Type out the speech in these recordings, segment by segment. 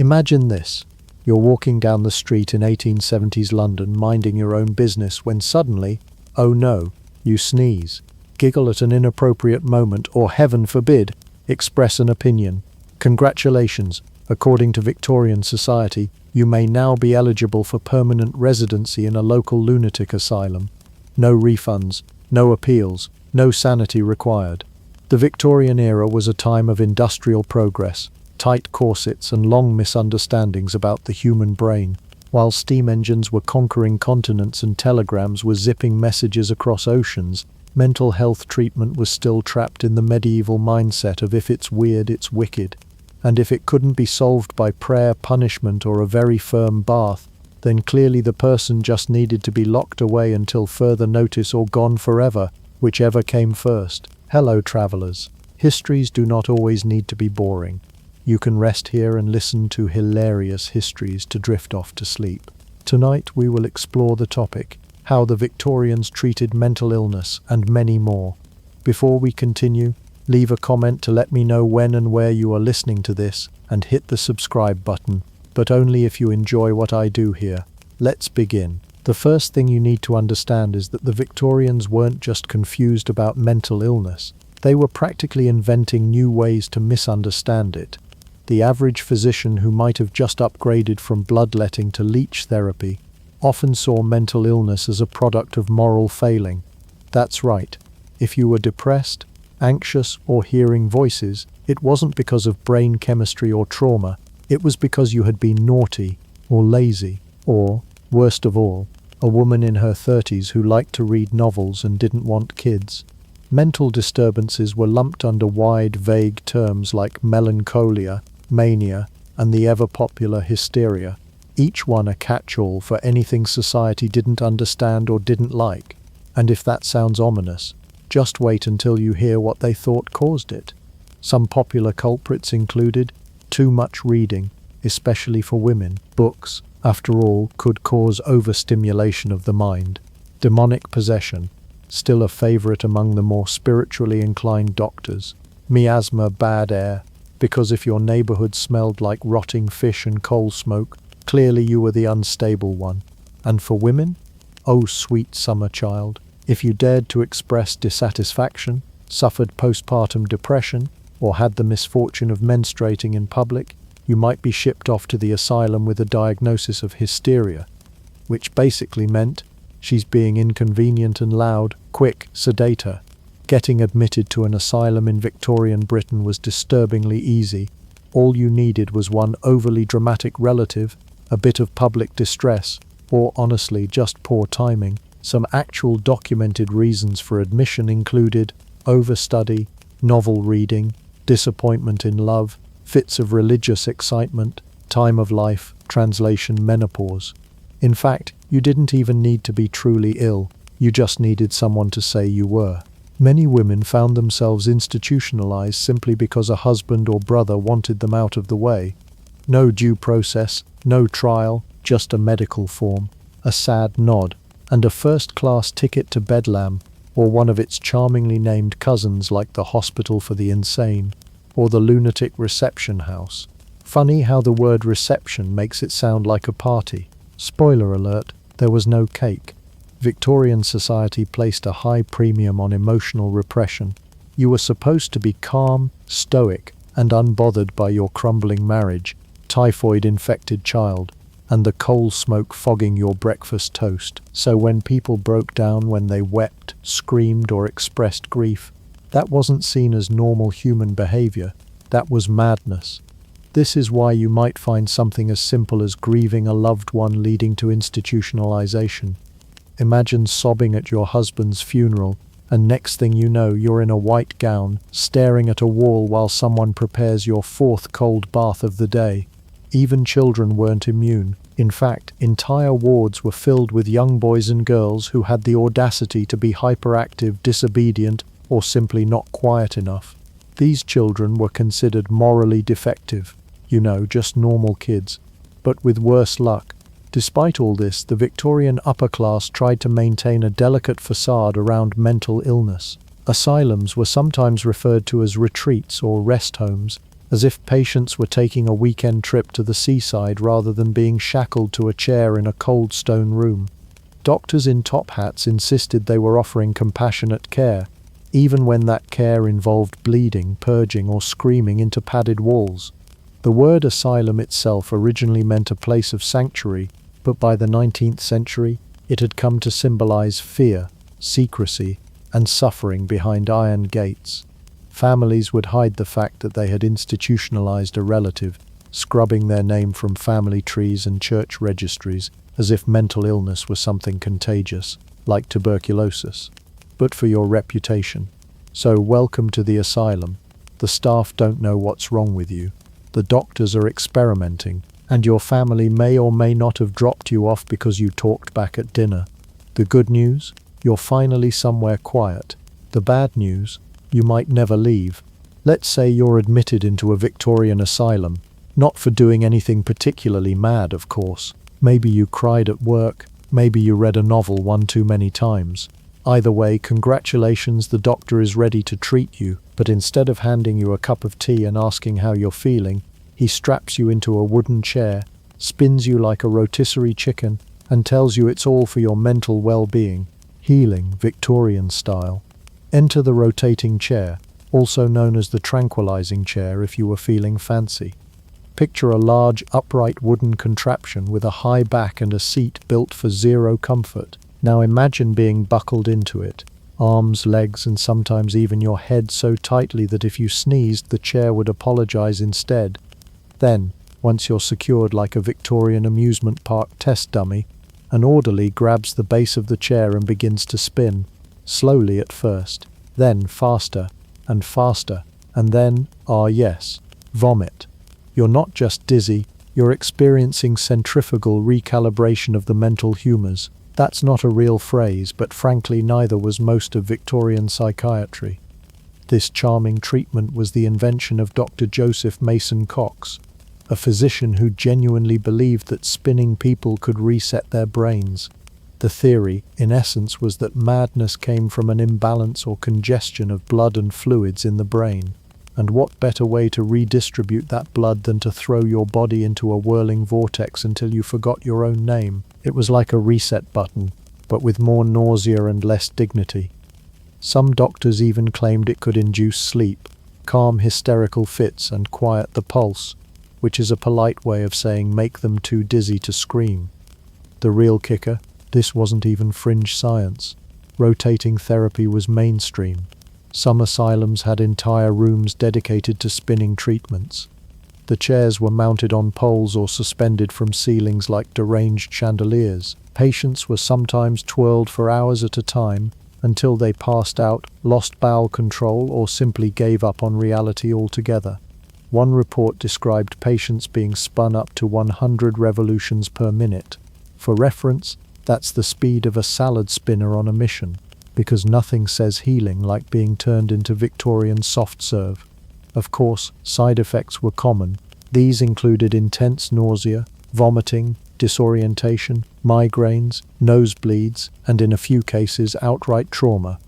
Imagine this. You're walking down the street in 1870s London, minding your own business, when suddenly, oh no, you sneeze, giggle at an inappropriate moment, or heaven forbid, express an opinion. Congratulations. According to Victorian society, you may now be eligible for permanent residency in a local lunatic asylum. No refunds, no appeals, no sanity required. The Victorian era was a time of industrial progress, tight corsets and long misunderstandings about the human brain. While steam engines were conquering continents and telegrams were zipping messages across oceans, mental health treatment was still trapped in the medieval mindset of if it's weird, it's wicked. And if it couldn't be solved by prayer, punishment, or a very firm bath, then clearly the person just needed to be locked away until further notice or gone forever, whichever came first. Hello, travelers. Histories do not always need to be boring. You can rest here and listen to hilarious histories to drift off to sleep. Tonight we will explore the topic, how the Victorians treated mental illness, and many more. Before we continue, leave a comment to let me know when and where you are listening to this, and hit the subscribe button, but only if you enjoy what I do here. Let's begin. The first thing you need to understand is that the Victorians weren't just confused about mental illness, they were practically inventing new ways to misunderstand it. The average physician who might have just upgraded from bloodletting to leech therapy often saw mental illness as a product of moral failing. That's right. If you were depressed, anxious, or hearing voices, it wasn't because of brain chemistry or trauma, it was because you had been naughty, or lazy, or, worst of all, a woman in her 30s who liked to read novels and didn't want kids. Mental disturbances were lumped under wide, vague terms like melancholia, mania, and the ever-popular hysteria, each one a catch-all for anything society didn't understand or didn't like. And if that sounds ominous, just wait until you hear what they thought caused it. Some popular culprits included too much reading, especially for women. Books, after all, could cause overstimulation of the mind. Demonic possession, still a favorite among the more spiritually inclined doctors. Miasma, bad air, because if your neighborhood smelled like rotting fish and coal smoke, clearly you were the unstable one. And for women? Oh, sweet summer child. If you dared to express dissatisfaction, suffered postpartum depression, or had the misfortune of menstruating in public, you might be shipped off to the asylum with a diagnosis of hysteria, which basically meant she's being inconvenient and loud, quick, sedate her. Getting admitted to an asylum in Victorian Britain was disturbingly easy. All you needed was one overly dramatic relative, a bit of public distress, or honestly just poor timing. Some actual documented reasons for admission included overstudy, novel reading, disappointment in love, fits of religious excitement, time of life, translation menopause. In fact, you didn't even need to be truly ill, you just needed someone to say you were. Many women found themselves institutionalized simply because a husband or brother wanted them out of the way. No due process, no trial, just a medical form, a sad nod, and a first-class ticket to Bedlam, or one of its charmingly named cousins like the Hospital for the Insane, or the Lunatic Reception House. Funny how the word reception makes it sound like a party. Spoiler alert, there was no cake. Victorian society placed a high premium on emotional repression. You were supposed to be calm, stoic, and unbothered by your crumbling marriage, typhoid-infected child, and the coal smoke fogging your breakfast toast. So when people broke down, when they wept, screamed, or expressed grief, that wasn't seen as normal human behavior. That was madness. This is why you might find something as simple as grieving a loved one leading to institutionalization. Imagine sobbing at your husband's funeral, and next thing you know, you're in a white gown, staring at a wall while someone prepares your fourth cold bath of the day. Even children weren't immune. In fact, entire wards were filled with young boys and girls who had the audacity to be hyperactive, disobedient, or simply not quiet enough. These children were considered morally defective. Just normal kids. But with worse luck. Despite all this, the Victorian upper class tried to maintain a delicate facade around mental illness. Asylums were sometimes referred to as retreats or rest homes, as if patients were taking a weekend trip to the seaside rather than being shackled to a chair in a cold stone room. Doctors in top hats insisted they were offering compassionate care, even when that care involved bleeding, purging, or screaming into padded walls. The word asylum itself originally meant a place of sanctuary, but by the 19th century, it had come to symbolize fear, secrecy, and suffering behind iron gates. Families would hide the fact that they had institutionalized a relative, scrubbing their name from family trees and church registries as if mental illness were something contagious, like tuberculosis, but for your reputation. So welcome to the asylum. The staff don't know what's wrong with you. The doctors are experimenting, and your family may or may not have dropped you off because you talked back at dinner. The good news? You're finally somewhere quiet. The bad news? You might never leave. Let's say you're admitted into a Victorian asylum, not for doing anything particularly mad, of course. Maybe you cried at work, maybe you read a novel one too many times. Either way, congratulations, the doctor is ready to treat you, but instead of handing you a cup of tea and asking how you're feeling, he straps you into a wooden chair, spins you like a rotisserie chicken, and tells you it's all for your mental well-being. Healing, Victorian style. Enter the rotating chair, also known as the tranquilizing chair if you were feeling fancy. Picture a large, upright wooden contraption with a high back and a seat built for zero comfort. Now imagine being buckled into it, arms, legs, and sometimes even your head so tightly that if you sneezed, the chair would apologize instead. Then, once you're secured like a Victorian amusement park test dummy, an orderly grabs the base of the chair and begins to spin, slowly at first, then faster and faster, and then, yes, vomit. You're not just dizzy, you're experiencing centrifugal recalibration of the mental humors. That's not a real phrase, but frankly neither was most of Victorian psychiatry. This charming treatment was the invention of Dr. Joseph Mason Cox, a physician who genuinely believed that spinning people could reset their brains. The theory, in essence, was that madness came from an imbalance or congestion of blood and fluids in the brain. And what better way to redistribute that blood than to throw your body into a whirling vortex until you forgot your own name? It was like a reset button, but with more nausea and less dignity. Some doctors even claimed it could induce sleep, calm hysterical fits, and quiet the pulse, which is a polite way of saying make them too dizzy to scream. The real kicker? This wasn't even fringe science. Rotating therapy was mainstream. Some asylums had entire rooms dedicated to spinning treatments. The chairs were mounted on poles or suspended from ceilings like deranged chandeliers. Patients were sometimes twirled for hours at a time until they passed out, lost bowel control, or simply gave up on reality altogether. One report described patients being spun up to 100 revolutions per minute. For reference, that's the speed of a salad spinner on a mission, because nothing says healing like being turned into Victorian soft serve. Of course, side effects were common. These included intense nausea, vomiting, disorientation, migraines, nosebleeds, and in a few cases outright trauma.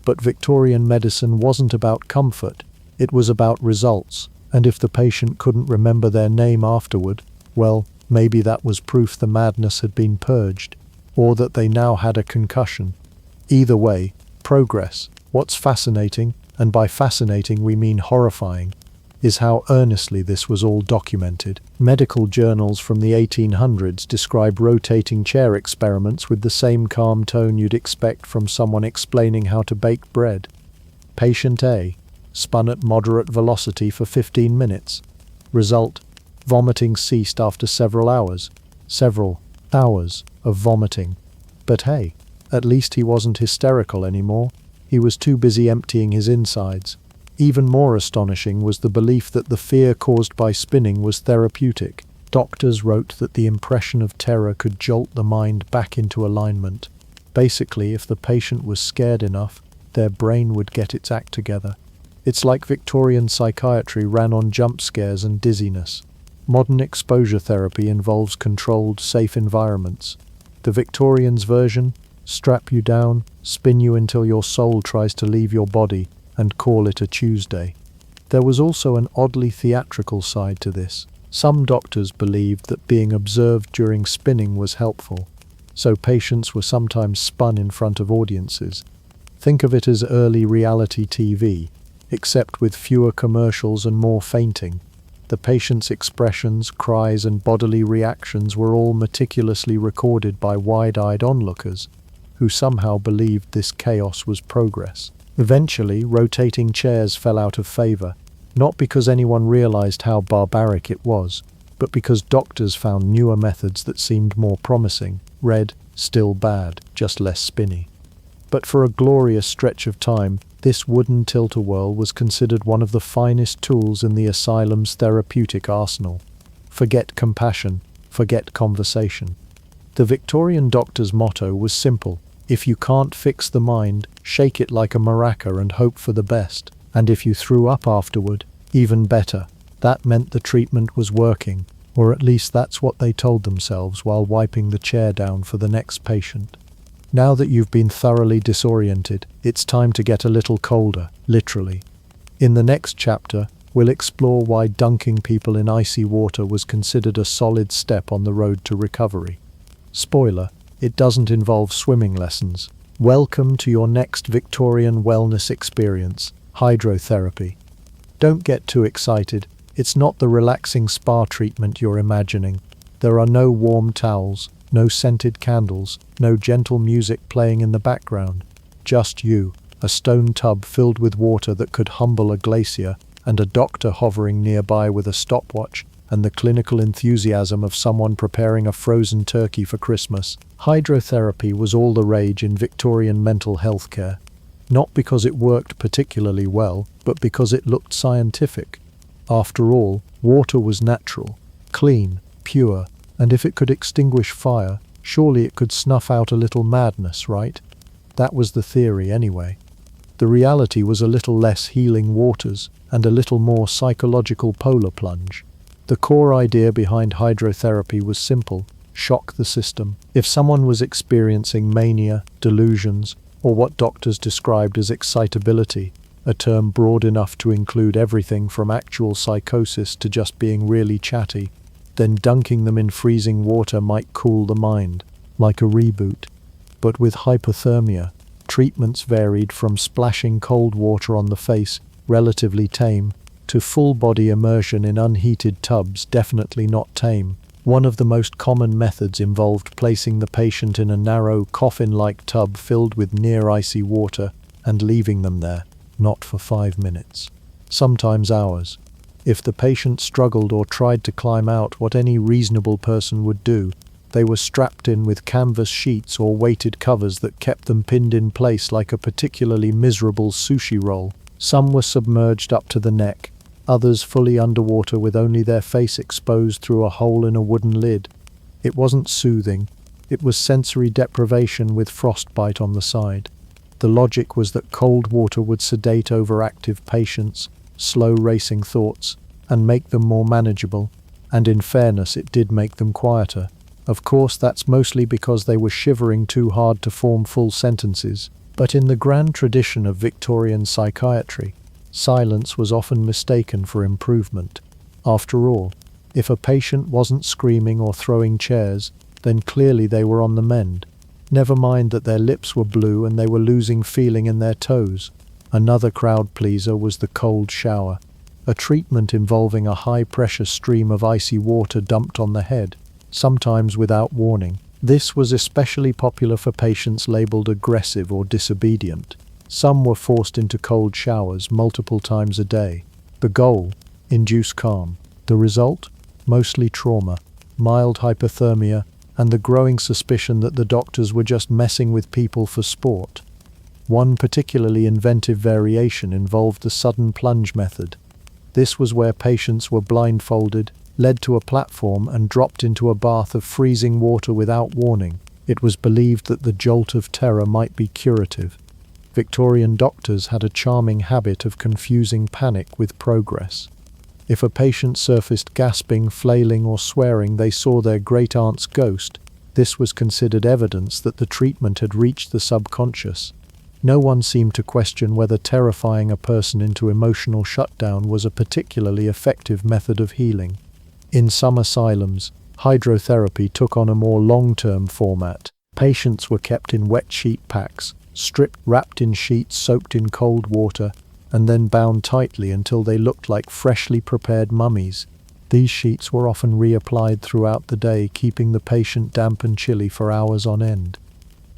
But Victorian medicine wasn't about comfort, it was about results, and if the patient couldn't remember their name afterward, well, maybe that was proof the madness had been purged, or that they now had a concussion. Either way, progress. What's fascinating, and by fascinating we mean horrifying, is how earnestly this was all documented. Medical journals from the 1800s describe rotating chair experiments with the same calm tone you'd expect from someone explaining how to bake bread. Patient A, spun at moderate velocity for 15 minutes. Result, vomiting ceased after several hours of vomiting. But hey, at least he wasn't hysterical anymore. He was too busy emptying his insides. Even more astonishing was the belief that the fear caused by spinning was therapeutic. Doctors wrote that the impression of terror could jolt the mind back into alignment. Basically, if the patient was scared enough, their brain would get its act together. It's like Victorian psychiatry ran on jump scares and dizziness. Modern exposure therapy involves controlled, safe environments. The Victorians' version: strap you down, spin you until your soul tries to leave your body, and call it a Tuesday. There was also an oddly theatrical side to this. Some doctors believed that being observed during spinning was helpful, so patients were sometimes spun in front of audiences. Think of it as early reality TV, except with fewer commercials and more fainting. The patient's expressions, cries, and bodily reactions were all meticulously recorded by wide-eyed onlookers, who somehow believed this chaos was progress. Eventually, rotating chairs fell out of favor, not because anyone realized how barbaric it was, but because doctors found newer methods that seemed more promising. Red, still bad, just less spinny. But for a glorious stretch of time, this wooden tilt-a-whirl was considered one of the finest tools in the asylum's therapeutic arsenal. Forget compassion, forget conversation. The Victorian doctor's motto was simple: if you can't fix the mind, shake it like a maraca and hope for the best. And if you threw up afterward, even better. That meant the treatment was working, or at least that's what they told themselves while wiping the chair down for the next patient. Now that you've been thoroughly disoriented, it's time to get a little colder, literally. In the next chapter, we'll explore why dunking people in icy water was considered a solid step on the road to recovery. Spoiler, it doesn't involve swimming lessons. Welcome to your next Victorian wellness experience, hydrotherapy. Don't get too excited. It's not the relaxing spa treatment you're imagining. There are no warm towels, no scented candles, no gentle music playing in the background. Just you, a stone tub filled with water that could humble a glacier, and a doctor hovering nearby with a stopwatch, and the clinical enthusiasm of someone preparing a frozen turkey for Christmas. Hydrotherapy was all the rage in Victorian mental health care. Not because it worked particularly well, but because it looked scientific. After all, water was natural, clean, pure, and if it could extinguish fire, surely it could snuff out a little madness, right? That was the theory anyway. The reality was a little less healing waters and a little more psychological polar plunge. The core idea behind hydrotherapy was simple: shock the system. If someone was experiencing mania, delusions, or what doctors described as excitability, a term broad enough to include everything from actual psychosis to just being really chatty, then dunking them in freezing water might cool the mind, like a reboot. But with hypothermia, treatments varied from splashing cold water on the face, relatively tame, to full-body immersion in unheated tubs, definitely not tame. One of the most common methods involved placing the patient in a narrow, coffin-like tub filled with near-icy water and leaving them there, not for 5 minutes, sometimes hours. If the patient struggled or tried to climb out, what any reasonable person would do, they were strapped in with canvas sheets or weighted covers that kept them pinned in place like a particularly miserable sushi roll. Some were submerged up to the neck, others fully underwater with only their face exposed through a hole in a wooden lid. It wasn't soothing, it was sensory deprivation with frostbite on the side. The logic was that cold water would sedate overactive patients, slow racing thoughts, and make them more manageable, and in fairness it did make them quieter. Of course that's mostly because they were shivering too hard to form full sentences, but in the grand tradition of Victorian psychiatry, silence was often mistaken for improvement. After all, if a patient wasn't screaming or throwing chairs, then clearly they were on the mend. Never mind that their lips were blue and they were losing feeling in their toes. Another crowd pleaser was the cold shower, a treatment involving a high-pressure stream of icy water dumped on the head, sometimes without warning. This was especially popular for patients labeled aggressive or disobedient. Some were forced into cold showers multiple times a day. The goal? Induce calm. The result? Mostly trauma, mild hypothermia, and the growing suspicion that the doctors were just messing with people for sport. One particularly inventive variation involved the sudden plunge method. This was where patients were blindfolded, led to a platform, and dropped into a bath of freezing water without warning. It was believed that the jolt of terror might be curative. Victorian doctors had a charming habit of confusing panic with progress. If a patient surfaced gasping, flailing, or swearing they saw their great-aunt's ghost, this was considered evidence that the treatment had reached the subconscious. No one seemed to question whether terrifying a person into emotional shutdown was a particularly effective method of healing. In some asylums, hydrotherapy took on a more long-term format. Patients were kept in wet sheet packs, wrapped in sheets soaked in cold water, and then bound tightly until they looked like freshly prepared mummies. These sheets were often reapplied throughout the day, keeping the patient damp and chilly for hours on end.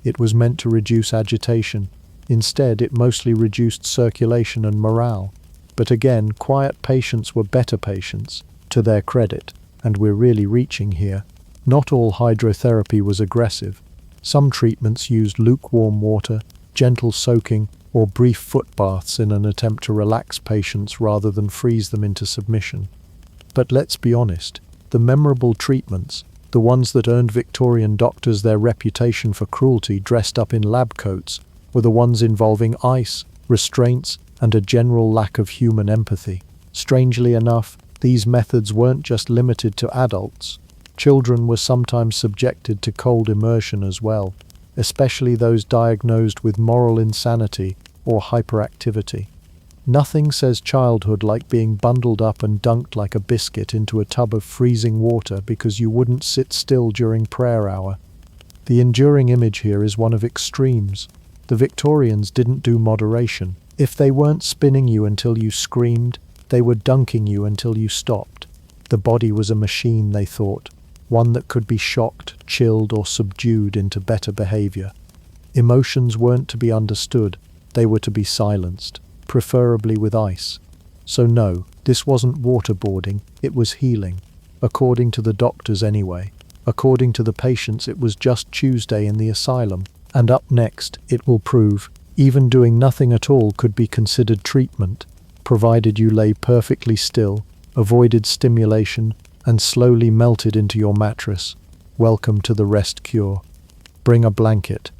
It was meant to reduce agitation. Instead, it mostly reduced circulation and morale. But again, quiet patients were better patients, to their credit, and we're really reaching here. Not all hydrotherapy was aggressive. Some treatments used lukewarm water, gentle soaking, or brief foot baths in an attempt to relax patients rather than freeze them into submission. But let's be honest, the memorable treatments, the ones that earned Victorian doctors their reputation for cruelty dressed up in lab coats, were the ones involving ice, restraints, and a general lack of human empathy. Strangely enough, these methods weren't just limited to adults. Children were sometimes subjected to cold immersion as well, especially those diagnosed with moral insanity or hyperactivity. Nothing says childhood like being bundled up and dunked like a biscuit into a tub of freezing water because you wouldn't sit still during prayer hour. The enduring image here is one of extremes. The Victorians didn't do moderation. If they weren't spinning you until you screamed, they were dunking you until you stopped. The body was a machine, they thought, one that could be shocked, chilled, or subdued into better behavior. Emotions weren't to be understood, they were to be silenced, preferably with ice. So no, this wasn't waterboarding, it was healing. According to the doctors anyway. According to the patients, it was just Tuesday in the asylum. And up next, it will prove, even doing nothing at all could be considered treatment, provided you lay perfectly still, avoided stimulation, and slowly melted into your mattress. Welcome to the rest cure. Bring a blanket.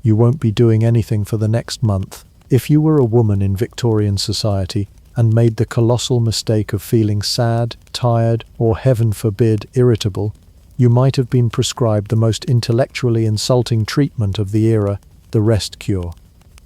You won't be doing anything for the next month. If you were a woman in Victorian society and made the colossal mistake of feeling sad, tired, or heaven forbid, irritable, you might have been prescribed the most intellectually insulting treatment of the era, the rest cure.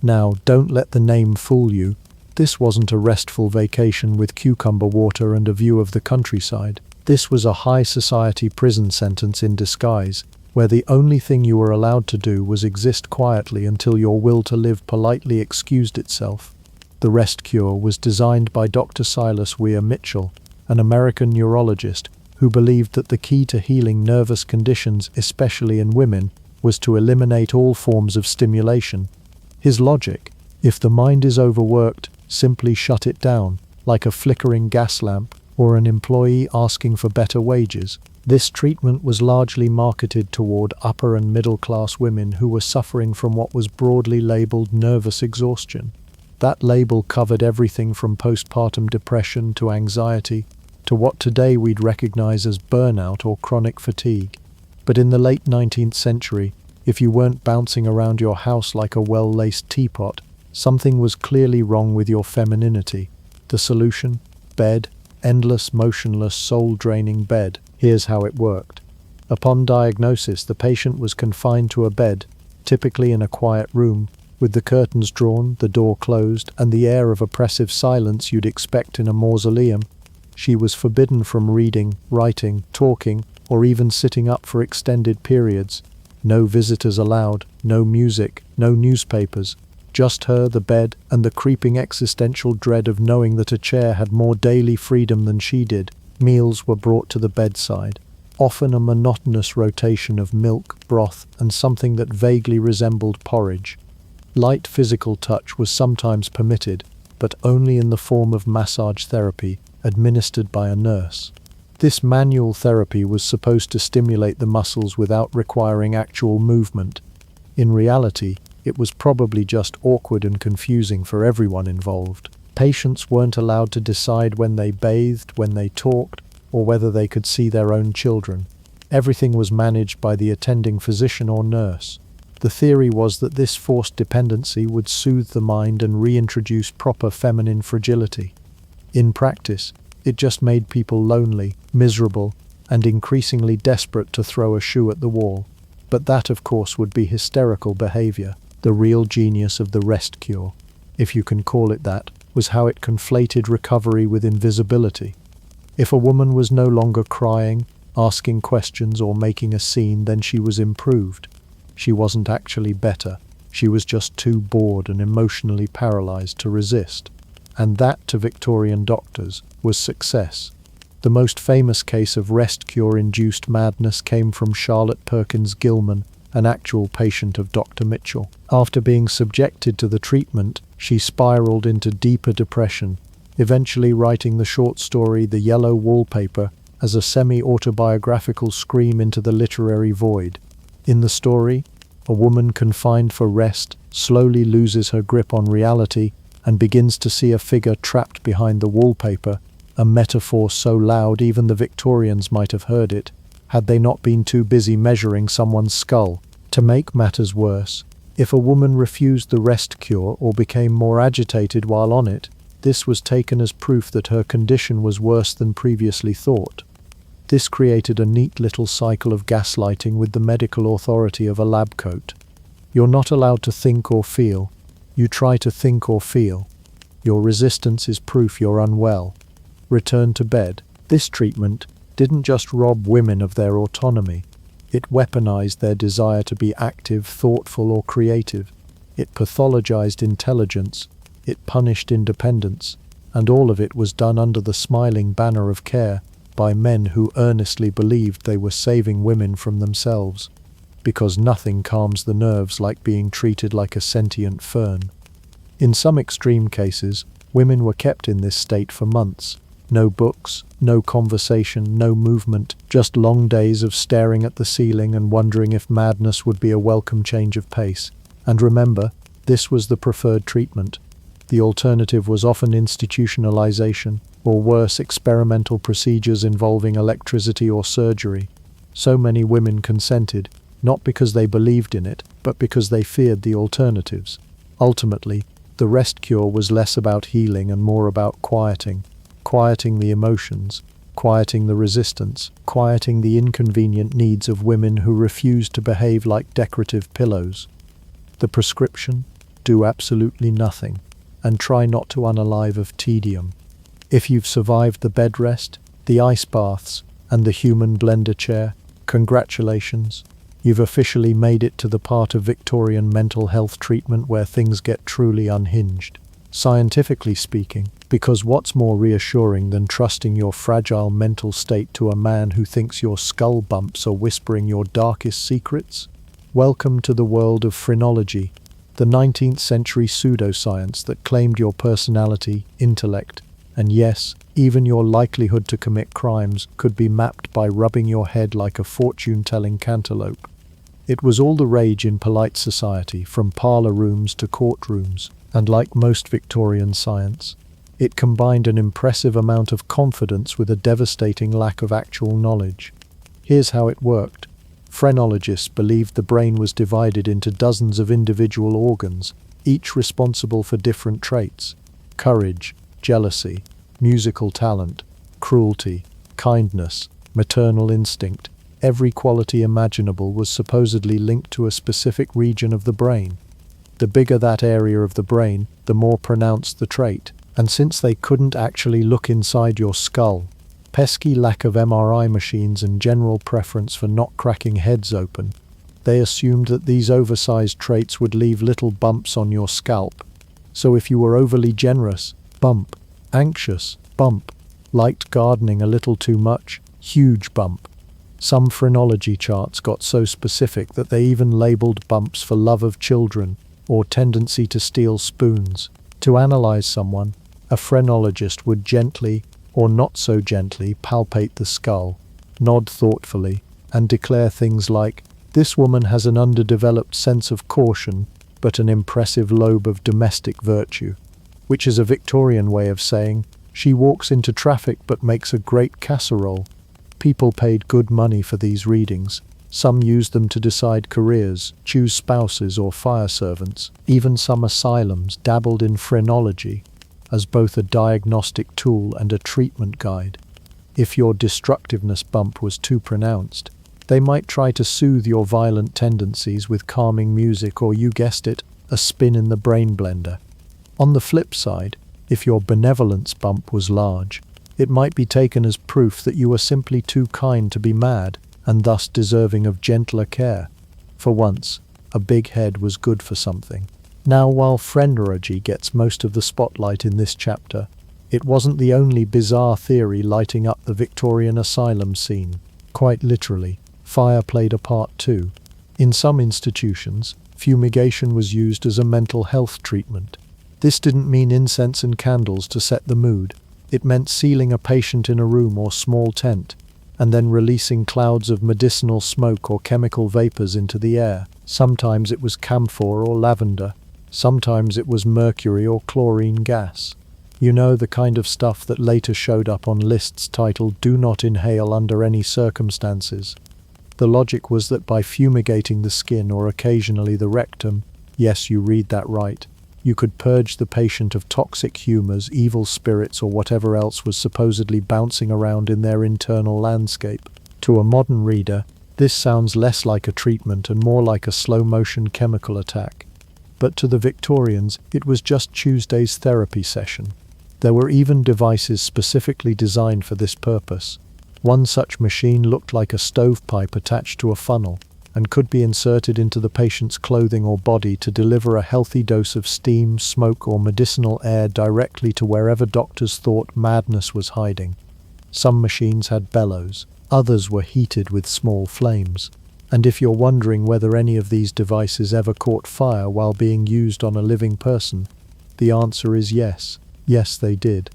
Now, don't let the name fool you. This wasn't a restful vacation with cucumber water and a view of the countryside. This was a high society prison sentence in disguise, where the only thing you were allowed to do was exist quietly until your will to live politely excused itself. The rest cure was designed by Dr. Silas Weir Mitchell, an American neurologist who believed that the key to healing nervous conditions, especially in women, was to eliminate all forms of stimulation. His logic: if the mind is overworked, simply shut it down, like a flickering gas lamp or an employee asking for better wages. This treatment was largely marketed toward upper and middle-class women who were suffering from what was broadly labeled nervous exhaustion. That label covered everything from postpartum depression to anxiety, to what today we'd recognize as burnout or chronic fatigue. But in the late 19th century, if you weren't bouncing around your house like a well-laced teapot, something was clearly wrong with your femininity. The solution? Bed. Endless, motionless, soul-draining bed. Here's how it worked. Upon diagnosis, the patient was confined to a bed, typically in a quiet room, with the curtains drawn, the door closed, and the air of oppressive silence you'd expect in a mausoleum. She was forbidden from reading, writing, talking, or even sitting up for extended periods. No visitors allowed, no music, no newspapers. Just her, the bed, and the creeping existential dread of knowing that a chair had more daily freedom than she did. Meals were brought to the bedside, often a monotonous rotation of milk, broth, and something that vaguely resembled porridge. Light physical touch was sometimes permitted, but only in the form of massage therapy, administered by a nurse. This manual therapy was supposed to stimulate the muscles without requiring actual movement. In reality, it was probably just awkward and confusing for everyone involved. Patients weren't allowed to decide when they bathed, when they talked, or whether they could see their own children. Everything was managed by the attending physician or nurse. The theory was that this forced dependency would soothe the mind and reintroduce proper feminine fragility. In practice, it just made people lonely, miserable, and increasingly desperate to throw a shoe at the wall. But that, of course, would be hysterical behavior. The real genius of the rest cure, if you can call it that, was how it conflated recovery with invisibility. If a woman was no longer crying, asking questions, or making a scene, then she was improved. She wasn't actually better. She was just too bored and emotionally paralyzed to resist. And that, to Victorian doctors, was success. The most famous case of rest cure-induced madness came from Charlotte Perkins Gilman, an actual patient of Dr. Mitchell. After being subjected to the treatment, she spiraled into deeper depression, eventually writing the short story The Yellow Wallpaper as a semi-autobiographical scream into the literary void. In the story, a woman confined for rest slowly loses her grip on reality and begins to see a figure trapped behind the wallpaper, a metaphor so loud even the Victorians might have heard it, had they not been too busy measuring someone's skull. To make matters worse, if a woman refused the rest cure or became more agitated while on it, this was taken as proof that her condition was worse than previously thought. This created a neat little cycle of gaslighting with the medical authority of a lab coat. You're not allowed to think or feel. You try to think or feel. Your resistance is proof you're unwell. Return to bed. This treatment didn't just rob women of their autonomy. It weaponized their desire to be active, thoughtful, or creative. It pathologized intelligence. It punished independence. And all of it was done under the smiling banner of care by men who earnestly believed they were saving women from themselves. Because nothing calms the nerves like being treated like a sentient fern. In some extreme cases, women were kept in this state for months. No books, no conversation, no movement, just long days of staring at the ceiling and wondering if madness would be a welcome change of pace. And remember, this was the preferred treatment. The alternative was often institutionalization, or worse, experimental procedures involving electricity or surgery. So many women consented, not because they believed in it, but because they feared the alternatives. Ultimately, the rest cure was less about healing and more about quieting the emotions, quieting the resistance, quieting the inconvenient needs of women who refused to behave like decorative pillows. The prescription? Do absolutely nothing, and try not to unalive of tedium. If you've survived the bed rest, the ice baths, and the human blender chair, congratulations. You've officially made it to the part of Victorian mental health treatment where things get truly unhinged. Scientifically speaking, because what's more reassuring than trusting your fragile mental state to a man who thinks your skull bumps are whispering your darkest secrets? Welcome to the world of Phrenology, the 19th century pseudoscience that claimed your personality, intellect, and yes, even your likelihood to commit crimes could be mapped by rubbing your head like a fortune-telling cantaloupe. It was all the rage in polite society, from parlour rooms to courtrooms, and like most Victorian science, it combined an impressive amount of confidence with a devastating lack of actual knowledge. Here's how it worked. Phrenologists believed the brain was divided into dozens of individual organs, each responsible for different traits: courage, jealousy, musical talent, cruelty, kindness, maternal instinct. Every quality imaginable was supposedly linked to a specific region of the brain. The bigger that area of the brain, the more pronounced the trait. And since they couldn't actually look inside your skull, pesky lack of MRI machines and general preference for not cracking heads open, they assumed that these oversized traits would leave little bumps on your scalp. So if you were overly generous, bump. Anxious, bump. Liked gardening a little too much, huge bump. Some phrenology charts got so specific that they even labeled bumps for love of children or tendency to steal spoons. To analyze someone, a phrenologist would gently, or not so gently, palpate the skull, nod thoughtfully, and declare things like, "This woman has an underdeveloped sense of caution, but an impressive lobe of domestic virtue," which is a Victorian way of saying, "She walks into traffic but makes a great casserole." People paid good money for these readings. Some used them to decide careers, choose spouses or fire servants. Even some asylums dabbled in phrenology as both a diagnostic tool and a treatment guide. If your destructiveness bump was too pronounced, They might try to soothe your violent tendencies with calming music or, you guessed it, a spin in the brain blender. On the flip side, if your benevolence bump was large, it might be taken as proof that you were simply too kind to be mad and thus deserving of gentler care. For once, a big head was good for something. Now, while phrenology gets most of the spotlight in this chapter, it wasn't the only bizarre theory lighting up the Victorian asylum scene. Quite literally, fire played a part too. In some institutions, fumigation was used as a mental health treatment. This didn't mean incense and candles to set the mood. It meant sealing a patient in a room or small tent, and then releasing clouds of medicinal smoke or chemical vapors into the air. Sometimes it was camphor or lavender. Sometimes it was mercury or chlorine gas. You know, the kind of stuff that later showed up on lists titled "Do not inhale under any circumstances." The logic was that by fumigating the skin or occasionally the rectum, yes, you read that right, you could purge the patient of toxic humors, evil spirits, or whatever else was supposedly bouncing around in their internal landscape. To a modern reader, this sounds less like a treatment and more like a slow-motion chemical attack. But to the Victorians, it was just Tuesday's therapy session. There were even devices specifically designed for this purpose. One such machine looked like a stovepipe attached to a funnel, and could be inserted into the patient's clothing or body to deliver a healthy dose of steam, smoke, or medicinal air directly to wherever doctors thought madness was hiding. Some machines had bellows, others were heated with small flames. And if you're wondering whether any of these devices ever caught fire while being used on a living person, the answer is yes. Yes, they did.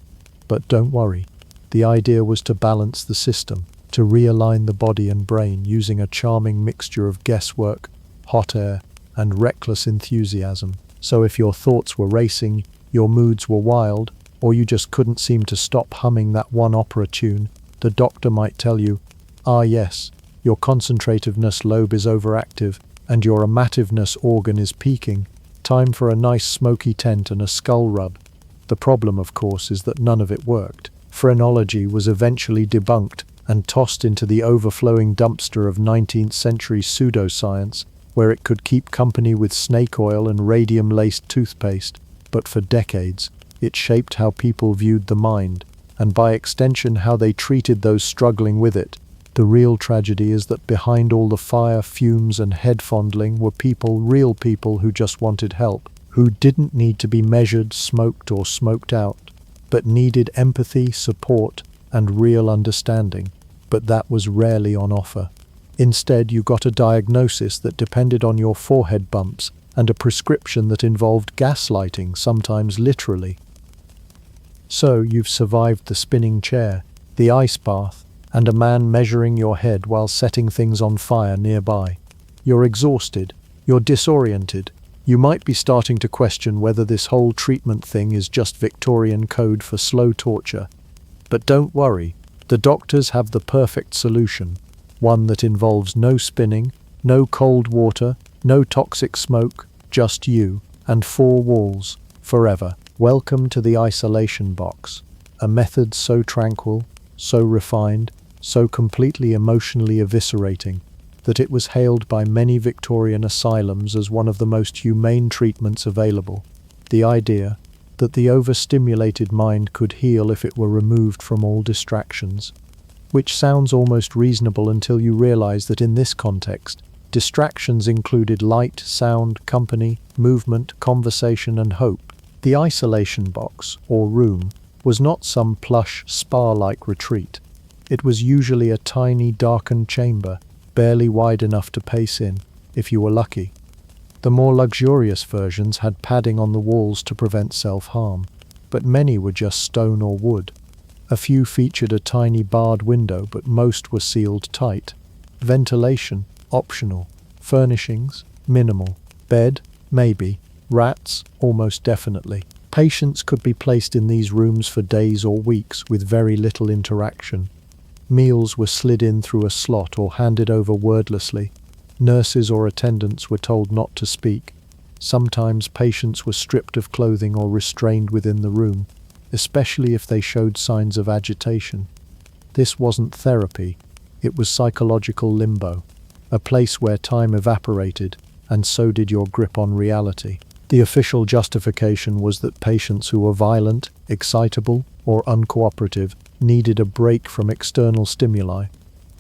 But don't worry. The idea was to balance the system, to realign the body and brain using a charming mixture of guesswork, hot air, and reckless enthusiasm. So if your thoughts were racing, your moods were wild, or you just couldn't seem to stop humming that one opera tune, the doctor might tell you, "Ah yes, your concentrativeness lobe is overactive, and your amativeness organ is peaking. Time for a nice smoky tent and a skull rub." The problem, of course, is that none of it worked. Phrenology was eventually debunked and tossed into the overflowing dumpster of 19th century pseudoscience, where it could keep company with snake oil and radium-laced toothpaste. But for decades, it shaped how people viewed the mind, and by extension how they treated those struggling with it. The real tragedy is that behind all the fire, fumes, and head fondling were people, real people who just wanted help, who didn't need to be measured, smoked, or smoked out, but needed empathy, support, and real understanding. But that was rarely on offer. Instead, you got a diagnosis that depended on your forehead bumps and a prescription that involved gaslighting, sometimes literally. So you've survived the spinning chair, the ice bath, and a man measuring your head while setting things on fire nearby. You're exhausted, you're disoriented. You might be starting to question whether this whole treatment thing is just Victorian code for slow torture. But don't worry, the doctors have the perfect solution, one that involves no spinning, no cold water, no toxic smoke, just you and four walls, forever. Welcome to the isolation box, a method so tranquil, so refined, so completely emotionally eviscerating, that it was hailed by many Victorian asylums as one of the most humane treatments available. The idea that the overstimulated mind could heal if it were removed from all distractions, which sounds almost reasonable until you realize that in this context, distractions included light, sound, company, movement, conversation, and hope. The isolation box, or room, was not some plush, spa-like retreat. It was usually a tiny, darkened chamber, barely wide enough to pace in, if you were lucky. The more luxurious versions had padding on the walls to prevent self-harm, but many were just stone or wood. A few featured a tiny barred window, but most were sealed tight. Ventilation, optional. Furnishings, minimal. Bed, maybe. Rats, almost definitely. Patients could be placed in these rooms for days or weeks with very little interaction. Meals were slid in through a slot or handed over wordlessly. Nurses or attendants were told not to speak. Sometimes patients were stripped of clothing or restrained within the room, especially if they showed signs of agitation. This wasn't therapy. It was psychological limbo, a place where time evaporated, and so did your grip on reality. The official justification was that patients who were violent, excitable, or uncooperative needed a break from external stimuli.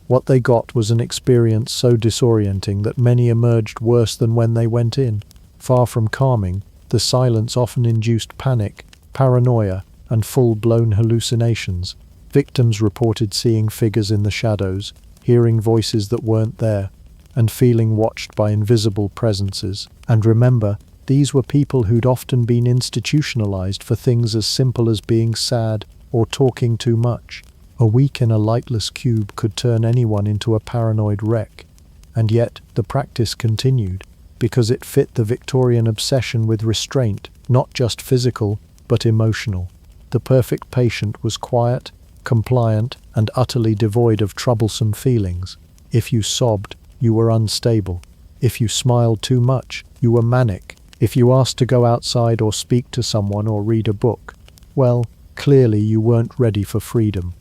What they got was an experience so disorienting that many emerged worse than when they went in. Far from calming, the silence often induced panic, paranoia, and full-blown hallucinations. Victims reported seeing figures in the shadows, hearing voices that weren't there, and feeling watched by invisible presences. And remember, these were people who'd often been institutionalized for things as simple as being sad or talking too much. A week in a lightless cube could turn anyone into a paranoid wreck. And yet, the practice continued, because it fit the Victorian obsession with restraint, not just physical, but emotional. The perfect patient was quiet, compliant, and utterly devoid of troublesome feelings. If you sobbed, you were unstable. If you smiled too much, you were manic. If you asked to go outside or speak to someone or read a book, well, clearly you weren't ready for freedom.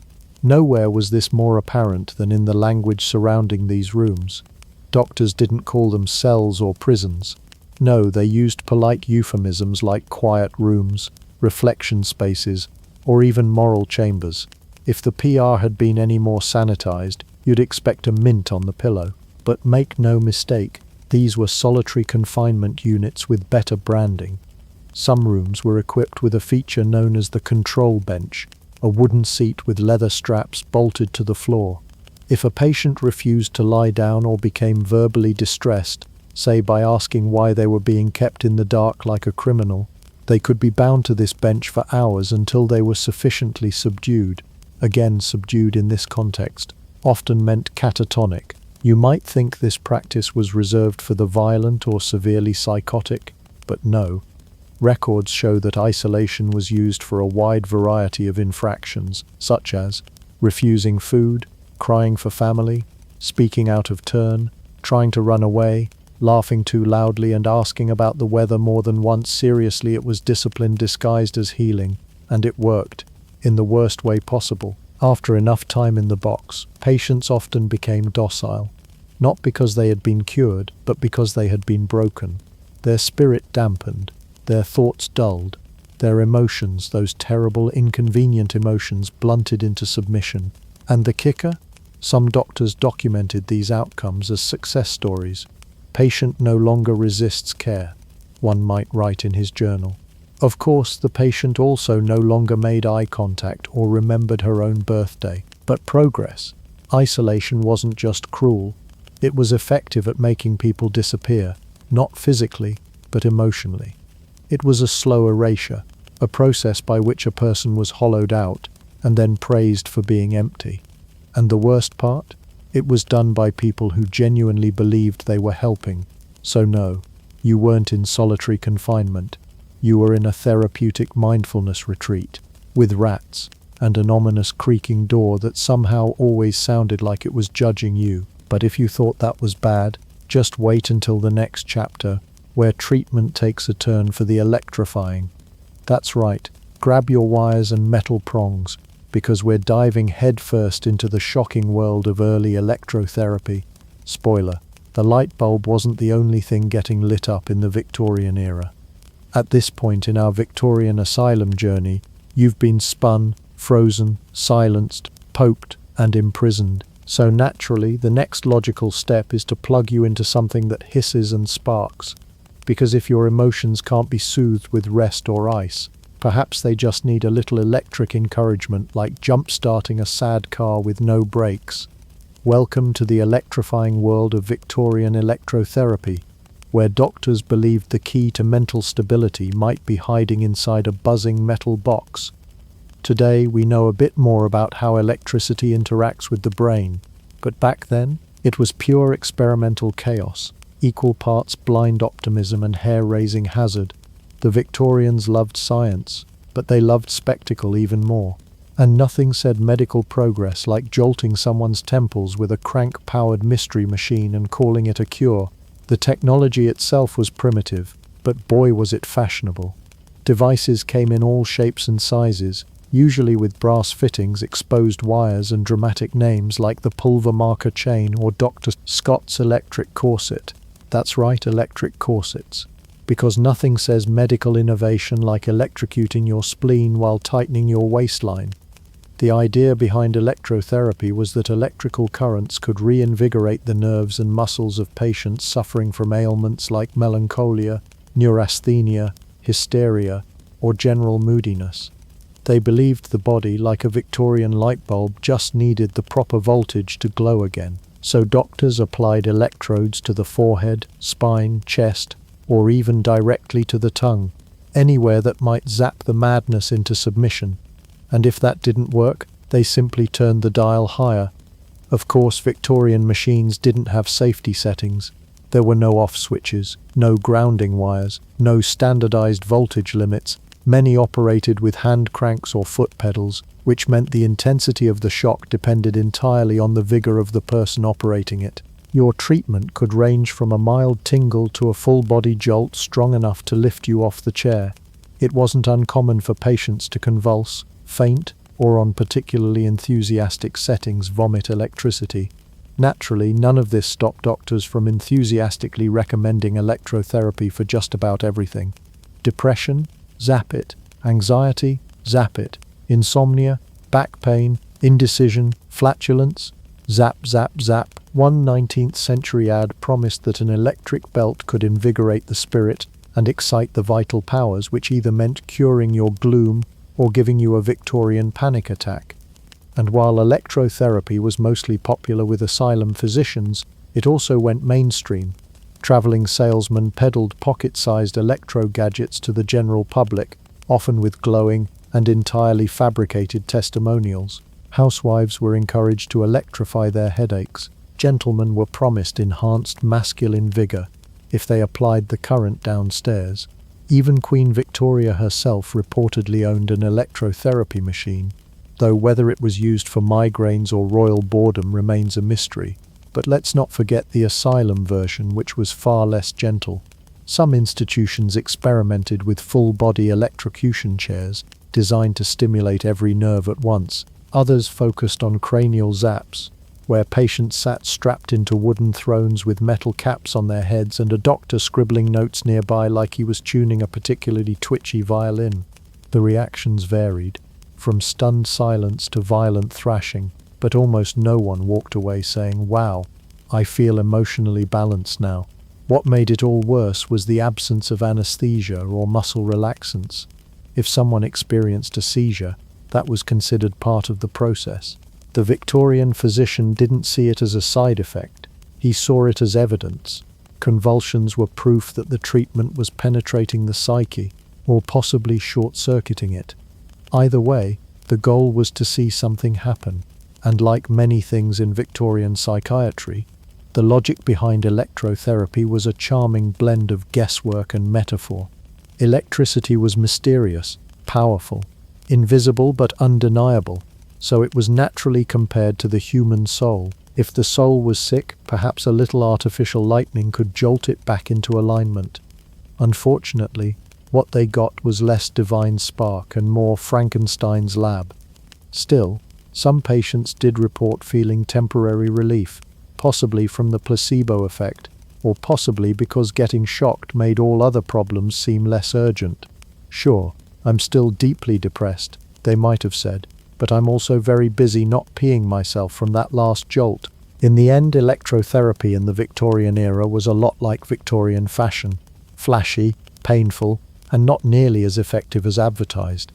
Nowhere was this more apparent than in the language surrounding these rooms. Doctors didn't call them cells or prisons. No, they used polite euphemisms like quiet rooms, reflection spaces, or even moral chambers. If the PR had been any more sanitized, you'd expect a mint on the pillow. But make no mistake, these were solitary confinement units with better branding. Some rooms were equipped with a feature known as the control bench, a wooden seat with leather straps bolted to the floor. If a patient refused to lie down or became verbally distressed, say by asking why they were being kept in the dark like a criminal, they could be bound to this bench for hours until they were sufficiently subdued. Again, subdued in this context often meant catatonic. You might think this practice was reserved for the violent or severely psychotic, but no. Records show that isolation was used for a wide variety of infractions, such as refusing food, crying for family, speaking out of turn, trying to run away, laughing too loudly, and asking about the weather more than once. Seriously, it was discipline disguised as healing, and it worked, in the worst way possible. After enough time in the box, patients often became docile, not because they had been cured, but because they had been broken. Their spirit dampened, their thoughts dulled, their emotions, those terrible, inconvenient emotions, blunted into submission. And the kicker? Some doctors documented these outcomes as success stories. Patient no longer resists care, one might write in his journal. Of course, the patient also no longer made eye contact or remembered her own birthday. But progress. Isolation wasn't just cruel. It was effective at making people disappear, not physically, but emotionally. It was a slow erasure, a process by which a person was hollowed out and then praised for being empty. And the worst part? It was done by people who genuinely believed they were helping. So no, you weren't in solitary confinement. You were in a therapeutic mindfulness retreat, with rats, and an ominous creaking door that somehow always sounded like it was judging you. But if you thought that was bad, just wait until the next chapter, where treatment takes a turn for the electrifying. That's right, grab your wires and metal prongs, because we're diving headfirst into the shocking world of early electrotherapy. Spoiler, the light bulb wasn't the only thing getting lit up in the Victorian era. At this point in our Victorian asylum journey, you've been spun, frozen, silenced, poked, and imprisoned. So naturally, the next logical step is to plug you into something that hisses and sparks. Because if your emotions can't be soothed with rest or ice, perhaps they just need a little electric encouragement, like jump-starting a sad car with no brakes. Welcome to the electrifying world of Victorian electrotherapy, where doctors believed the key to mental stability might be hiding inside a buzzing metal box. Today, we know a bit more about how electricity interacts with the brain, but back then, it was pure experimental chaos, equal parts blind optimism and hair-raising hazard. The Victorians loved science, but they loved spectacle even more. And nothing said medical progress like jolting someone's temples with a crank-powered mystery machine and calling it a cure. The technology itself was primitive, but boy was it fashionable. Devices came in all shapes and sizes, usually with brass fittings, exposed wires and dramatic names like the Pulver Marker chain or Dr. Scott's electric corset. That's right, electric corsets. Because nothing says medical innovation like electrocuting your spleen while tightening your waistline. The idea behind electrotherapy was that electrical currents could reinvigorate the nerves and muscles of patients suffering from ailments like melancholia, neurasthenia, hysteria, or general moodiness. They believed the body, like a Victorian light bulb, just needed the proper voltage to glow again. So doctors applied electrodes to the forehead, spine, chest, or even directly to the tongue, anywhere that might zap the madness into submission. And if that didn't work, they simply turned the dial higher. Of course, Victorian machines didn't have safety settings. There were no off switches, no grounding wires, no standardized voltage limits. Many operated with hand cranks or foot pedals, which meant the intensity of the shock depended entirely on the vigor of the person operating it. Your treatment could range from a mild tingle to a full-body jolt strong enough to lift you off the chair. It wasn't uncommon for patients to convulse, faint, or on particularly enthusiastic settings vomit electricity. Naturally, none of this stopped doctors from enthusiastically recommending electrotherapy for just about everything. Depression? Zap it. Anxiety? Zap it. Insomnia? Back pain? Indecision? Flatulence? Zap, zap, zap. One 19th century ad promised that an electric belt could invigorate the spirit and excite the vital powers, which either meant curing your gloom or giving you a Victorian panic attack. And while electrotherapy was mostly popular with asylum physicians, it also went mainstream. Traveling salesmen peddled pocket-sized electro-gadgets to the general public, often with glowing and entirely fabricated testimonials. Housewives were encouraged to electrify their headaches. Gentlemen were promised enhanced masculine vigor if they applied the current downstairs. Even Queen Victoria herself reportedly owned an electrotherapy machine, though whether it was used for migraines or royal boredom remains a mystery. But let's not forget the Asylum version, which was far less gentle. Some institutions experimented with full-body electrocution chairs, designed to stimulate every nerve at once. Others focused on cranial zaps, where patients sat strapped into wooden thrones with metal caps on their heads and a doctor scribbling notes nearby like he was tuning a particularly twitchy violin. The reactions varied, from stunned silence to violent thrashing, but almost no one walked away saying, "Wow, I feel emotionally balanced now." What made it all worse was the absence of anesthesia or muscle relaxants. If someone experienced a seizure, that was considered part of the process. The Victorian physician didn't see it as a side effect. He saw it as evidence. Convulsions were proof that the treatment was penetrating the psyche, or possibly short-circuiting it. Either way, the goal was to see something happen. And like many things in Victorian psychiatry, the logic behind electrotherapy was a charming blend of guesswork and metaphor. Electricity was mysterious, powerful, invisible but undeniable, so it was naturally compared to the human soul. If the soul was sick, perhaps a little artificial lightning could jolt it back into alignment. Unfortunately, what they got was less divine spark and more Frankenstein's lab. Still, some patients did report feeling temporary relief, possibly from the placebo effect, or possibly because getting shocked made all other problems seem less urgent. "Sure, I'm still deeply depressed," they might have said, "but I'm also very busy not peeing myself from that last jolt." In the end, electrotherapy in the Victorian era was a lot like Victorian fashion: flashy, painful, and not nearly as effective as advertised.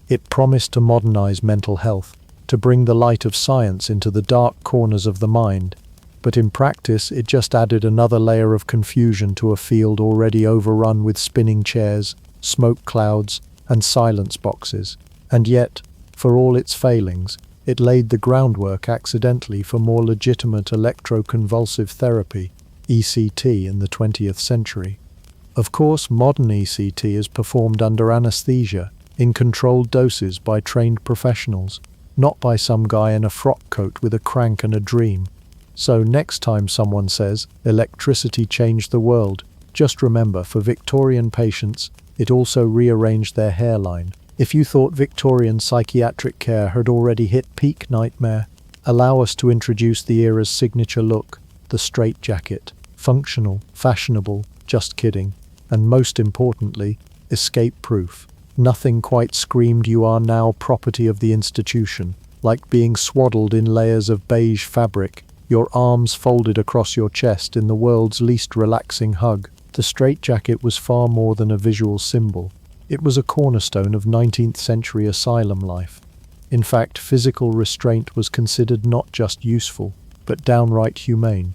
It promised to modernize mental health, to bring the light of science into the dark corners of the mind, but in practice it just added another layer of confusion to a field already overrun with spinning chairs, smoke clouds, and silence boxes. And yet, for all its failings, it laid the groundwork accidentally for more legitimate electroconvulsive therapy, ECT, in the 20th century. Of course, modern ECT is performed under anesthesia, in controlled doses by trained professionals, not by some guy in a frock coat with a crank and a dream. So next time someone says, "Electricity changed the world," just remember, for Victorian patients, it also rearranged their hairline, If you thought Victorian psychiatric care had already hit peak nightmare, allow us to introduce the era's signature look, the straitjacket. Functional, fashionable, just kidding, and most importantly, escape-proof. Nothing quite screamed you are now property of the institution, like being swaddled in layers of beige fabric, your arms folded across your chest in the world's least relaxing hug. The straitjacket was far more than a visual symbol. It was a cornerstone of 19th century asylum life. In fact, physical restraint was considered not just useful, but downright humane.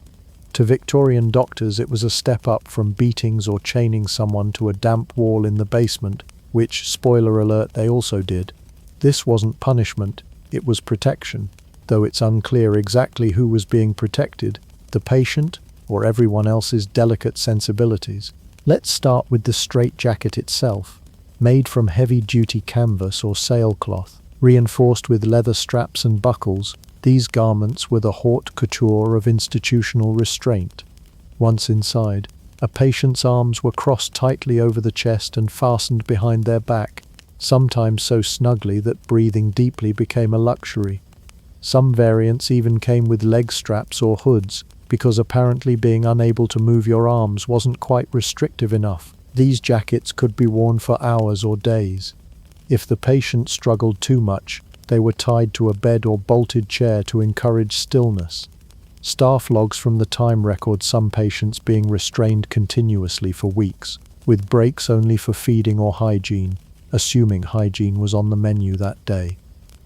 To Victorian doctors, it was a step up from beatings or chaining someone to a damp wall in the basement, which, spoiler alert, they also did. This wasn't punishment, it was protection, though it's unclear exactly who was being protected, the patient or everyone else's delicate sensibilities. Let's start with the straitjacket itself. Made from heavy-duty canvas or sailcloth, reinforced with leather straps and buckles, these garments were the haute couture of institutional restraint. Once inside, a patient's arms were crossed tightly over the chest and fastened behind their back, sometimes so snugly that breathing deeply became a luxury. Some variants even came with leg straps or hoods, because apparently being unable to move your arms wasn't quite restrictive enough. These jackets could be worn for hours or days. If the patient struggled too much, they were tied to a bed or bolted chair to encourage stillness. Staff logs from the time record some patients being restrained continuously for weeks, with breaks only for feeding or hygiene, assuming hygiene was on the menu that day.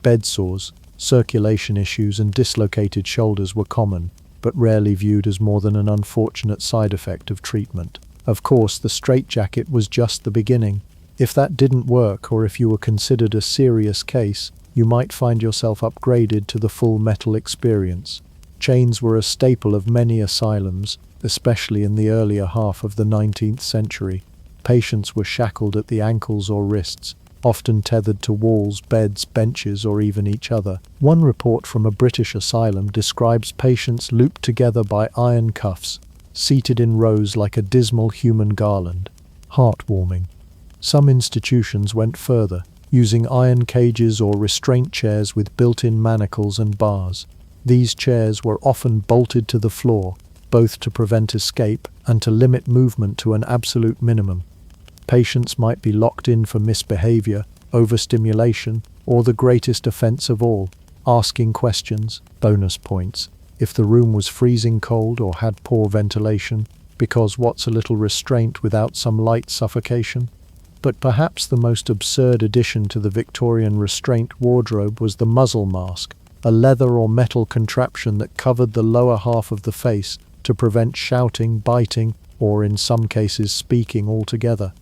Bed sores, circulation issues and dislocated shoulders were common, but rarely viewed as more than an unfortunate side effect of treatment. Of course, the straitjacket was just the beginning. If that didn't work, or if you were considered a serious case, you might find yourself upgraded to the full metal experience. Chains were a staple of many asylums, especially in the earlier half of the 19th century. Patients were shackled at the ankles or wrists, often tethered to walls, beds, benches, or even each other. One report from a British asylum describes patients looped together by iron cuffs, seated in rows like a dismal human garland. Heartwarming. Some institutions went further, using iron cages or restraint chairs with built-in manacles and bars. These chairs were often bolted to the floor, both to prevent escape and to limit movement to an absolute minimum. Patients might be locked in for misbehavior, overstimulation, or the greatest offense of all, asking questions. Bonus points if the room was freezing cold or had poor ventilation, because what's a little restraint without some light suffocation? But perhaps the most absurd addition to the Victorian restraint wardrobe was the muzzle mask, a leather or metal contraption that covered the lower half of the face to prevent shouting, biting, or in some cases speaking altogether.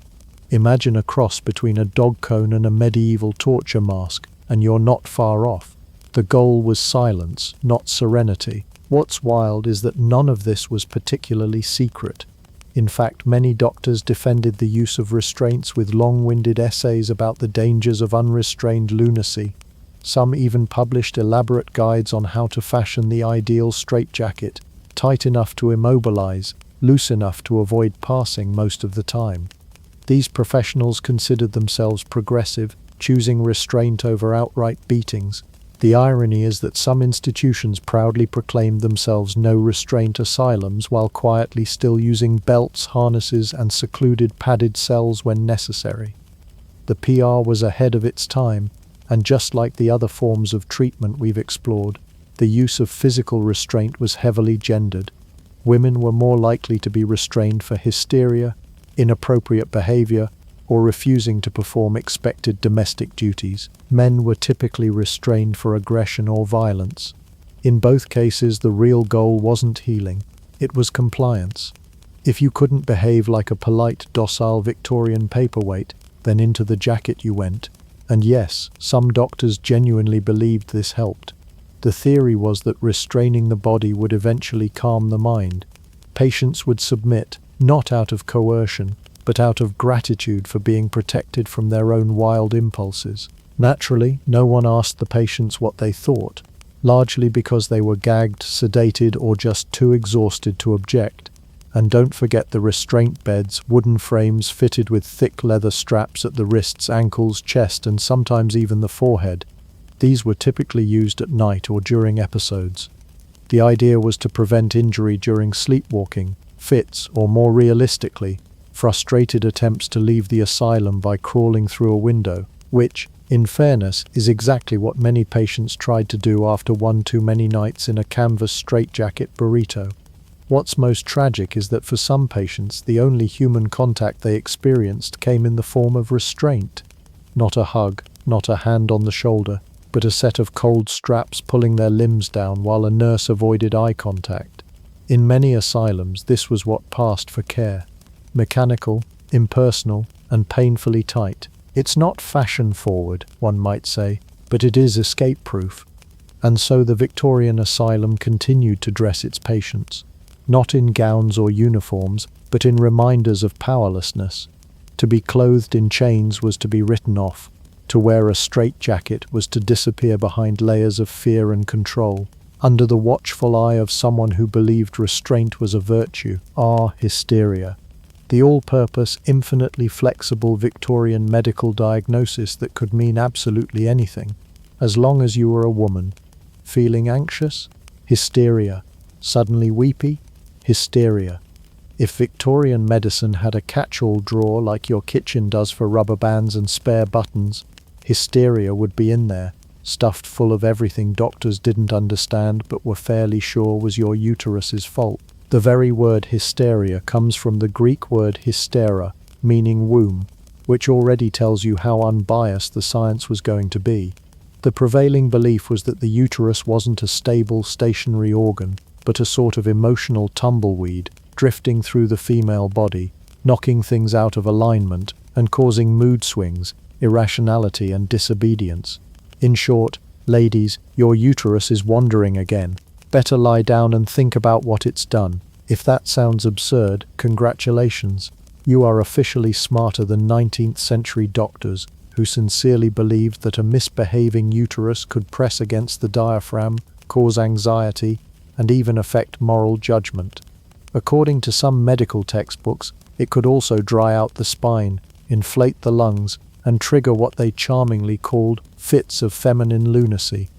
Imagine a cross between a dog cone and a medieval torture mask, and you're not far off. The goal was silence, not serenity. What's wild is that none of this was particularly secret. In fact, many doctors defended the use of restraints with long-winded essays about the dangers of unrestrained lunacy. Some even published elaborate guides on how to fashion the ideal straitjacket, tight enough to immobilize, loose enough to avoid passing most of the time. These professionals considered themselves progressive, choosing restraint over outright beatings. The irony is that some institutions proudly proclaimed themselves no-restraint asylums while quietly still using belts, harnesses, and secluded padded cells when necessary. The PR was ahead of its time, and just like the other forms of treatment we've explored, the use of physical restraint was heavily gendered. Women were more likely to be restrained for hysteria, inappropriate behavior, or refusing to perform expected domestic duties. Men were typically restrained for aggression or violence. In both cases, the real goal wasn't healing, it was compliance. If you couldn't behave like a polite, docile Victorian paperweight, then into the jacket you went. And yes, some doctors genuinely believed this helped. The theory was that restraining the body would eventually calm the mind. Patients would submit, not out of coercion, but out of gratitude for being protected from their own wild impulses. Naturally, no one asked the patients what they thought, largely because they were gagged, sedated, or just too exhausted to object. And don't forget the restraint beds, wooden frames fitted with thick leather straps at the wrists, ankles, chest, and sometimes even the forehead. These were typically used at night or during episodes. The idea was to prevent injury during sleepwalking, fits, or more realistically, frustrated attempts to leave the asylum by crawling through a window, which, in fairness, is exactly what many patients tried to do after one too many nights in a canvas straitjacket burrito. What's most tragic is that for some patients, the only human contact they experienced came in the form of restraint. Not a hug, not a hand on the shoulder, but a set of cold straps pulling their limbs down while a nurse avoided eye contact. In many asylums, this was what passed for care. Mechanical, impersonal, and painfully tight. It's not fashion-forward, one might say, but it is escape-proof. And so the Victorian asylum continued to dress its patients, not in gowns or uniforms, but in reminders of powerlessness. To be clothed in chains was to be written off. To wear a straitjacket was to disappear behind layers of fear and control, under the watchful eye of someone who believed restraint was a virtue. Hysteria. The all-purpose, infinitely flexible Victorian medical diagnosis that could mean absolutely anything, as long as you were a woman. Feeling anxious? Hysteria. Suddenly weepy? Hysteria. If Victorian medicine had a catch-all drawer like your kitchen does for rubber bands and spare buttons, hysteria would be in there, stuffed full of everything doctors didn't understand but were fairly sure was your uterus's fault. The very word hysteria comes from the Greek word hystera, meaning womb, which already tells you how unbiased the science was going to be. The prevailing belief was that the uterus wasn't a stable, stationary organ, but a sort of emotional tumbleweed, drifting through the female body, knocking things out of alignment and causing mood swings, irrationality and disobedience. In short, ladies, your uterus is wandering again. Better lie down and think about what it's done. If that sounds absurd, congratulations. You are officially smarter than 19th century doctors who sincerely believed that a misbehaving uterus could press against the diaphragm, cause anxiety, and even affect moral judgment. According to some medical textbooks, it could also dry out the spine, inflate the lungs, and trigger what they charmingly called fits of feminine lunacy.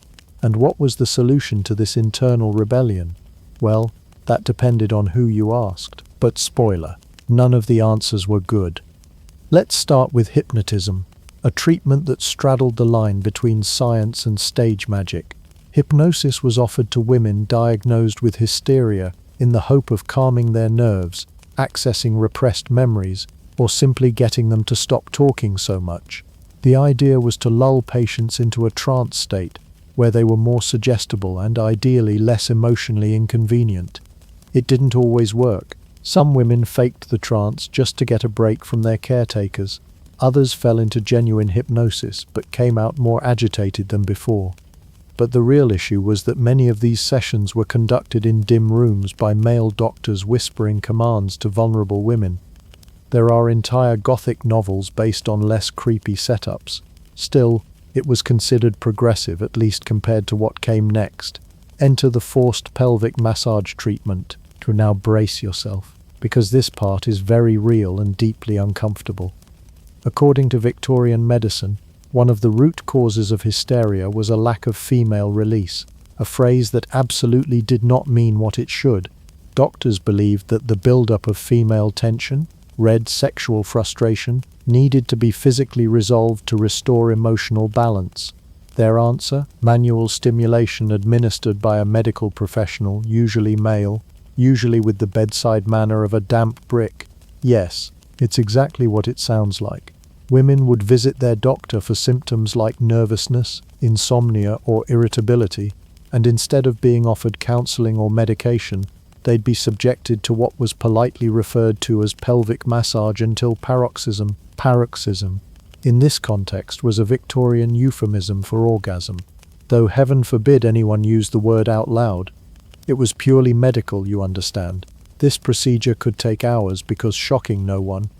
And what was the solution to this internal rebellion? Well, that depended on who you asked. But spoiler, none of the answers were good. Let's start with hypnotism, a treatment that straddled the line between science and stage magic. Hypnosis was offered to women diagnosed with hysteria in the hope of calming their nerves, accessing repressed memories, or simply getting them to stop talking so much. The idea was to lull patients into a trance state, where they were more suggestible and ideally less emotionally inconvenient. It didn't always work. Some women faked the trance just to get a break from their caretakers. Others fell into genuine hypnosis but came out more agitated than before. But the real issue was that many of these sessions were conducted in dim rooms by male doctors whispering commands to vulnerable women. There are entire Gothic novels based on less creepy setups. Still, it was considered progressive, at least compared to what came next. Enter the forced pelvic massage treatment. To now brace yourself, because this part is very real and deeply uncomfortable. According to Victorian medicine, one of the root causes of hysteria was a lack of female release, a phrase that absolutely did not mean what it should. Doctors believed that the build-up of female tension, sexual frustration, needed to be physically resolved to restore emotional balance. Their answer? Manual stimulation administered by a medical professional, usually male, usually with the bedside manner of a damp brick. Yes, it's exactly what it sounds like. Women would visit their doctor for symptoms like nervousness, insomnia, or irritability, and instead of being offered counseling or medication, they'd be subjected to what was politely referred to as pelvic massage until paroxysm. Paroxysm, in this context, was a Victorian euphemism for orgasm, though heaven forbid anyone use the word out loud. It was purely medical, you understand. This procedure could take hours because, shocking no one,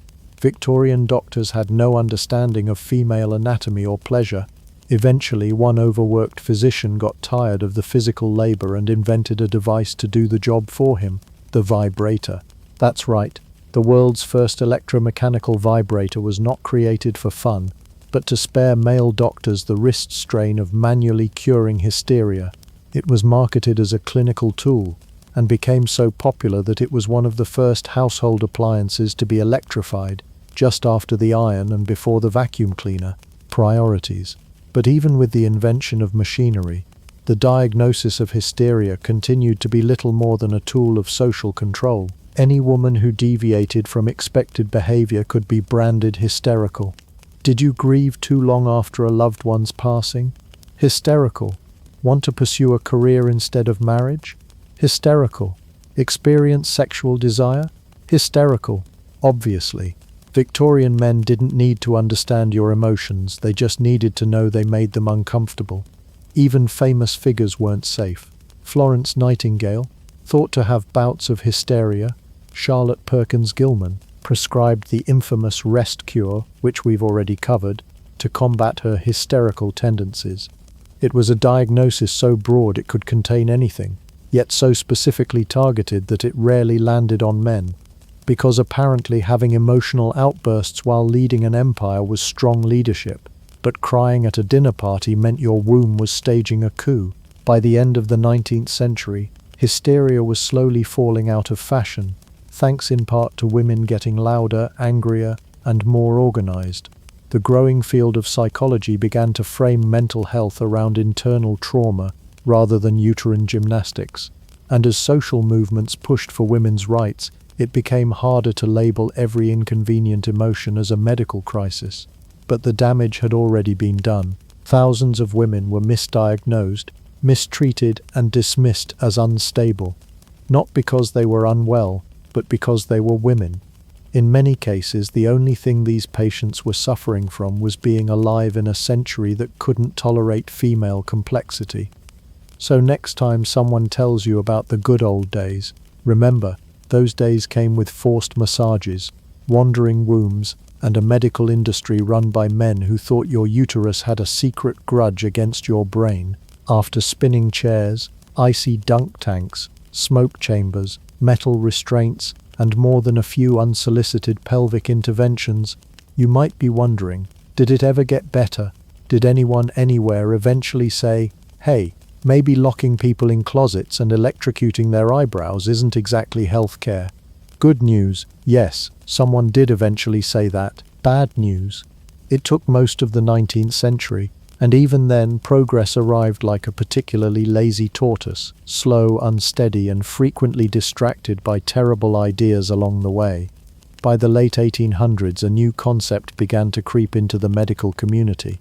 Victorian doctors had no understanding of female anatomy or pleasure. Eventually, one overworked physician got tired of the physical labor and invented a device to do the job for him, the vibrator. That's right. The world's first electromechanical vibrator was not created for fun, but to spare male doctors the wrist strain of manually curing hysteria. It was marketed as a clinical tool, and became so popular that it was one of the first household appliances to be electrified, just after the iron and before the vacuum cleaner. Priorities. But even with the invention of machinery, the diagnosis of hysteria continued to be little more than a tool of social control. Any woman who deviated from expected behavior could be branded hysterical. Did you grieve too long after a loved one's passing? Hysterical. Want to pursue a career instead of marriage? Hysterical. Experience sexual desire? Hysterical. Obviously. Victorian men didn't need to understand your emotions, they just needed to know they made them uncomfortable. Even famous figures weren't safe. Florence Nightingale, thought to have bouts of hysteria. Charlotte Perkins Gilman prescribed the infamous rest cure, which we've already covered, to combat her hysterical tendencies. It was a diagnosis so broad it could contain anything, yet so specifically targeted that it rarely landed on men, because apparently having emotional outbursts while leading an empire was strong leadership, but crying at a dinner party meant your womb was staging a coup. By the end of the 19th century, hysteria was slowly falling out of fashion, thanks in part to women getting louder, angrier, and more organized. The growing field of psychology began to frame mental health around internal trauma rather than uterine gymnastics. And as social movements pushed for women's rights, it became harder to label every inconvenient emotion as a medical crisis. But the damage had already been done. Thousands of women were misdiagnosed, mistreated, and dismissed as unstable, not because they were unwell, but because they were women. In many cases, the only thing these patients were suffering from was being alive in a century that couldn't tolerate female complexity. So next time someone tells you about the good old days, remember, those days came with forced massages, wandering wombs, and a medical industry run by men who thought your uterus had a secret grudge against your brain. After spinning chairs, icy dunk tanks, smoke chambers, metal restraints, and more than a few unsolicited pelvic interventions, you might be wondering, did it ever get better? Did anyone anywhere eventually say, hey, maybe locking people in closets and electrocuting their eyebrows isn't exactly healthcare? Good news, yes, someone did eventually say that. Bad news. It took most of the 19th century, and even then progress arrived like a particularly lazy tortoise, slow, unsteady, and frequently distracted by terrible ideas along the way. By the late 1800s, a new concept began to creep into the medical community.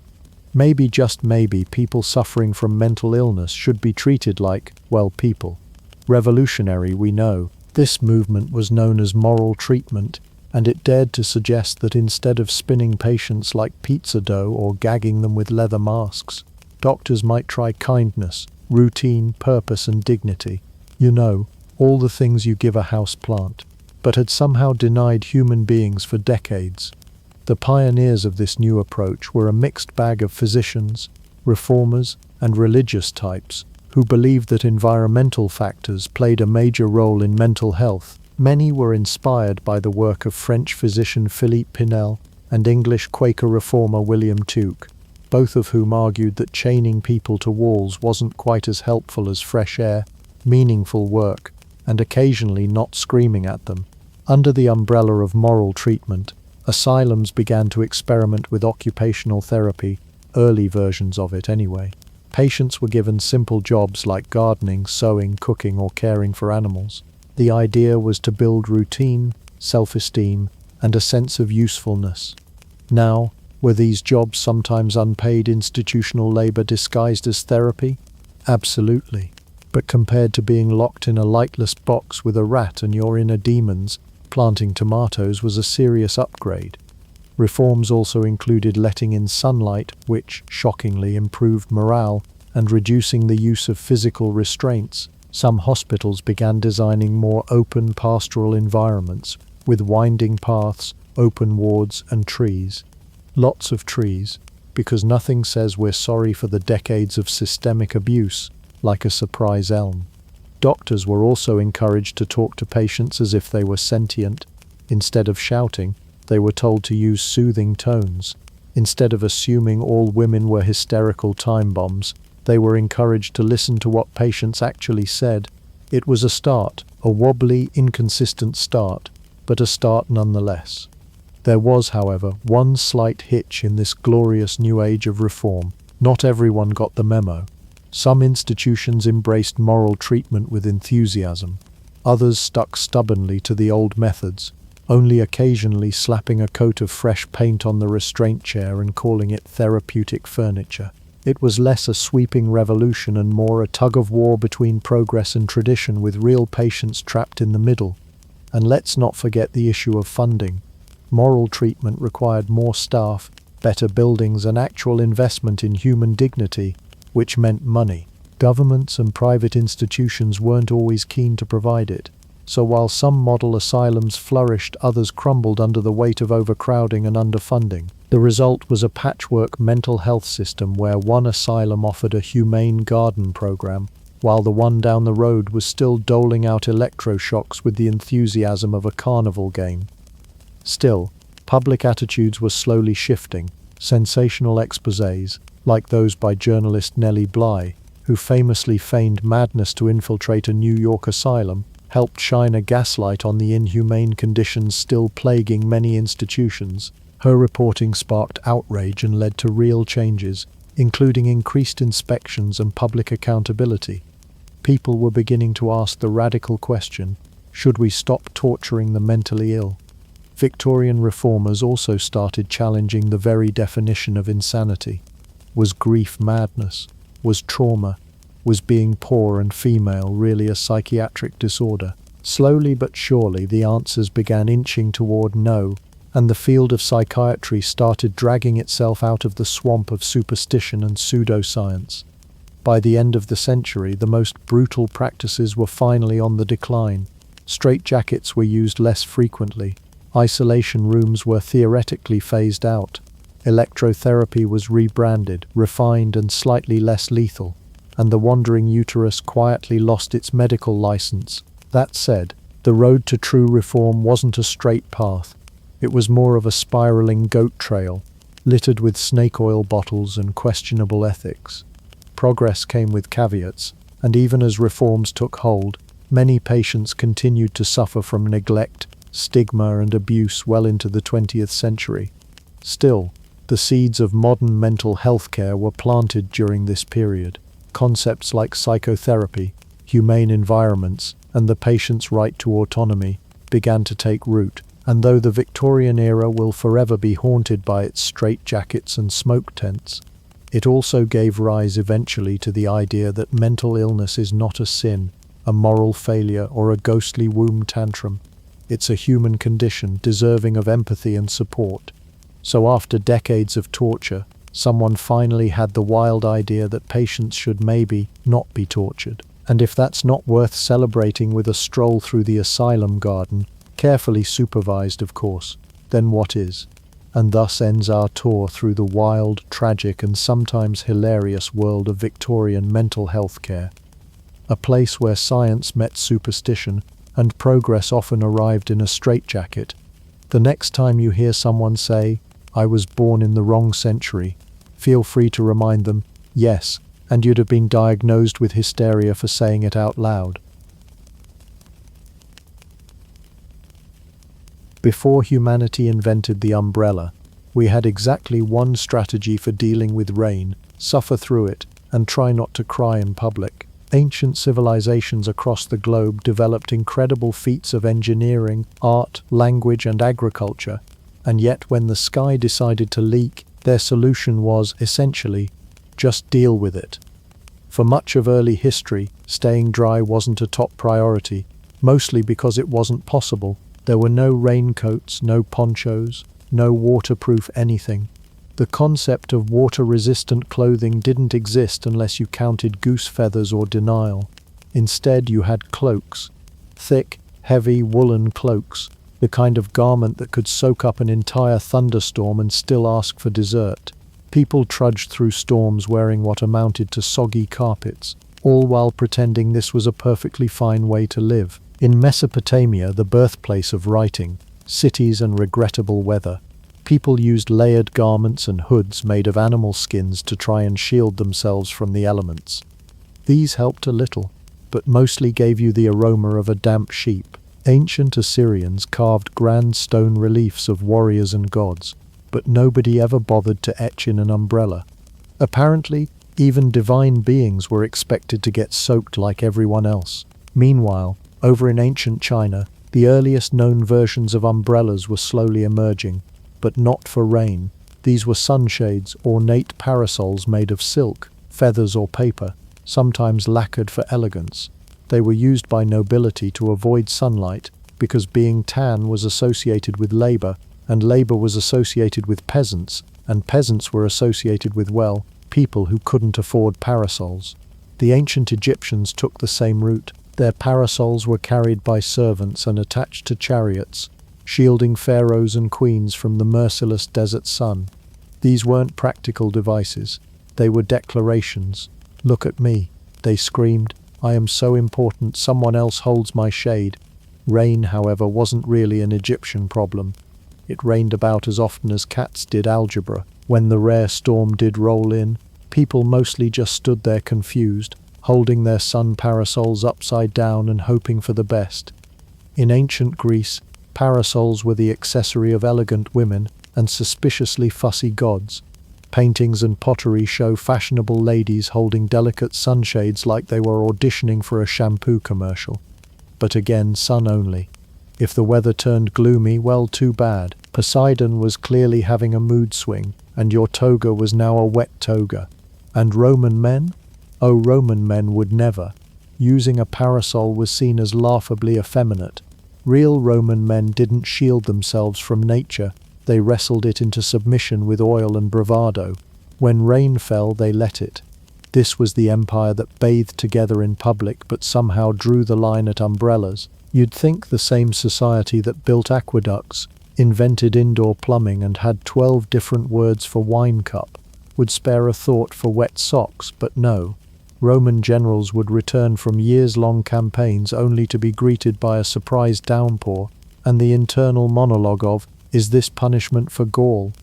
Maybe, just maybe, people suffering from mental illness should be treated like, well, people. Revolutionary, we know. This movement was known as moral treatment, and it dared to suggest that instead of spinning patients like pizza dough or gagging them with leather masks, doctors might try kindness, routine, purpose, and dignity. You know, all the things you give a house plant, but had somehow denied human beings for decades. The pioneers of this new approach were a mixed bag of physicians, reformers, and religious types who believed that environmental factors played a major role in mental health. Many were inspired by the work of French physician Philippe Pinel and English Quaker reformer William Tuke, both of whom argued that chaining people to walls wasn't quite as helpful as fresh air, meaningful work, and occasionally not screaming at them. Under the umbrella of moral treatment, asylums began to experiment with occupational therapy, early versions of it anyway. Patients were given simple jobs like gardening, sewing, cooking, or caring for animals. The idea was to build routine, self-esteem, and a sense of usefulness. Now, were these jobs sometimes unpaid institutional labor disguised as therapy? Absolutely. But compared to being locked in a lightless box with a rat and your inner demons, planting tomatoes was a serious upgrade. Reforms also included letting in sunlight, which, shockingly, improved morale, and reducing the use of physical restraints. Some hospitals began designing more open pastoral environments, with winding paths, open wards, and trees. Lots of trees, because nothing says we're sorry for the decades of systemic abuse like a surprise elm. Doctors were also encouraged to talk to patients as if they were sentient. Instead of shouting, they were told to use soothing tones. Instead of assuming all women were hysterical time bombs, they were encouraged to listen to what patients actually said. It was a start, a wobbly, inconsistent start, but a start nonetheless. There was, however, one slight hitch in this glorious new age of reform. Not everyone got the memo. Some institutions embraced moral treatment with enthusiasm. Others stuck stubbornly to the old methods, only occasionally slapping a coat of fresh paint on the restraint chair and calling it therapeutic furniture. It was less a sweeping revolution and more a tug-of-war between progress and tradition, with real patients trapped in the middle. And let's not forget the issue of funding. Moral treatment required more staff, better buildings, and actual investment in human dignity, which meant money. Governments and private institutions weren't always keen to provide it. So while some model asylums flourished, others crumbled under the weight of overcrowding and underfunding. The result was a patchwork mental health system where one asylum offered a humane garden program, while the one down the road was still doling out electroshocks with the enthusiasm of a carnival game. Still, public attitudes were slowly shifting. Sensational exposés, like those by journalist Nellie Bly, who famously feigned madness to infiltrate a New York asylum, helped shine a gaslight on the inhumane conditions still plaguing many institutions. Her reporting sparked outrage and led to real changes, including increased inspections and public accountability. People were beginning to ask the radical question, should we stop torturing the mentally ill? Victorian reformers also started challenging the very definition of insanity. Was grief madness? Was trauma? Was being poor and female really a psychiatric disorder? Slowly but surely the answers began inching toward no, and the field of psychiatry started dragging itself out of the swamp of superstition and pseudoscience. By the end of the century, the most brutal practices were finally on the decline. Straitjackets were used less frequently. Isolation rooms were theoretically phased out. Electrotherapy was rebranded, refined, and slightly less lethal, and the wandering uterus quietly lost its medical license. That said, the road to true reform wasn't a straight path. It was more of a spiraling goat trail, littered with snake oil bottles and questionable ethics. Progress came with caveats, and even as reforms took hold, many patients continued to suffer from neglect, stigma, and abuse well into the 20th century. Still, the seeds of modern mental health care were planted during this period. Concepts like psychotherapy, humane environments, and the patient's right to autonomy began to take root, and though the Victorian era will forever be haunted by its straitjackets and smoke tents, it also gave rise eventually to the idea that mental illness is not a sin, a moral failure, or a ghostly womb tantrum. It's a human condition deserving of empathy and support. So after decades of torture, someone finally had the wild idea that patients should maybe not be tortured. And if that's not worth celebrating with a stroll through the asylum garden, carefully supervised of course, then what is? And thus ends our tour through the wild, tragic, and sometimes hilarious world of Victorian mental health care. A place where science met superstition, and progress often arrived in a straitjacket. The next time you hear someone say, "I was born in the wrong century," feel free to remind them, yes, and you'd have been diagnosed with hysteria for saying it out loud. Before humanity invented the umbrella, we had exactly one strategy for dealing with rain: suffer through it, and try not to cry in public. Ancient civilizations across the globe developed incredible feats of engineering, art, language, and agriculture, and yet when the sky decided to leak, their solution was, essentially, just deal with it. For much of early history, staying dry wasn't a top priority, mostly because it wasn't possible. There were no raincoats, no ponchos, no waterproof anything. The concept of water-resistant clothing didn't exist unless you counted goose feathers or denial. Instead, you had cloaks. Thick, heavy woolen cloaks, the kind of garment that could soak up an entire thunderstorm and still ask for dessert. People trudged through storms wearing what amounted to soggy carpets, all while pretending this was a perfectly fine way to live. In Mesopotamia, the birthplace of writing, cities and regrettable weather, people used layered garments and hoods made of animal skins to try and shield themselves from the elements. These helped a little, but mostly gave you the aroma of a damp sheep. Ancient Assyrians carved grand stone reliefs of warriors and gods, but nobody ever bothered to etch in an umbrella. Apparently, even divine beings were expected to get soaked like everyone else. Meanwhile, over in ancient China, the earliest known versions of umbrellas were slowly emerging, but not for rain. These were sunshades, ornate parasols made of silk, feathers or paper, sometimes lacquered for elegance. They were used by nobility to avoid sunlight because being tan was associated with labor, and labor was associated with peasants, and peasants were associated with, well, people who couldn't afford parasols. The ancient Egyptians took the same route. Their parasols were carried by servants and attached to chariots, shielding pharaohs and queens from the merciless desert sun. These weren't practical devices. They were declarations. "Look at me," they screamed. "I am so important, someone else holds my shade." Rain, however, wasn't really an Egyptian problem. It rained about as often as cats did algebra. When the rare storm did roll in, people mostly just stood there confused, holding their sun parasols upside down and hoping for the best. In ancient Greece, parasols were the accessory of elegant women and suspiciously fussy gods. Paintings and pottery show fashionable ladies holding delicate sunshades like they were auditioning for a shampoo commercial. But again, sun only. If the weather turned gloomy, well, too bad. Poseidon was clearly having a mood swing, and your toga was now a wet toga. And Roman men? Oh, Roman men would never. Using a parasol was seen as laughably effeminate. Real Roman men didn't shield themselves from nature. They wrestled it into submission with oil and bravado. When rain fell, they let it. This was the empire that bathed together in public but somehow drew the line at umbrellas. You'd think the same society that built aqueducts, invented indoor plumbing and had 12 different words for wine cup would spare a thought for wet socks, but no. Roman generals would return from years-long campaigns only to be greeted by a surprise downpour and the internal monologue of, "Is this punishment for Gaul?"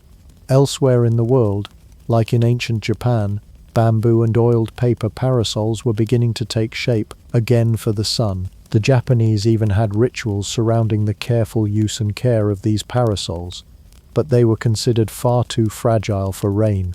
Elsewhere in the world, like in ancient Japan, bamboo and oiled paper parasols were beginning to take shape, again for the sun. The Japanese even had rituals surrounding the careful use and care of these parasols, but they were considered far too fragile for rain.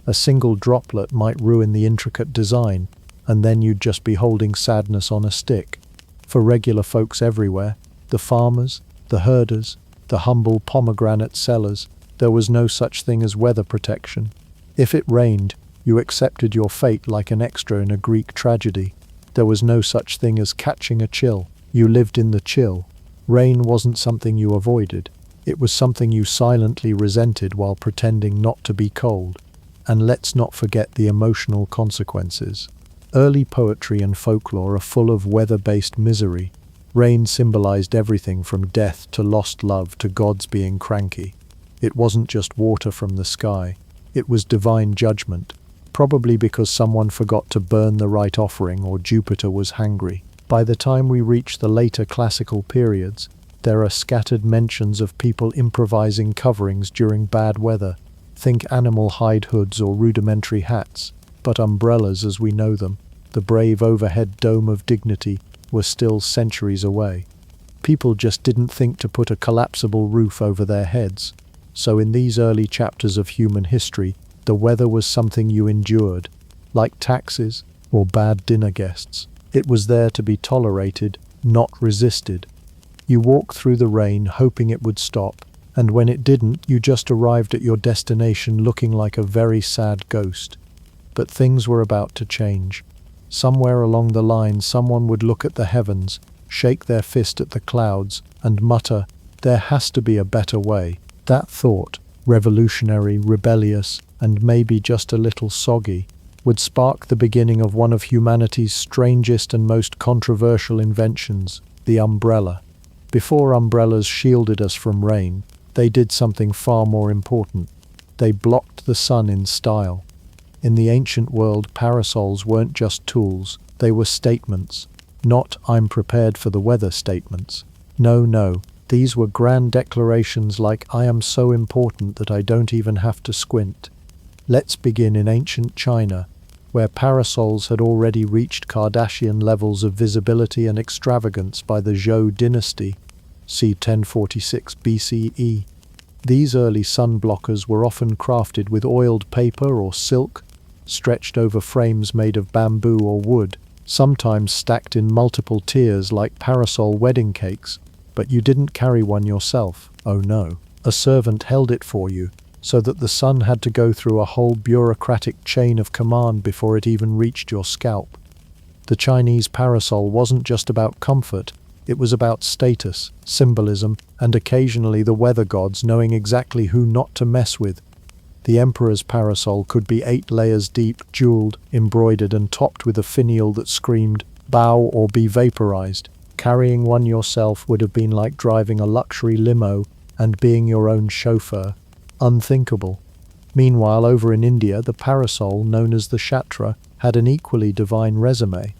A single droplet might ruin the intricate design, and then you'd just be holding sadness on a stick. For regular folks everywhere, the farmers, the herders, the humble pomegranate sellers, there was no such thing as weather protection. If it rained, you accepted your fate like an extra in a Greek tragedy. There was no such thing as catching a chill. You lived in the chill. Rain wasn't something you avoided. It was something you silently resented while pretending not to be cold. And let's not forget the emotional consequences. Early poetry and folklore are full of weather-based misery. Rain symbolized everything from death to lost love to gods being cranky. It wasn't just water from the sky. It was divine judgment, probably because someone forgot to burn the right offering or Jupiter was hangry. By the time we reach the later classical periods, there are scattered mentions of people improvising coverings during bad weather. Think animal hide hoods or rudimentary hats, but umbrellas as we know them, the brave overhead dome of dignity, were still centuries away. People just didn't think to put a collapsible roof over their heads. So in these early chapters of human history, the weather was something you endured, like taxes or bad dinner guests. It was there to be tolerated, not resisted. You walked through the rain hoping it would stop, and when it didn't, you just arrived at your destination looking like a very sad ghost. But things were about to change. Somewhere along the line, someone would look at the heavens, shake their fist at the clouds, and mutter, "There has to be a better way." That thought, revolutionary, rebellious, and maybe just a little soggy, would spark the beginning of one of humanity's strangest and most controversial inventions, the umbrella. Before umbrellas shielded us from rain, they did something far more important. They blocked the sun in style. In the ancient world, parasols weren't just tools, they were statements. Not "I'm prepared for the weather" statements. No, these were grand declarations like "I am so important that I don't even have to squint." Let's begin in ancient China, where parasols had already reached Kardashian levels of visibility and extravagance by the Zhou dynasty, c. 1046 BCE. These early sun blockers were often crafted with oiled paper or silk, stretched over frames made of bamboo or wood, sometimes stacked in multiple tiers like parasol wedding cakes. But you didn't carry one yourself. Oh no. A servant held it for you, so that the sun had to go through a whole bureaucratic chain of command before it even reached your scalp. The Chinese parasol wasn't just about comfort, it was about status, symbolism, and occasionally the weather gods knowing exactly who not to mess with. The emperor's parasol could be 8 layers deep, jeweled, embroidered, and topped with a finial that screamed, "Bow or be vaporized." Carrying one yourself would have been like driving a luxury limo and being your own chauffeur. Unthinkable. Meanwhile, over in India, the parasol, known as the Chhatra, had an equally divine resume.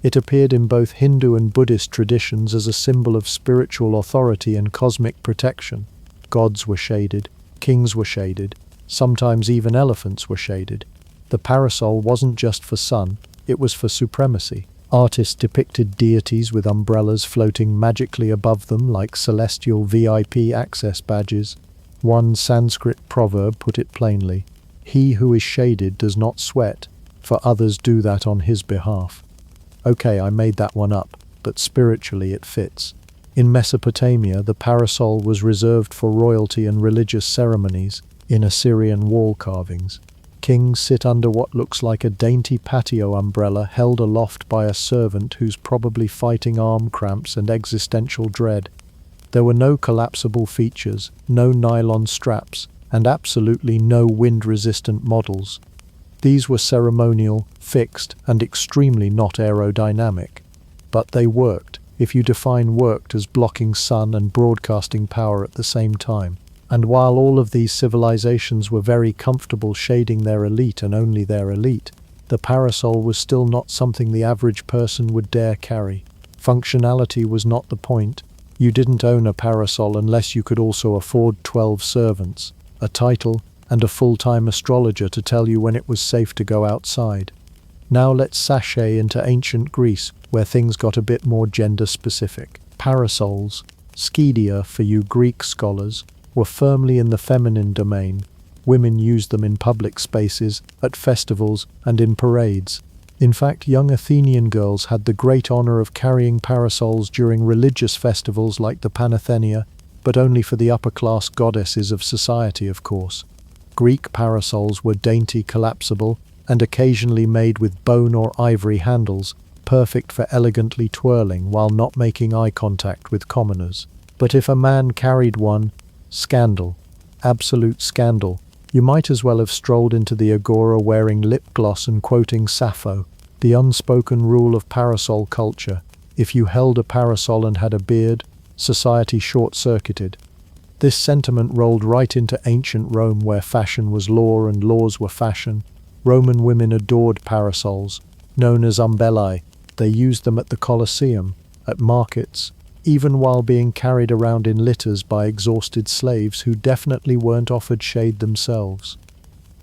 It appeared in both Hindu and Buddhist traditions as a symbol of spiritual authority and cosmic protection. Gods were shaded, kings were shaded, sometimes even elephants were shaded. The parasol wasn't just for sun, it was for supremacy. Artists depicted deities with umbrellas floating magically above them like celestial VIP access badges. One Sanskrit proverb put it plainly: "He who is shaded does not sweat, for others do that on his behalf." Okay, I made that one up, but spiritually it fits. In Mesopotamia, the parasol was reserved for royalty and religious ceremonies. In Assyrian wall carvings, kings sit under what looks like a dainty patio umbrella held aloft by a servant who's probably fighting arm cramps and existential dread. There were no collapsible features, no nylon straps, and absolutely no wind-resistant models. These were ceremonial, fixed, and extremely not aerodynamic. But they worked, if you define worked as blocking sun and broadcasting power at the same time. And while all of these civilizations were very comfortable shading their elite and only their elite, the parasol was still not something the average person would dare carry. Functionality was not the point. You didn't own a parasol unless you could also afford 12 servants, a title, and a full-time astrologer to tell you when it was safe to go outside. Now let's sashay into ancient Greece, where things got a bit more gender-specific. Parasols, skidia for you Greek scholars, were firmly in the feminine domain. Women used them in public spaces, at festivals, and in parades. In fact, young Athenian girls had the great honor of carrying parasols during religious festivals like the Panathenea, but only for the upper-class goddesses of society, of course. Greek parasols were dainty, collapsible, and occasionally made with bone or ivory handles, perfect for elegantly twirling while not making eye contact with commoners. But if a man carried one, scandal. Absolute scandal. You might as well have strolled into the agora wearing lip gloss and quoting Sappho. The unspoken rule of parasol culture. If you held a parasol and had a beard, society short-circuited. This sentiment rolled right into ancient Rome, where fashion was law and laws were fashion. Roman women adored parasols, known as umbellae. They used them at the Colosseum, at markets, even while being carried around in litters by exhausted slaves who definitely weren't offered shade themselves.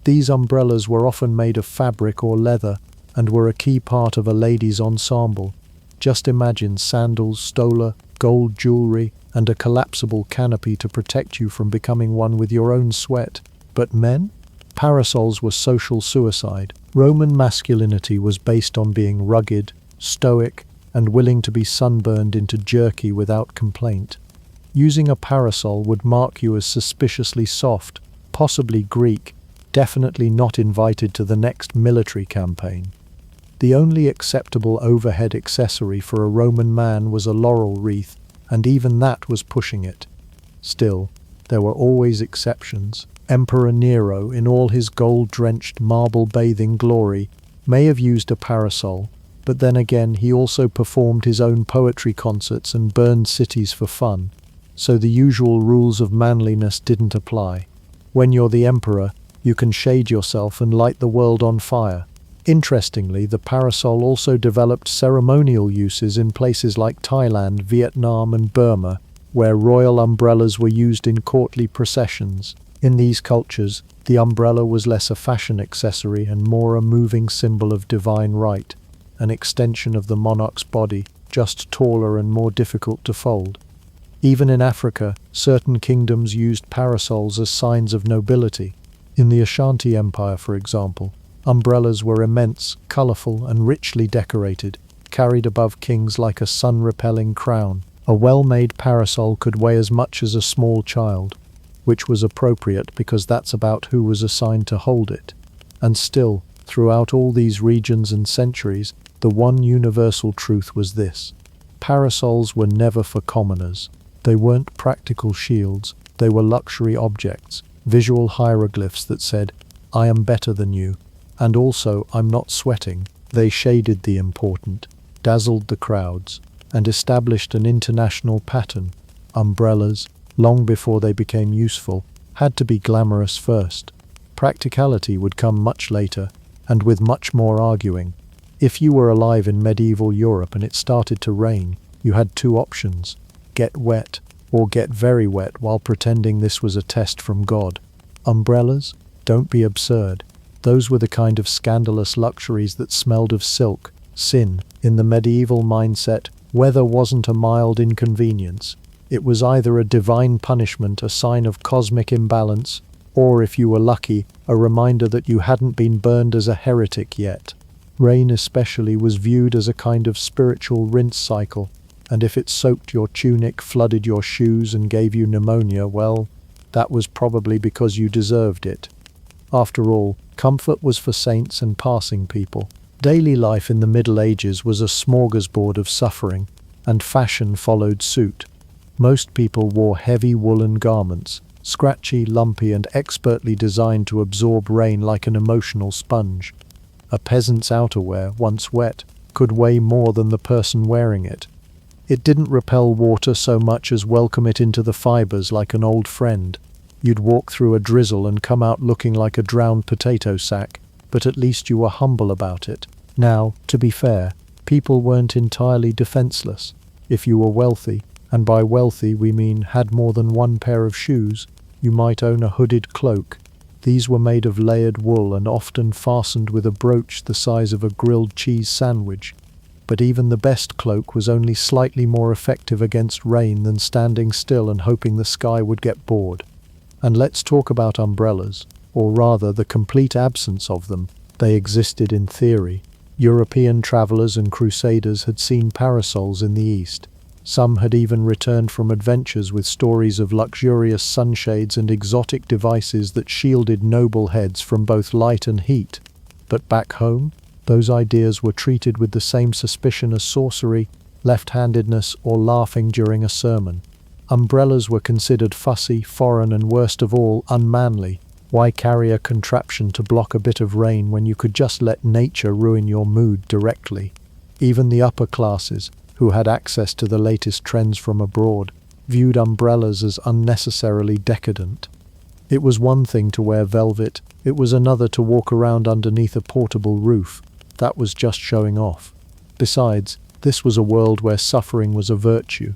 These umbrellas were often made of fabric or leather and were a key part of a lady's ensemble. Just imagine sandals, stola, gold jewelry, and a collapsible canopy to protect you from becoming one with your own sweat. But men? Parasols were social suicide. Roman masculinity was based on being rugged, stoic, and willing to be sunburned into jerky without complaint. Using a parasol would mark you as suspiciously soft, possibly Greek, definitely not invited to the next military campaign. The only acceptable overhead accessory for a Roman man was a laurel wreath, and even that was pushing it. Still, there were always exceptions. Emperor Nero, in all his gold-drenched marble-bathing glory, may have used a parasol, but then again he also performed his own poetry concerts and burned cities for fun, so the usual rules of manliness didn't apply. When you're the emperor, You can shade yourself and light the world on fire. Interestingly, the parasol also developed ceremonial uses in places like Thailand, Vietnam, and Burma, where royal umbrellas were used in courtly processions. In these cultures, the umbrella was less a fashion accessory and more a moving symbol of divine right, an extension of the monarch's body, just taller and more difficult to fold. Even in Africa, certain kingdoms used parasols as signs of nobility. In the Ashanti Empire, for example, umbrellas were immense, colourful, and richly decorated, carried above kings like a sun-repelling crown. A well-made parasol could weigh as much as a small child, which was appropriate because that's about who was assigned to hold it. And still, throughout all these regions and centuries, the one universal truth was this: parasols were never for commoners. They weren't practical shields, they were luxury objects, visual hieroglyphs that said, "I am better than you," and also, "I'm not sweating." They shaded the important, dazzled the crowds, and established an international pattern. Umbrellas, long before they became useful, had to be glamorous first. Practicality would come much later, and with much more arguing. If you were alive in medieval Europe and it started to rain, you had two options: get wet, or get very wet while pretending this was a test from God. Umbrellas? Don't be absurd. Those were the kind of scandalous luxuries that smelled of silk, sin. In the medieval mindset, weather wasn't a mild inconvenience. It was either a divine punishment, a sign of cosmic imbalance, or, if you were lucky, a reminder that you hadn't been burned as a heretic yet. Rain especially was viewed as a kind of spiritual rinse cycle, and if it soaked your tunic, flooded your shoes, and gave you pneumonia, well, that was probably because you deserved it. After all, comfort was for saints and passing people. Daily life in the Middle Ages was a smorgasbord of suffering, and fashion followed suit. Most people wore heavy woolen garments, scratchy, lumpy, and expertly designed to absorb rain like an emotional sponge. A peasant's outerwear, once wet, could weigh more than the person wearing it. It didn't repel water so much as welcome it into the fibers like an old friend. You'd walk through a drizzle and come out looking like a drowned potato sack, but at least you were humble about it. Now, to be fair, people weren't entirely defenseless. If you were wealthy, and by wealthy we mean had more than one pair of shoes, you might own a hooded cloak. These were made of layered wool and often fastened with a brooch the size of a grilled cheese sandwich. But even the best cloak was only slightly more effective against rain than standing still and hoping the sky would get bored. And let's talk about umbrellas, or rather the complete absence of them. They existed in theory. European travelers and crusaders had seen parasols in the East. Some had even returned from adventures with stories of luxurious sunshades and exotic devices that shielded noble heads from both light and heat. But back home, those ideas were treated with the same suspicion as sorcery, left-handedness, or laughing during a sermon. Umbrellas were considered fussy, foreign, and worst of all, unmanly. Why carry a contraption to block a bit of rain when you could just let nature ruin your mood directly? Even the upper classes, who had access to the latest trends from abroad, viewed umbrellas as unnecessarily decadent. It was one thing to wear velvet, it was another to walk around underneath a portable roof. That was just showing off. Besides, this was a world where suffering was a virtue.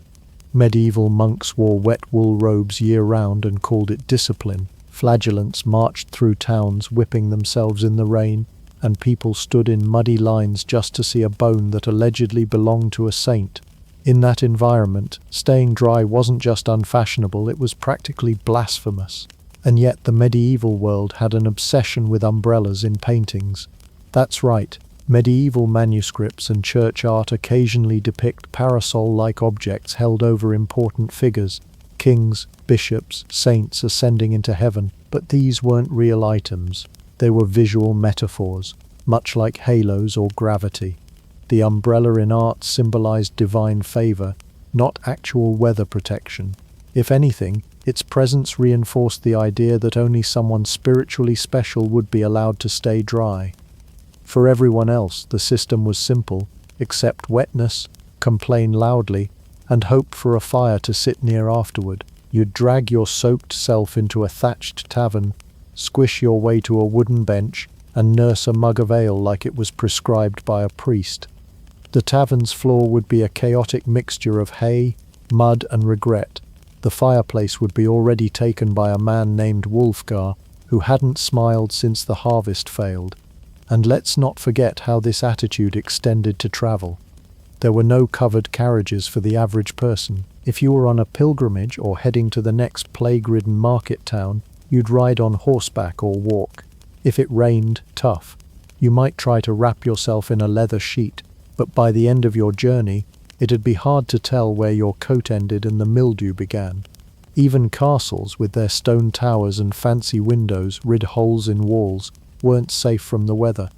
Medieval monks wore wet wool robes year-round and called it discipline. Flagellants marched through towns whipping themselves in the rain, and people stood in muddy lines just to see a bone that allegedly belonged to a saint. In that environment, staying dry wasn't just unfashionable, it was practically blasphemous. And yet the medieval world had an obsession with umbrellas in paintings. That's right, medieval manuscripts and church art occasionally depict parasol-like objects held over important figures, kings, bishops, saints ascending into heaven, but these weren't real items. They were visual metaphors, much like halos or gravity. The umbrella in art symbolized divine favor, not actual weather protection. If anything, its presence reinforced the idea that only someone spiritually special would be allowed to stay dry. For everyone else, the system was simple: accept wetness, complain loudly, and hope for a fire to sit near afterward. You'd drag your soaked self into a thatched tavern, squish your way to a wooden bench, and nurse a mug of ale like it was prescribed by a priest. The tavern's floor would be a chaotic mixture of hay, mud, and regret. The fireplace would be already taken by a man named Wolfgar, who hadn't smiled since the harvest failed. And let's not forget how this attitude extended to travel. There were no covered carriages for the average person. If you were on a pilgrimage or heading to the next plague-ridden market town, you'd ride on horseback or walk. If it rained, tough. You might try to wrap yourself in a leather sheet, but by the end of your journey, it'd be hard to tell where your coat ended and the mildew began. Even castles, with their stone towers and fancy windows rid holes in walls, weren't safe from the weather.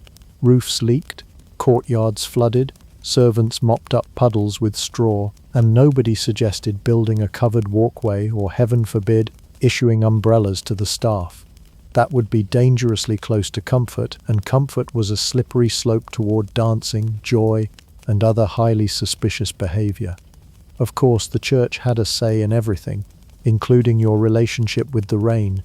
Roofs leaked, courtyards flooded, servants mopped up puddles with straw, and nobody suggested building a covered walkway or, heaven forbid, issuing umbrellas to the staff. That would be dangerously close to comfort, and comfort was a slippery slope toward dancing, joy, and other highly suspicious behavior. Of course, the church had a say in everything, including your relationship with the rain.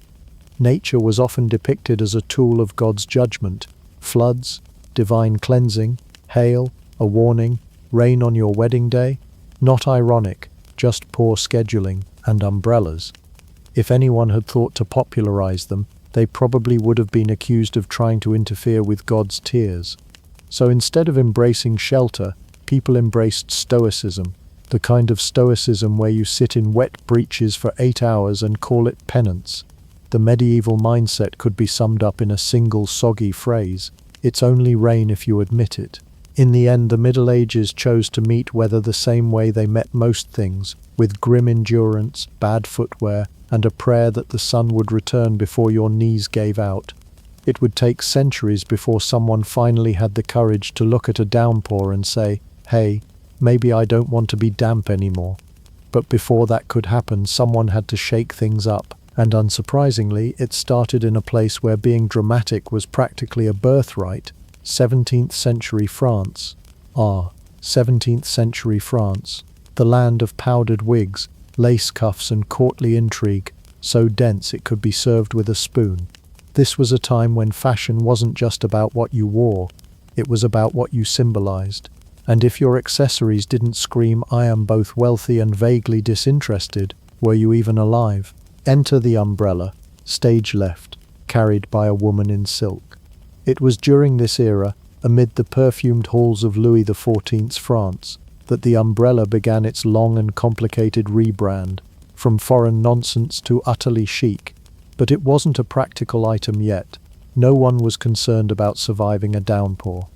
Nature was often depicted as a tool of God's judgment. Floods, divine cleansing, hail, a warning, rain on your wedding day. Not ironic, just poor scheduling, and umbrellas. If anyone had thought to popularize them, they probably would have been accused of trying to interfere with God's tears. So instead of embracing shelter, people embraced stoicism, the kind of stoicism where you sit in wet breeches for 8 hours and call it penance. The medieval mindset could be summed up in a single soggy phrase: it's only rain if you admit it. In the end, the Middle Ages chose to meet weather the same way they met most things, with grim endurance, bad footwear, and a prayer that the sun would return before your knees gave out. It would take centuries before someone finally had the courage to look at a downpour and say, "Hey, maybe I don't want to be damp anymore." But before that could happen, someone had to shake things up, and unsurprisingly, it started in a place where being dramatic was practically a birthright: 17th century France. 17th century France, the land of powdered wigs, lace cuffs, and courtly intrigue, so dense it could be served with a spoon. This was a time when fashion wasn't just about what you wore, it was about what you symbolized. And if your accessories didn't scream, "I am both wealthy and vaguely disinterested," were you even alive? Enter the umbrella, stage left, carried by a woman in silk. It was during this era, amid the perfumed halls of Louis XIV's France, that the umbrella began its long and complicated rebrand, from foreign nonsense to utterly chic. But it wasn't a practical item yet. No one was concerned about surviving a downpour.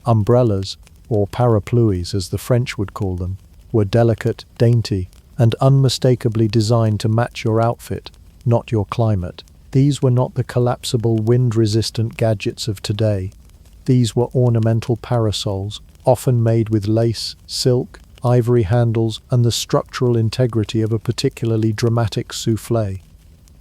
Umbrellas, or parapluies as the French would call them, were delicate, dainty, and unmistakably designed to match your outfit, not your climate. These were not the collapsible, wind-resistant gadgets of today. These were ornamental parasols, often made with lace, silk, ivory handles, and the structural integrity of a particularly dramatic soufflé.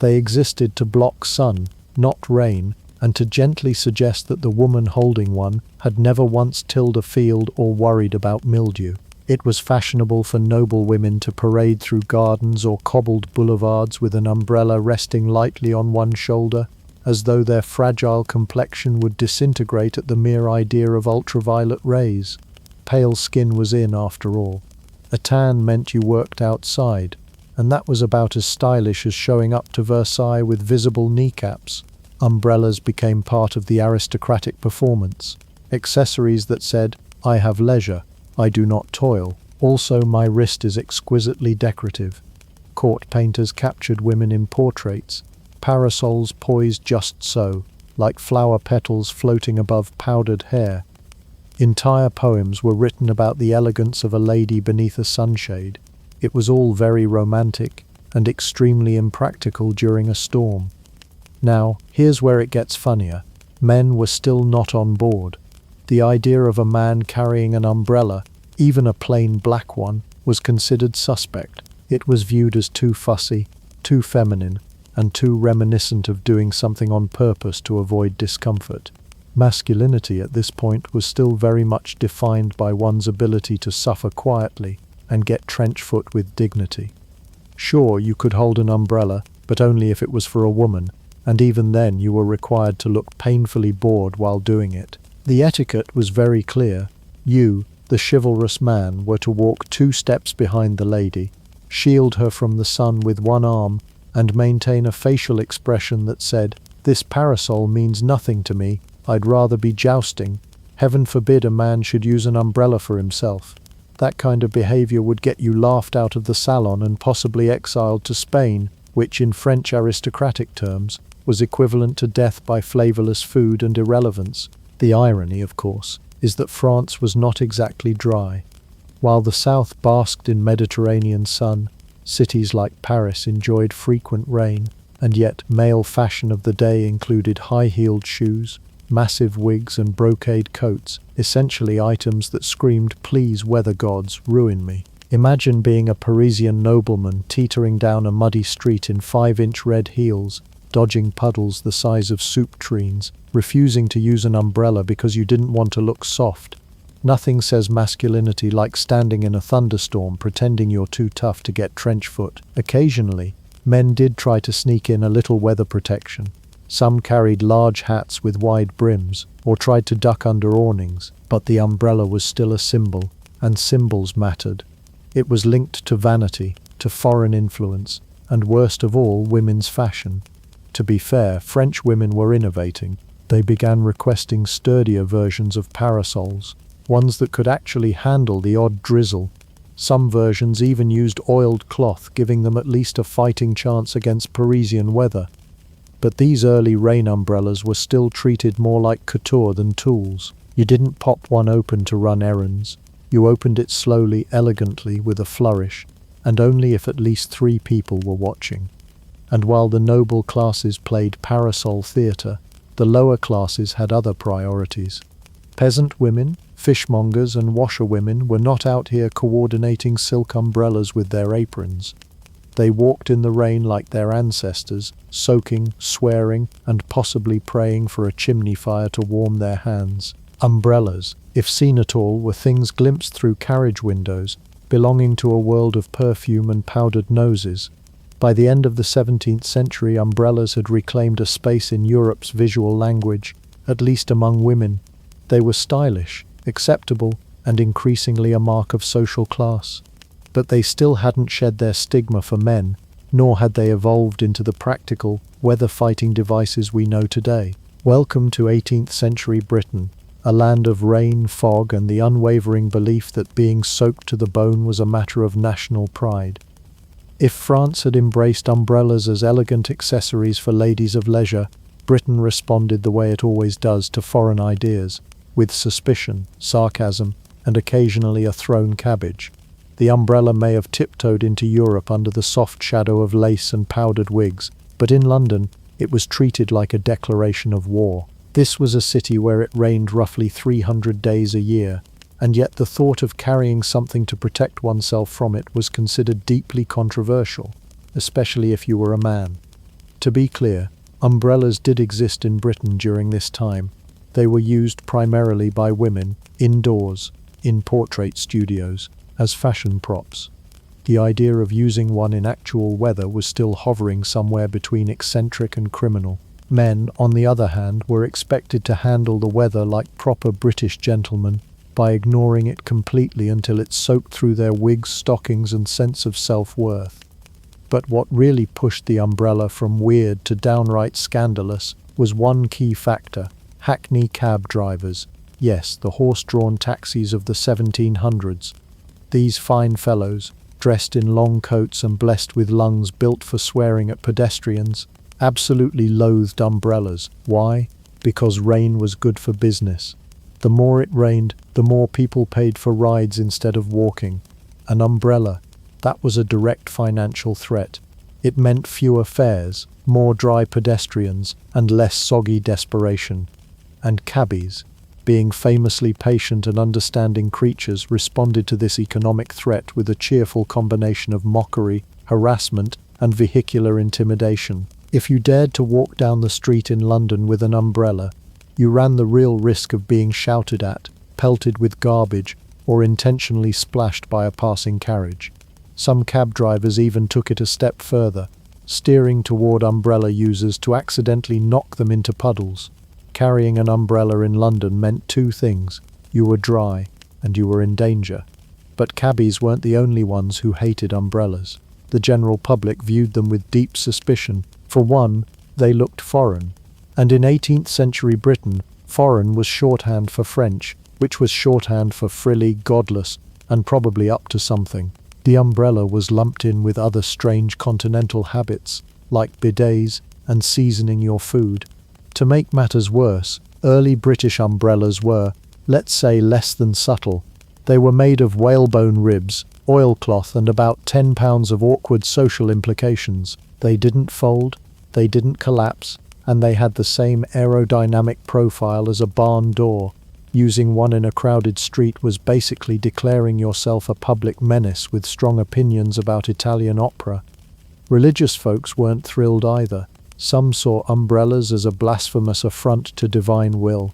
They existed to block sun, not rain, and to gently suggest that the woman holding one had never once tilled a field or worried about mildew. It was fashionable for noble women to parade through gardens or cobbled boulevards with an umbrella resting lightly on one shoulder, as though their fragile complexion would disintegrate at the mere idea of ultraviolet rays. Pale skin was in, after all. A tan meant you worked outside, and that was about as stylish as showing up to Versailles with visible kneecaps. Umbrellas became part of the aristocratic performance. Accessories that said, "I have leisure, I do not toil. Also, my wrist is exquisitely decorative." Court painters captured women in portraits, parasols poised just so, like flower petals floating above powdered hair. Entire poems were written about the elegance of a lady beneath a sunshade. It was all very romantic and extremely impractical during a storm. Now, here's where it gets funnier. Men were still not on board. The idea of a man carrying an umbrella, even a plain black one, was considered suspect. It was viewed as too fussy, too feminine, and too reminiscent of doing something on purpose to avoid discomfort. Masculinity at this point was still very much defined by one's ability to suffer quietly and get trench foot with dignity. Sure, you could hold an umbrella, but only if it was for a woman, and even then you were required to look painfully bored while doing it. The etiquette was very clear. You, the chivalrous man, were to walk 2 steps behind the lady, shield her from the sun with one arm, and maintain a facial expression that said, "This parasol means nothing to me, I'd rather be jousting. Heaven forbid a man should use an umbrella for himself." That kind of behavior would get you laughed out of the salon and possibly exiled to Spain, which in French aristocratic terms was equivalent to death by flavorless food and irrelevance. The irony, of course, is that France was not exactly dry. While the South basked in Mediterranean sun, cities like Paris enjoyed frequent rain, and yet male fashion of the day included high-heeled shoes, massive wigs and brocade coats, essentially items that screamed, "Please, weather gods, ruin me." Imagine being a Parisian nobleman teetering down a muddy street in 5-inch red heels, dodging puddles the size of soup tureens, refusing to use an umbrella because you didn't want to look soft. Nothing says masculinity like standing in a thunderstorm pretending you're too tough to get trench foot. Occasionally, men did try to sneak in a little weather protection. Some carried large hats with wide brims, or tried to duck under awnings, but the umbrella was still a symbol, and symbols mattered. It was linked to vanity, to foreign influence, and worst of all, women's fashion. To be fair, French women were innovating. They began requesting sturdier versions of parasols, ones that could actually handle the odd drizzle. Some versions even used oiled cloth, giving them at least a fighting chance against Parisian weather. But these early rain umbrellas were still treated more like couture than tools. You didn't pop one open to run errands. You opened it slowly, elegantly, with a flourish, and only if at least 3 people were watching. And while the noble classes played parasol theatre, the lower classes had other priorities. Peasant women, fishmongers and washerwomen were not out here coordinating silk umbrellas with their aprons. They walked in the rain like their ancestors, soaking, swearing, and possibly praying for a chimney fire to warm their hands. Umbrellas, if seen at all, were things glimpsed through carriage windows, belonging to a world of perfume and powdered noses. By the end of the 17th century, umbrellas had reclaimed a space in Europe's visual language, at least among women. They were stylish, acceptable, and increasingly a mark of social class. But they still hadn't shed their stigma for men, nor had they evolved into the practical, weather-fighting devices we know today. Welcome to 18th century Britain, a land of rain, fog, and the unwavering belief that being soaked to the bone was a matter of national pride. If France had embraced umbrellas as elegant accessories for ladies of leisure, Britain responded the way it always does to foreign ideas, with suspicion, sarcasm, and occasionally a thrown cabbage. The umbrella may have tiptoed into Europe under the soft shadow of lace and powdered wigs, but in London it was treated like a declaration of war. This was a city where it rained roughly 300 days a year, and yet the thought of carrying something to protect oneself from it was considered deeply controversial, especially if you were a man. To be clear, umbrellas did exist in Britain during this time. They were used primarily by women, indoors, in portrait studios, as fashion props. The idea of using one in actual weather was still hovering somewhere between eccentric and criminal. Men, on the other hand, were expected to handle the weather like proper British gentlemen, by ignoring it completely until it soaked through their wigs, stockings, and sense of self-worth. But what really pushed the umbrella from weird to downright scandalous was one key factor: hackney cab drivers. Yes, the horse-drawn taxis of the 1700s. These fine fellows, dressed in long coats and blessed with lungs built for swearing at pedestrians, absolutely loathed umbrellas. Why? Because rain was good for business. The more it rained, the more people paid for rides instead of walking. An umbrella, that was a direct financial threat. It meant fewer fares, more dry pedestrians, and less soggy desperation. And cabbies, being famously patient and understanding creatures, responded to this economic threat with a cheerful combination of mockery, harassment, and vehicular intimidation. If you dared to walk down the street in London with an umbrella, you ran the real risk of being shouted at, pelted with garbage, or intentionally splashed by a passing carriage. Some cab drivers even took it a step further. steering toward umbrella users to accidentally knock them into puddles. Carrying an umbrella in London meant two things: you were dry and you were in danger. But cabbies weren't the only ones who hated umbrellas. The general public viewed them with deep suspicion. For one, they looked foreign. And in 18th century Britain, foreign was shorthand for French, which was shorthand for frilly, godless, and probably up to something. The umbrella was lumped in with other strange continental habits, like bidets and seasoning your food. To make matters worse, early British umbrellas were, let's say, less than subtle. They were made of whalebone ribs, oilcloth, and about 10 pounds of awkward social implications. They didn't fold, they didn't collapse, and they had the same aerodynamic profile as a barn door. Using one in a crowded street was basically declaring yourself a public menace with strong opinions about Italian opera. Religious folks weren't thrilled either. Some saw umbrellas as a blasphemous affront to divine will.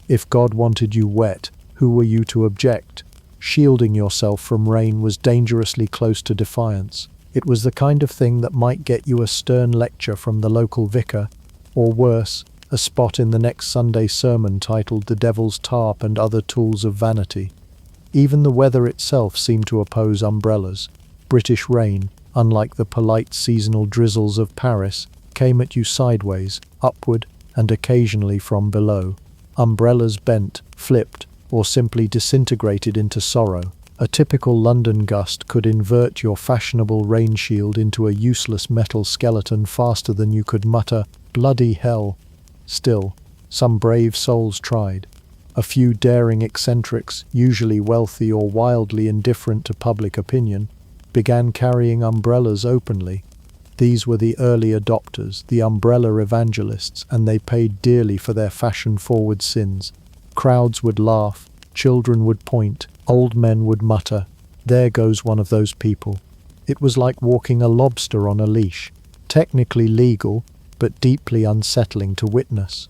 If God wanted you wet, who were you to object? Shielding yourself from rain was dangerously close to defiance. It was the kind of thing that might get you a stern lecture from the local vicar, or worse, a spot in the next Sunday sermon titled "The Devil's Tarp and Other Tools of Vanity." Even the weather itself seemed to oppose umbrellas. British rain, unlike the polite seasonal drizzles of Paris, came at you sideways, upward, and occasionally from below. Umbrellas bent, flipped, or simply disintegrated into sorrow. A typical London gust could invert your fashionable rain shield into a useless metal skeleton faster than you could mutter, "Bloody hell." Still, some brave souls tried. A few daring eccentrics, usually wealthy or wildly indifferent to public opinion, began carrying umbrellas openly. These were the early adopters, the umbrella evangelists, and they paid dearly for their fashion-forward sins. Crowds would laugh, children would point, old men would mutter, "There goes one of those people." It was like walking a lobster on a leash, technically legal, but deeply unsettling to witness.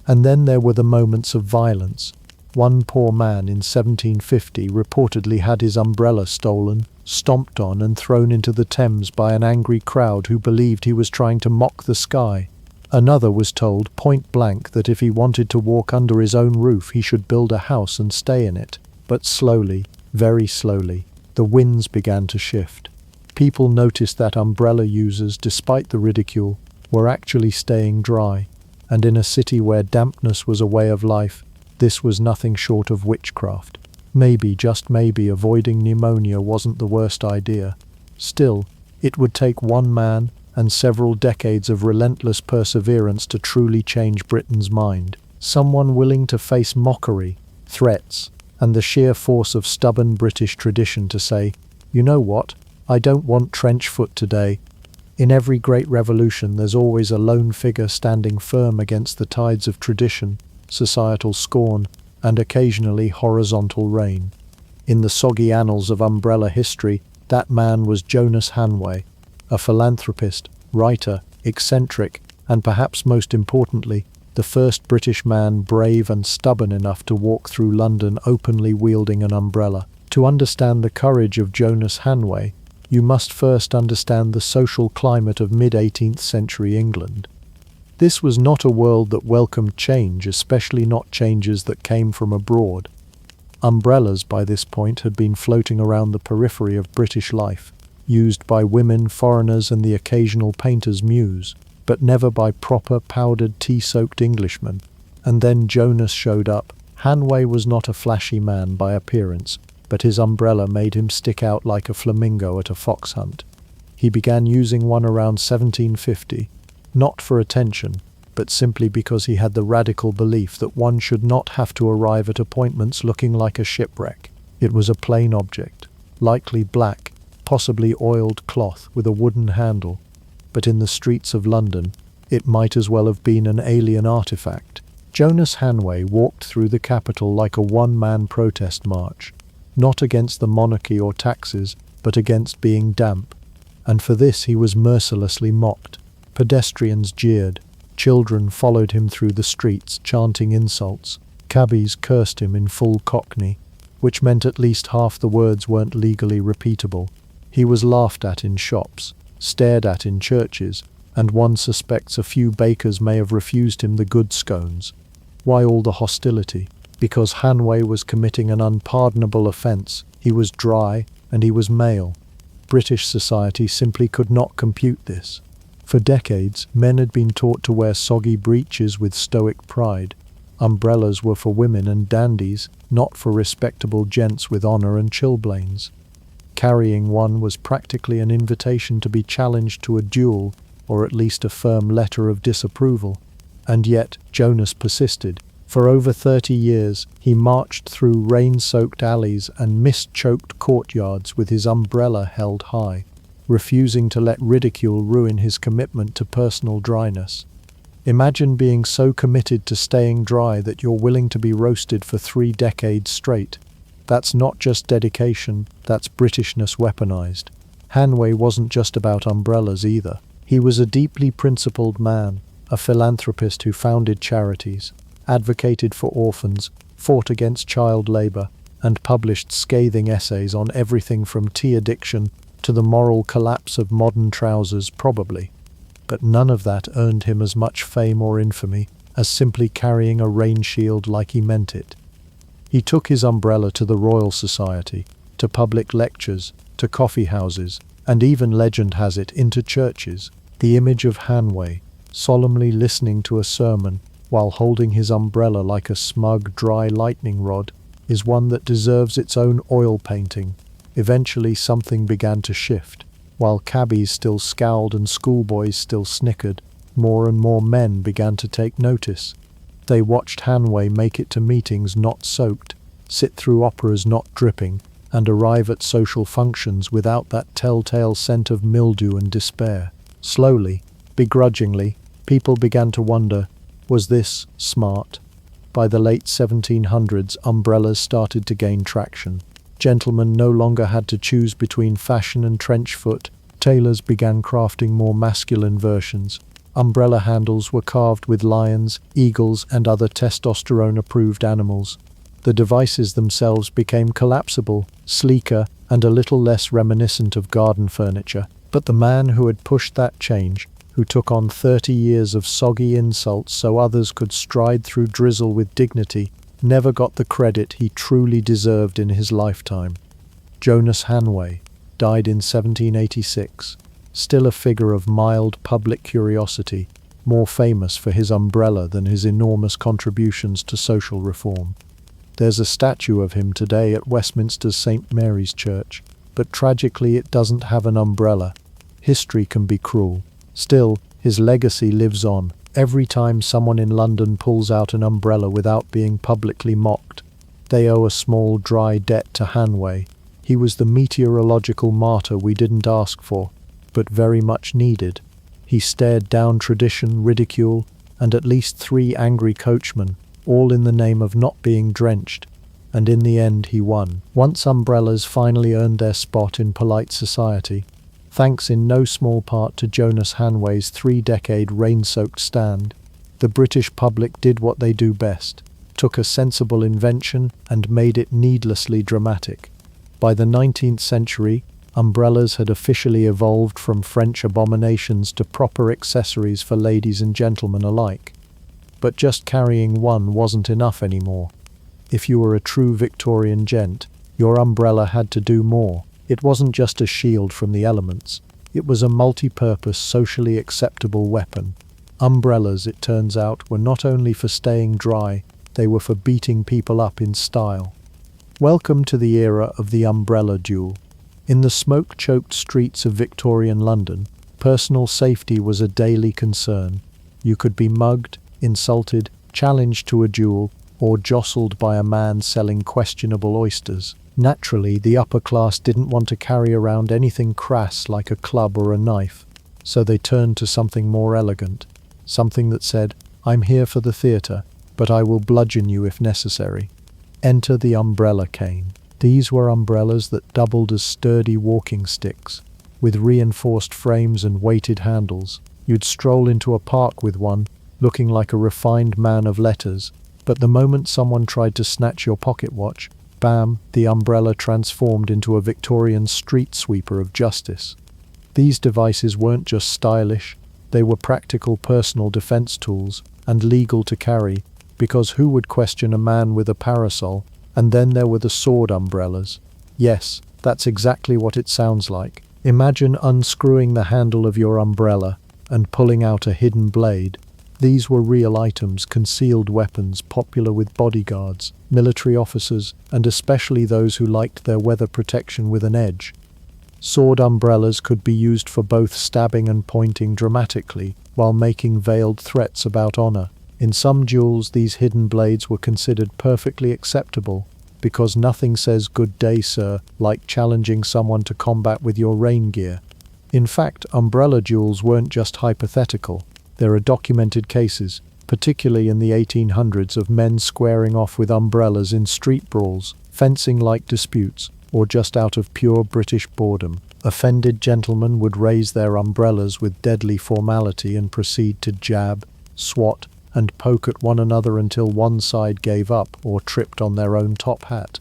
And then there were the moments of violence. One poor man in 1750 reportedly had his umbrella stolen, stomped on, and thrown into the Thames by an angry crowd who believed he was trying to mock the sky. Another was told point blank that if he wanted to walk under his own roof he should build a house and stay in it. But slowly, very slowly, the winds began to shift. People noticed that umbrella users, despite the ridicule, were actually staying dry, and in a city where dampness was a way of life, this was nothing short of witchcraft. Maybe, just maybe, avoiding pneumonia wasn't the worst idea. Still, it would take one man and several decades of relentless perseverance to truly change Britain's mind. Someone willing to face mockery, threats, and the sheer force of stubborn British tradition to say, "You know what? I don't want trench foot today." In every great revolution, there's always a lone figure standing firm against the tides of tradition, societal scorn, and occasionally horizontal rain. In the soggy annals of umbrella history, that man was Jonas Hanway, a philanthropist, writer, eccentric, and perhaps most importantly, the first British man brave and stubborn enough to walk through London openly wielding an umbrella. To understand the courage of Jonas Hanway, you must first understand the social climate of mid-18th century England. This was not a world that welcomed change, especially not changes that came from abroad. Umbrellas by this point had been floating around the periphery of British life, used by women, foreigners, and the occasional painter's muse, but never by proper, powdered, tea-soaked Englishmen. And then Jonas showed up. Hanway was not a flashy man by appearance, but his umbrella made him stick out like a flamingo at a fox hunt. He began using one around 1750, not for attention, but simply because he had the radical belief that one should not have to arrive at appointments looking like a shipwreck. It was a plain object, likely black, possibly oiled cloth with a wooden handle, but in the streets of London, it might as well have been an alien artifact. Jonas Hanway walked through the capital like a one-man protest march, not against the monarchy or taxes, but against being damp, and for this he was mercilessly mocked. Pedestrians jeered, children followed him through the streets, chanting insults, cabbies cursed him in full Cockney, which meant at least half the words weren't legally repeatable. He was laughed at in shops, stared at in churches, and one suspects a few bakers may have refused him the good scones. Why all the hostility? Because Hanway was committing an unpardonable offence. He was dry, and he was male. British society simply could not compute this. For decades, men had been taught to wear soggy breeches with stoic pride. Umbrellas were for women and dandies, not for respectable gents with honour and chilblains. Carrying one was practically an invitation to be challenged to a duel, or at least a firm letter of disapproval. And yet, Jonas persisted. For over 30 years, he marched through rain-soaked alleys and mist-choked courtyards with his umbrella held high, refusing to let ridicule ruin his commitment to personal dryness. Imagine being so committed to staying dry that you're willing to be roasted for 3 decades straight. That's not just dedication, that's Britishness weaponized. Hanway wasn't just about umbrellas either. He was a deeply principled man, a philanthropist who founded charities, advocated for orphans, fought against child labour, and published scathing essays on everything from tea addiction to the moral collapse of modern trousers, probably. But none of that earned him as much fame or infamy as simply carrying a rain shield like he meant it. He took his umbrella to the Royal Society, to public lectures, to coffee houses, and even, legend has it, into churches. The image of Hanway, solemnly listening to a sermon while holding his umbrella like a smug, dry lightning rod, is one that deserves its own oil painting. Eventually something began to shift. While cabbies still scowled and schoolboys still snickered, more and more men began to take notice. They watched Hanway make it to meetings not soaked, sit through operas not dripping, and arrive at social functions without that telltale scent of mildew and despair. Slowly, begrudgingly, people began to wonder, was this smart? By the late 1700s, umbrellas started to gain traction. Gentlemen no longer had to choose between fashion and trench foot. Tailors began crafting more masculine versions. Umbrella handles were carved with lions, eagles, and other testosterone-approved animals. The devices themselves became collapsible, sleeker, and a little less reminiscent of garden furniture. But the man who had pushed that change, who took on 30 years of soggy insults so others could stride through drizzle with dignity, never got the credit he truly deserved in his lifetime. Jonas Hanway died in 1786, still a figure of mild public curiosity, more famous for his umbrella than his enormous contributions to social reform. There's a statue of him today at Westminster's St. Mary's Church, but tragically it doesn't have an umbrella. History can be cruel. Still, his legacy lives on. Every time someone in London pulls out an umbrella without being publicly mocked, they owe a small dry debt to Hanway. He was the meteorological martyr we didn't ask for, but very much needed. He stared down tradition, ridicule, and at least 3 angry coachmen, all in the name of not being drenched. And in the end he won. Once umbrellas finally earned their spot in polite society, thanks in no small part to Jonas Hanway's 3-decade rain-soaked stand, the British public did what they do best, took a sensible invention and made it needlessly dramatic. By the 19th century, umbrellas had officially evolved from French abominations to proper accessories for ladies and gentlemen alike. But just carrying one wasn't enough anymore. If you were a true Victorian gent, your umbrella had to do more. It wasn't just a shield from the elements. It was a multi-purpose, socially acceptable weapon. Umbrellas, it turns out, were not only for staying dry, they were for beating people up in style. Welcome to the era of the umbrella duel. In the smoke-choked streets of Victorian London, personal safety was a daily concern. You could be mugged, insulted, challenged to a duel, or jostled by a man selling questionable oysters. Naturally, the upper class didn't want to carry around anything crass like a club or a knife, so they turned to something more elegant, something that said, "I'm here for the theatre, but I will bludgeon you if necessary." Enter the umbrella cane. These were umbrellas that doubled as sturdy walking sticks, with reinforced frames and weighted handles. You'd stroll into a park with one, looking like a refined man of letters, but the moment someone tried to snatch your pocket watch, bam, the umbrella transformed into a Victorian street sweeper of justice. These devices weren't just stylish, they were practical personal defense tools and legal to carry, because who would question a man with a parasol? And then there were the sword umbrellas. Yes, that's exactly what it sounds like. Imagine unscrewing the handle of your umbrella and pulling out a hidden blade. These were real items, concealed weapons popular with bodyguards, military officers, and especially those who liked their weather protection with an edge. Sword umbrellas could be used for both stabbing and pointing dramatically, while making veiled threats about honor. In some duels, these hidden blades were considered perfectly acceptable, because nothing says "good day, sir" like challenging someone to combat with your rain gear. In fact, umbrella duels weren't just hypothetical. There are documented cases, particularly in the 1800s, of men squaring off with umbrellas in street brawls, fencing-like disputes, or just out of pure British boredom. Offended gentlemen would raise their umbrellas with deadly formality and proceed to jab, swat, and poke at one another until one side gave up or tripped on their own top hat.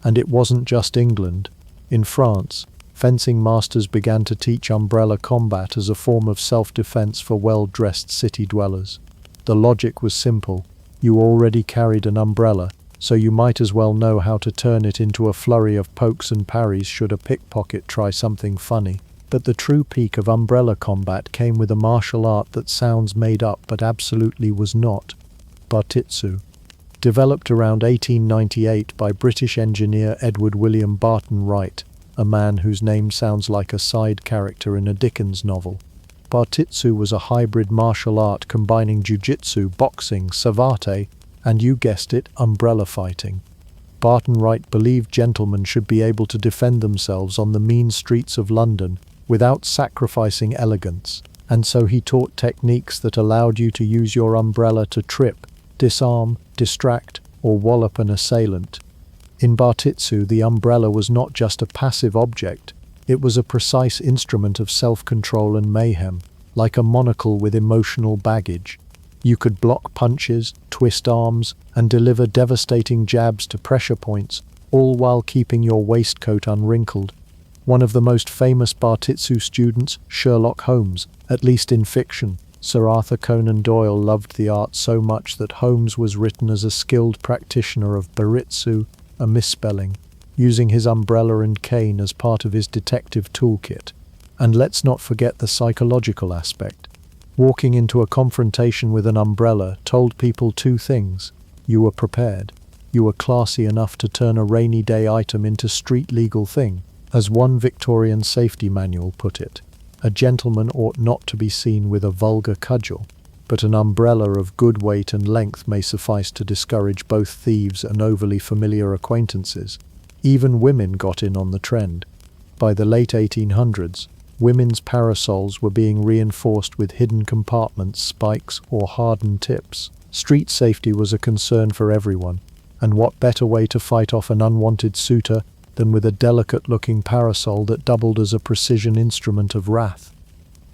And it wasn't just England. In France, fencing masters began to teach umbrella combat as a form of self-defense for well-dressed city dwellers. The logic was simple. You already carried an umbrella, so you might as well know how to turn it into a flurry of pokes and parries should a pickpocket try something funny. But the true peak of umbrella combat came with a martial art that sounds made up but absolutely was not: Bartitsu. Developed around 1898 by British engineer Edward William Barton Wright, a man whose name sounds like a side character in a Dickens novel. Bartitsu was a hybrid martial art combining jiu-jitsu, boxing, savate, and you guessed it, umbrella fighting. Barton Wright believed gentlemen should be able to defend themselves on the mean streets of London without sacrificing elegance, and so he taught techniques that allowed you to use your umbrella to trip, disarm, distract, or wallop an assailant. In Bartitsu, the umbrella was not just a passive object, it was a precise instrument of self-control and mayhem, like a monocle with emotional baggage. You could block punches, twist arms, and deliver devastating jabs to pressure points, all while keeping your waistcoat unwrinkled. One of the most famous Bartitsu students, Sherlock Holmes, at least in fiction. Sir Arthur Conan Doyle loved the art so much that Holmes was written as a skilled practitioner of Baritsu, a misspelling, using his umbrella and cane as part of his detective toolkit. And let's not forget the psychological aspect. Walking into a confrontation with an umbrella told people two things. You were prepared. You were classy enough to turn a rainy day item into street legal thing. As one Victorian safety manual put it, a gentleman ought not to be seen with a vulgar cudgel, but an umbrella of good weight and length may suffice to discourage both thieves and overly familiar acquaintances. Even women got in on the trend. By the late 1800s, women's parasols were being reinforced with hidden compartments, spikes, or hardened tips. Street safety was a concern for everyone, and what better way to fight off an unwanted suitor than with a delicate-looking parasol that doubled as a precision instrument of wrath.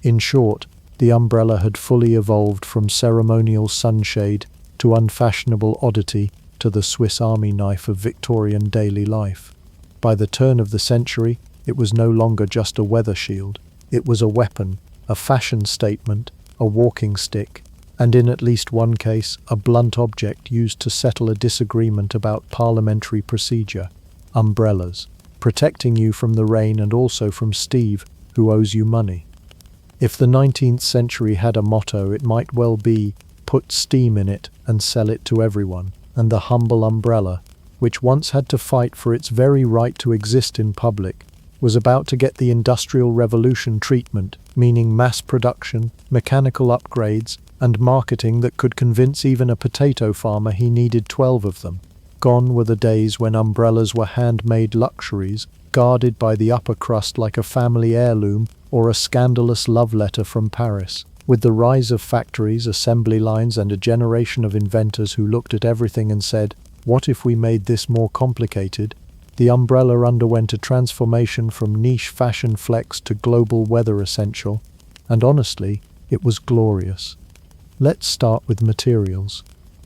In short, the umbrella had fully evolved from ceremonial sunshade to unfashionable oddity to the Swiss Army knife of Victorian daily life. By the turn of the century, it was no longer just a weather shield. It was a weapon, a fashion statement, a walking stick, and in at least one case, a blunt object used to settle a disagreement about parliamentary procedure. Umbrellas, protecting you from the rain and also from Steve, who owes you money. If the 19th century had a motto, it might well be, put steam in it and sell it to everyone. And the humble umbrella, which once had to fight for its very right to exist in public, was about to get the Industrial Revolution treatment, meaning mass production, mechanical upgrades, and marketing that could convince even a potato farmer he needed 12 of them. Gone were the days when umbrellas were handmade luxuries, guarded by the upper crust like a family heirloom or a scandalous love letter from Paris. With the rise of factories, assembly lines, and a generation of inventors who looked at everything and said, "What if we made this more complicated?" the umbrella underwent a transformation from niche fashion flex to global weather essential, and honestly, it was glorious. Let's start with materials.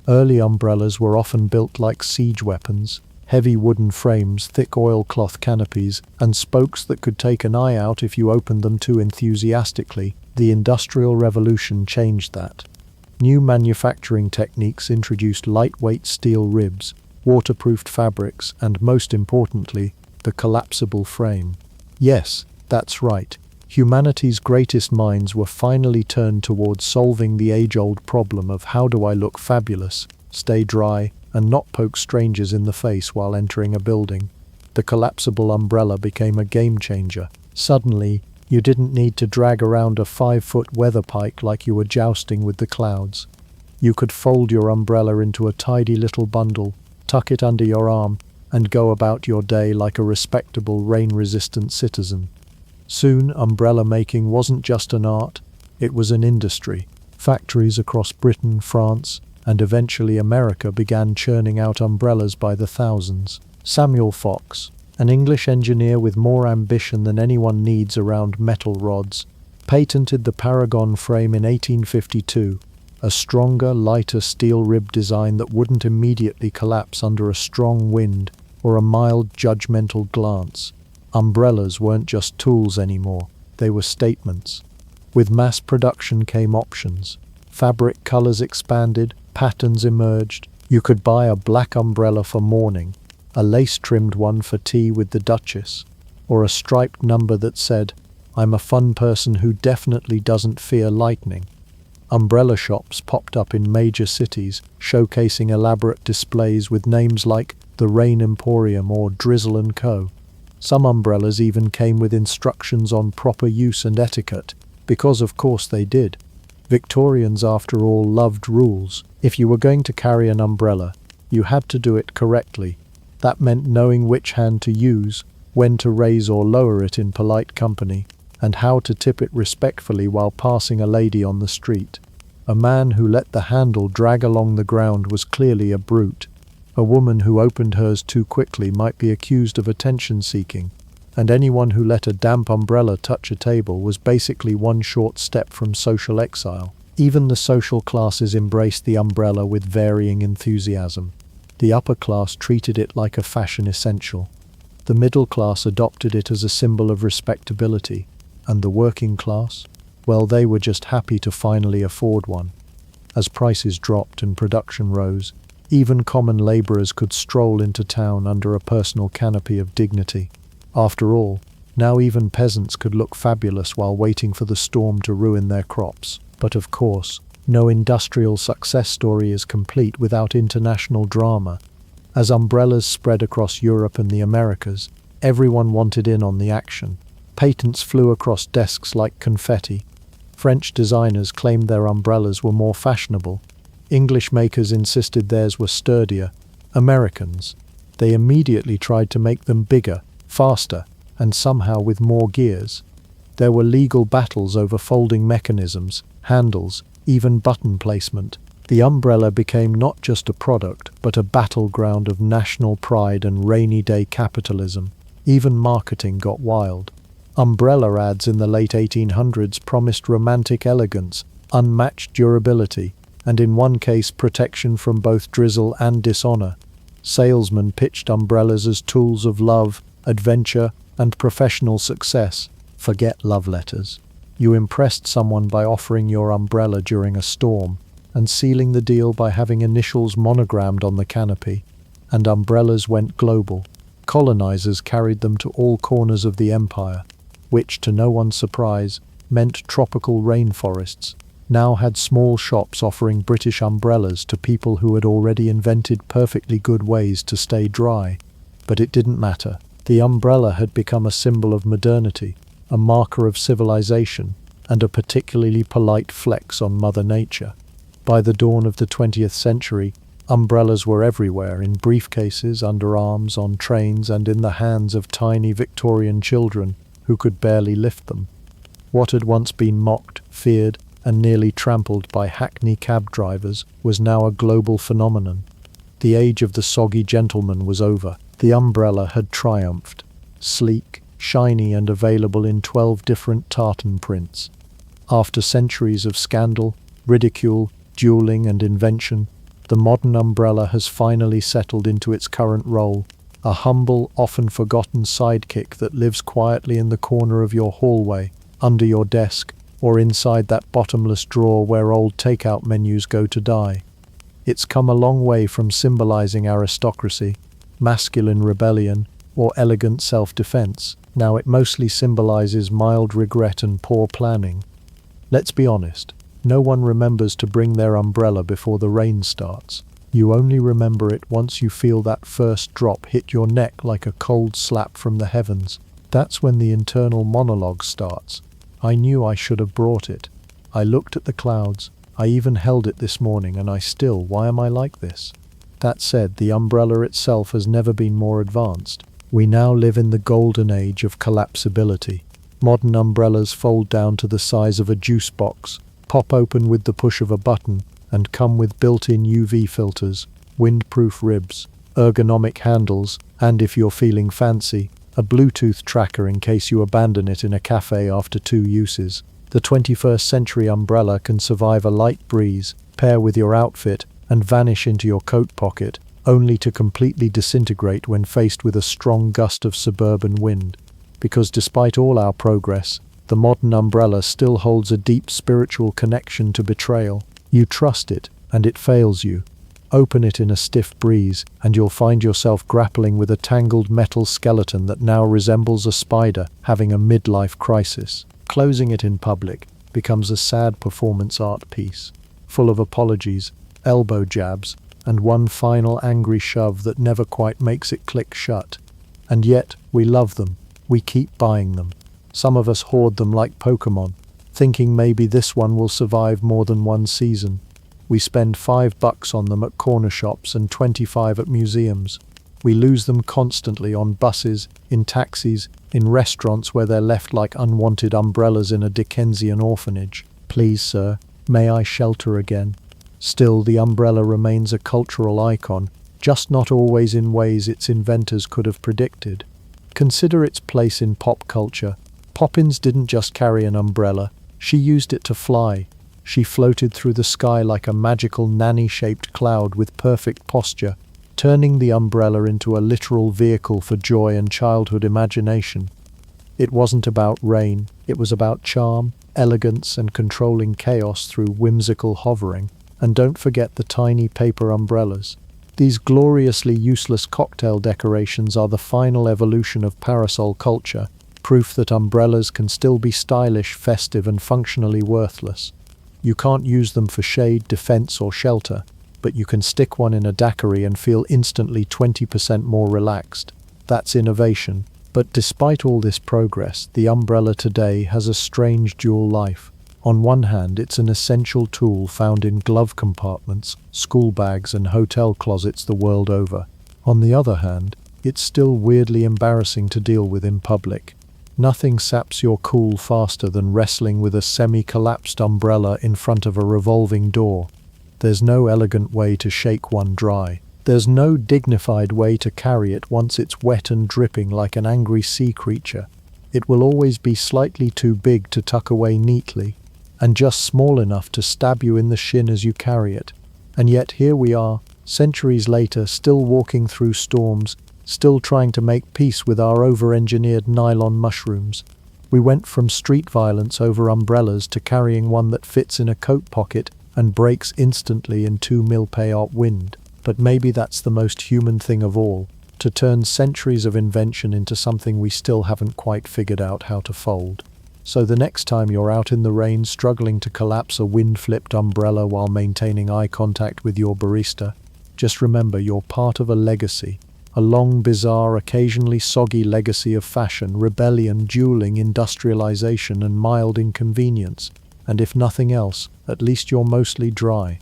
Early umbrellas were often built like siege weapons, heavy wooden frames, thick oilcloth canopies, and spokes that could take an eye out if you opened them too enthusiastically. The Industrial Revolution changed that. New manufacturing techniques introduced lightweight steel ribs, waterproofed fabrics, and most importantly, the collapsible frame. Yes, that's right. Humanity's greatest minds were finally turned towards solving the age-old problem of how do I look fabulous, stay dry, and not poke strangers in the face while entering a building. The collapsible umbrella became a game-changer. Suddenly, you didn't need to drag around a 5-foot weather pike like you were jousting with the clouds. You could fold your umbrella into a tidy little bundle, tuck it under your arm, and go about your day like a respectable rain-resistant citizen. Soon, umbrella making wasn't just an art, it was an industry. Factories across Britain, France, and eventually America began churning out umbrellas by the thousands. Samuel Fox, an English engineer with more ambition than anyone needs around metal rods, patented the Paragon frame in 1852, a stronger, lighter steel rib design that wouldn't immediately collapse under a strong wind or a mild, judgmental glance. Umbrellas weren't just tools anymore, they were statements. With mass production came options. Fabric colors expanded, patterns emerged. You could buy a black umbrella for mourning, a lace-trimmed one for tea with the Duchess, or a striped number that said, "I'm a fun person who definitely doesn't fear lightning." Umbrella shops popped up in major cities, showcasing elaborate displays with names like the Rain Emporium or Drizzle & Co. Some umbrellas even came with instructions on proper use and etiquette, because of course they did. Victorians, after all, loved rules. If you were going to carry an umbrella, you had to do it correctly. That meant knowing which hand to use, when to raise or lower it in polite company, and how to tip it respectfully while passing a lady on the street. A man who let the handle drag along the ground was clearly a brute. A woman who opened hers too quickly might be accused of attention-seeking, and anyone who let a damp umbrella touch a table was basically one short step from social exile. Even the social classes embraced the umbrella with varying enthusiasm. The upper class treated it like a fashion essential. The middle class adopted it as a symbol of respectability, and the working class? Well, they were just happy to finally afford one. As prices dropped and production rose, even common laborers could stroll into town under a personal canopy of dignity. After all, now even peasants could look fabulous while waiting for the storm to ruin their crops. But of course, no industrial success story is complete without international drama. As umbrellas spread across Europe and the Americas, everyone wanted in on the action. Patents flew across desks like confetti. French designers claimed their umbrellas were more fashionable. English makers insisted theirs were sturdier. Americans, they immediately tried to make them bigger, faster, and somehow with more gears. There were legal battles over folding mechanisms, handles, even button placement. The umbrella became not just a product, but a battleground of national pride and rainy day capitalism. Even marketing got wild. Umbrella ads in the late 1800s promised romantic elegance, unmatched durability, and in one case protection from both drizzle and dishonor. Salesmen pitched umbrellas as tools of love, adventure, and professional success. Forget love letters. You impressed someone by offering your umbrella during a storm, and sealing the deal by having initials monogrammed on the canopy. And umbrellas went global. Colonizers carried them to all corners of the empire, which, to no one's surprise, meant tropical rainforests now had small shops offering British umbrellas to people who had already invented perfectly good ways to stay dry. But it didn't matter. The umbrella had become a symbol of modernity, a marker of civilization, and a particularly polite flex on Mother Nature. By the dawn of the 20th century, umbrellas were everywhere, in briefcases, underarms, on trains, and in the hands of tiny Victorian children who could barely lift them. What had once been mocked, feared, and nearly trampled by hackney cab drivers was now a global phenomenon. The age of the soggy gentleman was over. The umbrella had triumphed. Sleek, shiny, and available in 12 different tartan prints. After centuries of scandal, ridicule, dueling, and invention, The modern umbrella has finally settled into its current role, a humble, often forgotten sidekick that lives quietly in the corner of your hallway, under your desk, or inside that bottomless drawer where old takeout menus go to die. It's come a long way from symbolizing aristocracy, masculine rebellion, or elegant self-defense. Now it mostly symbolizes mild regret and poor planning. Let's be honest, no one remembers to bring their umbrella before the rain starts. You only remember it once you feel that first drop hit your neck like a cold slap from the heavens. That's when the internal monologue starts. I knew I should have brought it. I looked at the clouds. I even held it this morning, and why am I like this? That said, the umbrella itself has never been more advanced. We now live in the golden age of collapsibility. Modern umbrellas fold down to the size of a juice box, pop open with the push of a button, and come with built-in UV filters, windproof ribs, ergonomic handles, and if you're feeling fancy, a Bluetooth tracker in case you abandon it in a cafe after 2 uses. The 21st century umbrella can survive a light breeze, pair with your outfit, and vanish into your coat pocket, only to completely disintegrate when faced with a strong gust of suburban wind. Because despite all our progress, the modern umbrella still holds a deep spiritual connection to betrayal. You trust it, and it fails you. Open it in a stiff breeze, and you'll find yourself grappling with a tangled metal skeleton that now resembles a spider having a midlife crisis. Closing it in public becomes a sad performance art piece, full of apologies, elbow jabs, and one final angry shove that never quite makes it click shut. And yet, we love them. We keep buying them. Some of us hoard them like Pokemon, thinking maybe this one will survive more than one season. We spend $5 on them at corner shops and 25 at museums. We lose them constantly on buses, in taxis, in restaurants where they're left like unwanted umbrellas in a Dickensian orphanage. Please, sir, may I shelter again? Still, the umbrella remains a cultural icon, just not always in ways its inventors could have predicted. Consider its place in pop culture. Poppins didn't just carry an umbrella, she used it to fly. She floated through the sky like a magical nanny-shaped cloud with perfect posture, turning the umbrella into a literal vehicle for joy and childhood imagination. It wasn't about rain, it was about charm, elegance, and controlling chaos through whimsical hovering. And don't forget the tiny paper umbrellas. These gloriously useless cocktail decorations are the final evolution of parasol culture, proof that umbrellas can still be stylish, festive, and functionally worthless. You can't use them for shade, defense, or shelter, but you can stick one in a daiquiri and feel instantly 20% more relaxed. That's innovation. But despite all this progress, the umbrella today has a strange dual life. On one hand, it's an essential tool found in glove compartments, school bags, and hotel closets the world over. On the other hand, it's still weirdly embarrassing to deal with in public. Nothing saps your cool faster than wrestling with a semi-collapsed umbrella in front of a revolving door. There's no elegant way to shake one dry. There's no dignified way to carry it once it's wet and dripping like an angry sea creature. It will always be slightly too big to tuck away neatly, and just small enough to stab you in the shin as you carry it. And yet here we are, centuries later, still walking through storms, still trying to make peace with our over-engineered nylon mushrooms. We went from street violence over umbrellas to carrying one that fits in a coat pocket and breaks instantly in 2 mil/p wind. But maybe that's the most human thing of all, to turn centuries of invention into something we still haven't quite figured out how to fold. So the next time you're out in the rain struggling to collapse a wind-flipped umbrella while maintaining eye contact with your barista, just remember you're part of a legacy. A long, bizarre, occasionally soggy legacy of fashion, rebellion, dueling, industrialization, and mild inconvenience. And if nothing else, at least you're mostly dry.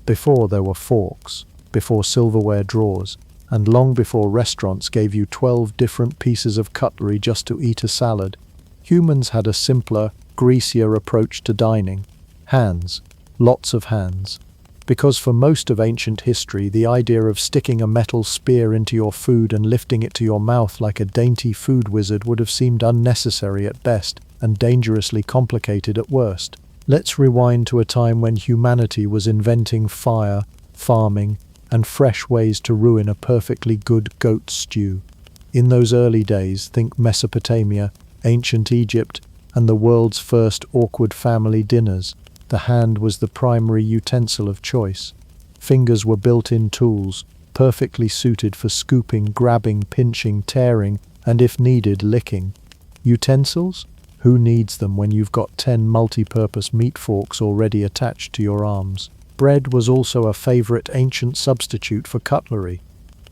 Before there were forks, before silverware drawers, and long before restaurants gave you 12 different pieces of cutlery just to eat a salad, humans had a simpler, greasier approach to dining. Hands. Lots of hands. Because for most of ancient history, the idea of sticking a metal spear into your food and lifting it to your mouth like a dainty food wizard would have seemed unnecessary at best and dangerously complicated at worst. Let's rewind to a time when humanity was inventing fire, farming, and fresh ways to ruin a perfectly good goat stew. In those early days, think Mesopotamia, ancient Egypt, and the world's first awkward family dinners. The hand was the primary utensil of choice. Fingers were built-in tools, perfectly suited for scooping, grabbing, pinching, tearing, and if needed, licking. Utensils? Who needs them when you've got 10 multi-purpose meat forks already attached to your arms? Bread was also a favorite ancient substitute for cutlery.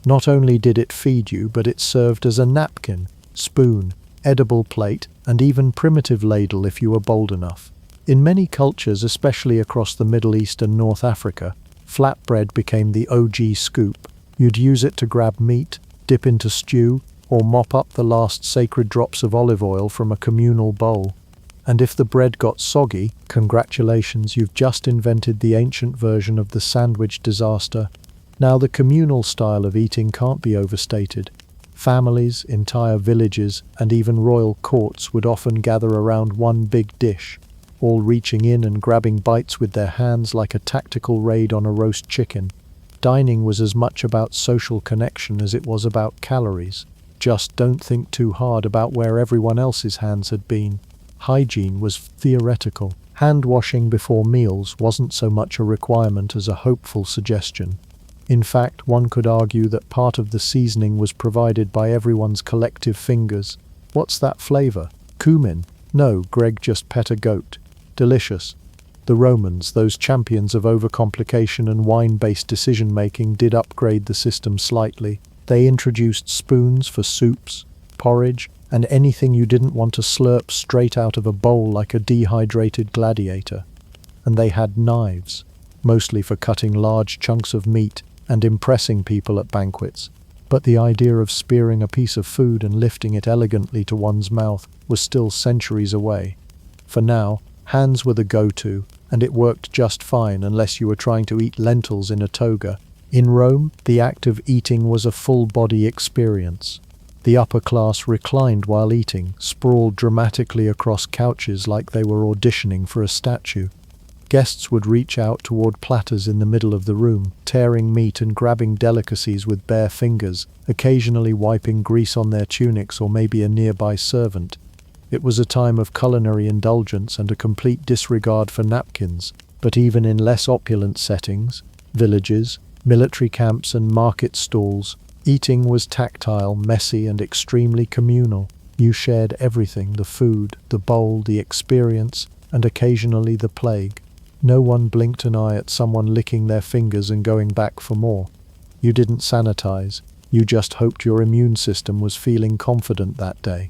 Not only did it feed you, but it served as a napkin, spoon, edible plate, and even primitive ladle if you were bold enough. In many cultures, especially across the Middle East and North Africa, flatbread became the OG scoop. You'd use it to grab meat, dip into stew, or mop up the last sacred drops of olive oil from a communal bowl. And if the bread got soggy, congratulations, you've just invented the ancient version of the sandwich disaster. Now, the communal style of eating can't be overstated. Families, entire villages, and even royal courts would often gather around one big dish, all reaching in and grabbing bites with their hands like a tactical raid on a roast chicken. Dining was as much about social connection as it was about calories. Just don't think too hard about where everyone else's hands had been. Hygiene was theoretical. Hand washing before meals wasn't so much a requirement as a hopeful suggestion. In fact, one could argue that part of the seasoning was provided by everyone's collective fingers. What's that flavor? Cumin? No, Greg just pet a goat. Delicious. The Romans, those champions of overcomplication and wine-based decision-making, did upgrade the system slightly. They introduced spoons for soups, porridge, and anything you didn't want to slurp straight out of a bowl like a dehydrated gladiator. And they had knives, mostly for cutting large chunks of meat and impressing people at banquets. But the idea of spearing a piece of food and lifting it elegantly to one's mouth was still centuries away. For now, hands were the go-to, and it worked just fine unless you were trying to eat lentils in a toga. In Rome, the act of eating was a full-body experience. The upper class reclined while eating, sprawled dramatically across couches like they were auditioning for a statue. Guests would reach out toward platters in the middle of the room, tearing meat and grabbing delicacies with bare fingers, occasionally wiping grease on their tunics or maybe a nearby servant. It was a time of culinary indulgence and a complete disregard for napkins, but even in less opulent settings, villages, military camps and market stalls, eating was tactile, messy, and extremely communal. You shared everything: the food, the bowl, the experience, and occasionally the plague. No one blinked an eye at someone licking their fingers and going back for more. You didn't sanitize. You just hoped your immune system was feeling confident that day.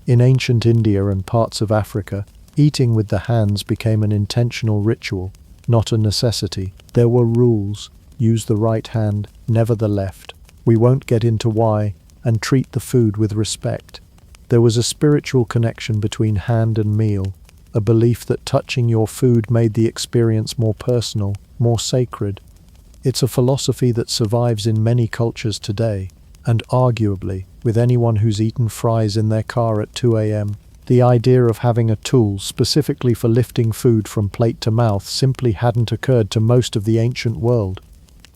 In ancient India and parts of Africa, eating with the hands became an intentional ritual, not a necessity. There were rules. Use the right hand, never the left. We won't get into why, and treat the food with respect. There was a spiritual connection between hand and meal, a belief that touching your food made the experience more personal, more sacred. It's a philosophy that survives in many cultures today, and arguably, with anyone who's eaten fries in their car at 2 a.m., the idea of having a tool specifically for lifting food from plate to mouth simply hadn't occurred to most of the ancient world.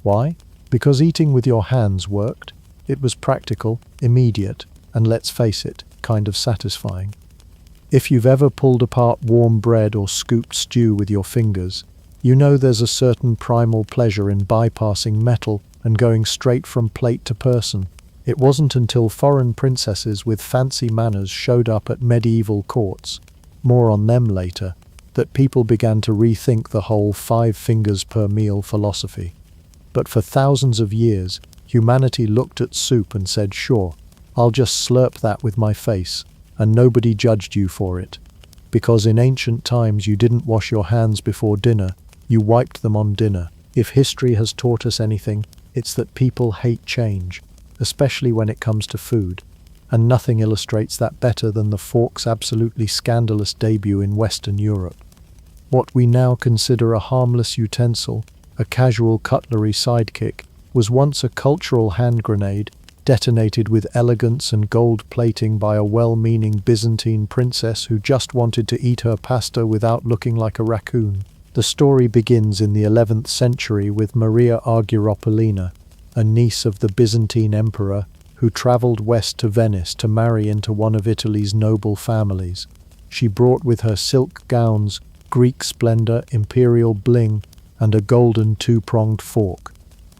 Why? Because eating with your hands worked. It was practical, immediate, and let's face it, kind of satisfying. If you've ever pulled apart warm bread or scooped stew with your fingers, you know there's a certain primal pleasure in bypassing metal and going straight from plate to person. It wasn't until foreign princesses with fancy manners showed up at medieval courts, more on them later, that people began to rethink the whole 5 fingers per meal philosophy. But for thousands of years, humanity looked at soup and said, sure, I'll just slurp that with my face, and nobody judged you for it. Because in ancient times you didn't wash your hands before dinner, you wiped them on dinner. If history has taught us anything, it's that people hate change, especially when it comes to food. And nothing illustrates that better than the fork's absolutely scandalous debut in Western Europe. What we now consider a harmless utensil, a casual cutlery sidekick, was once a cultural hand grenade, detonated with elegance and gold plating by a well-meaning Byzantine princess who just wanted to eat her pasta without looking like a raccoon. The story begins in the 11th century with Maria Argyropolina, a niece of the Byzantine emperor who travelled west to Venice to marry into one of Italy's noble families. She brought with her silk gowns, Greek splendor, imperial bling, and a golden two-pronged fork.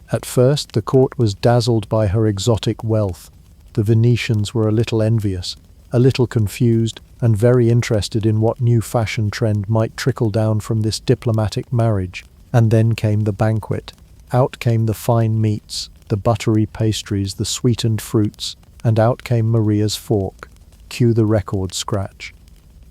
At first, the court was dazzled by her exotic wealth. The Venetians were a little envious, a little confused, and very interested in what new fashion trend might trickle down from this diplomatic marriage. And then came the banquet. Out came the fine meats, the buttery pastries, the sweetened fruits, and out came Maria's fork. Cue the record scratch.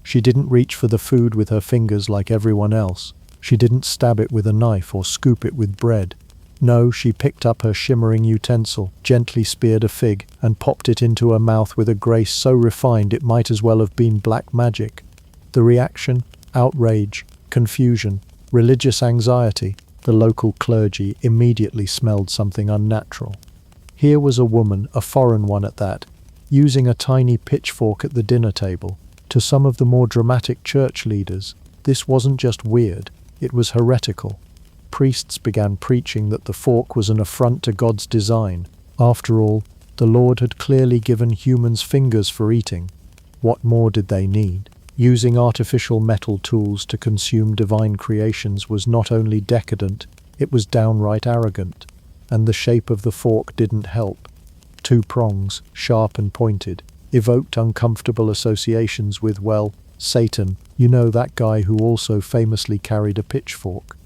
She didn't reach for the food with her fingers like everyone else. She didn't stab it with a knife or scoop it with bread. No, she picked up her shimmering utensil, gently speared a fig, and popped it into her mouth with a grace so refined it might as well have been black magic. The reaction? Outrage, confusion, religious anxiety. The local clergy immediately smelled something unnatural. Here was a woman, a foreign one at that, using a tiny pitchfork at the dinner table. To some of the more dramatic church leaders, this wasn't just weird, it was heretical. Priests began preaching that the fork was an affront to God's design. After all, the Lord had clearly given humans fingers for eating. What more did they need? Using artificial metal tools to consume divine creations was not only decadent, it was downright arrogant. And the shape of the fork didn't help. Two prongs, sharp and pointed, evoked uncomfortable associations with, well, Satan, you know, that guy who also famously carried a pitchfork.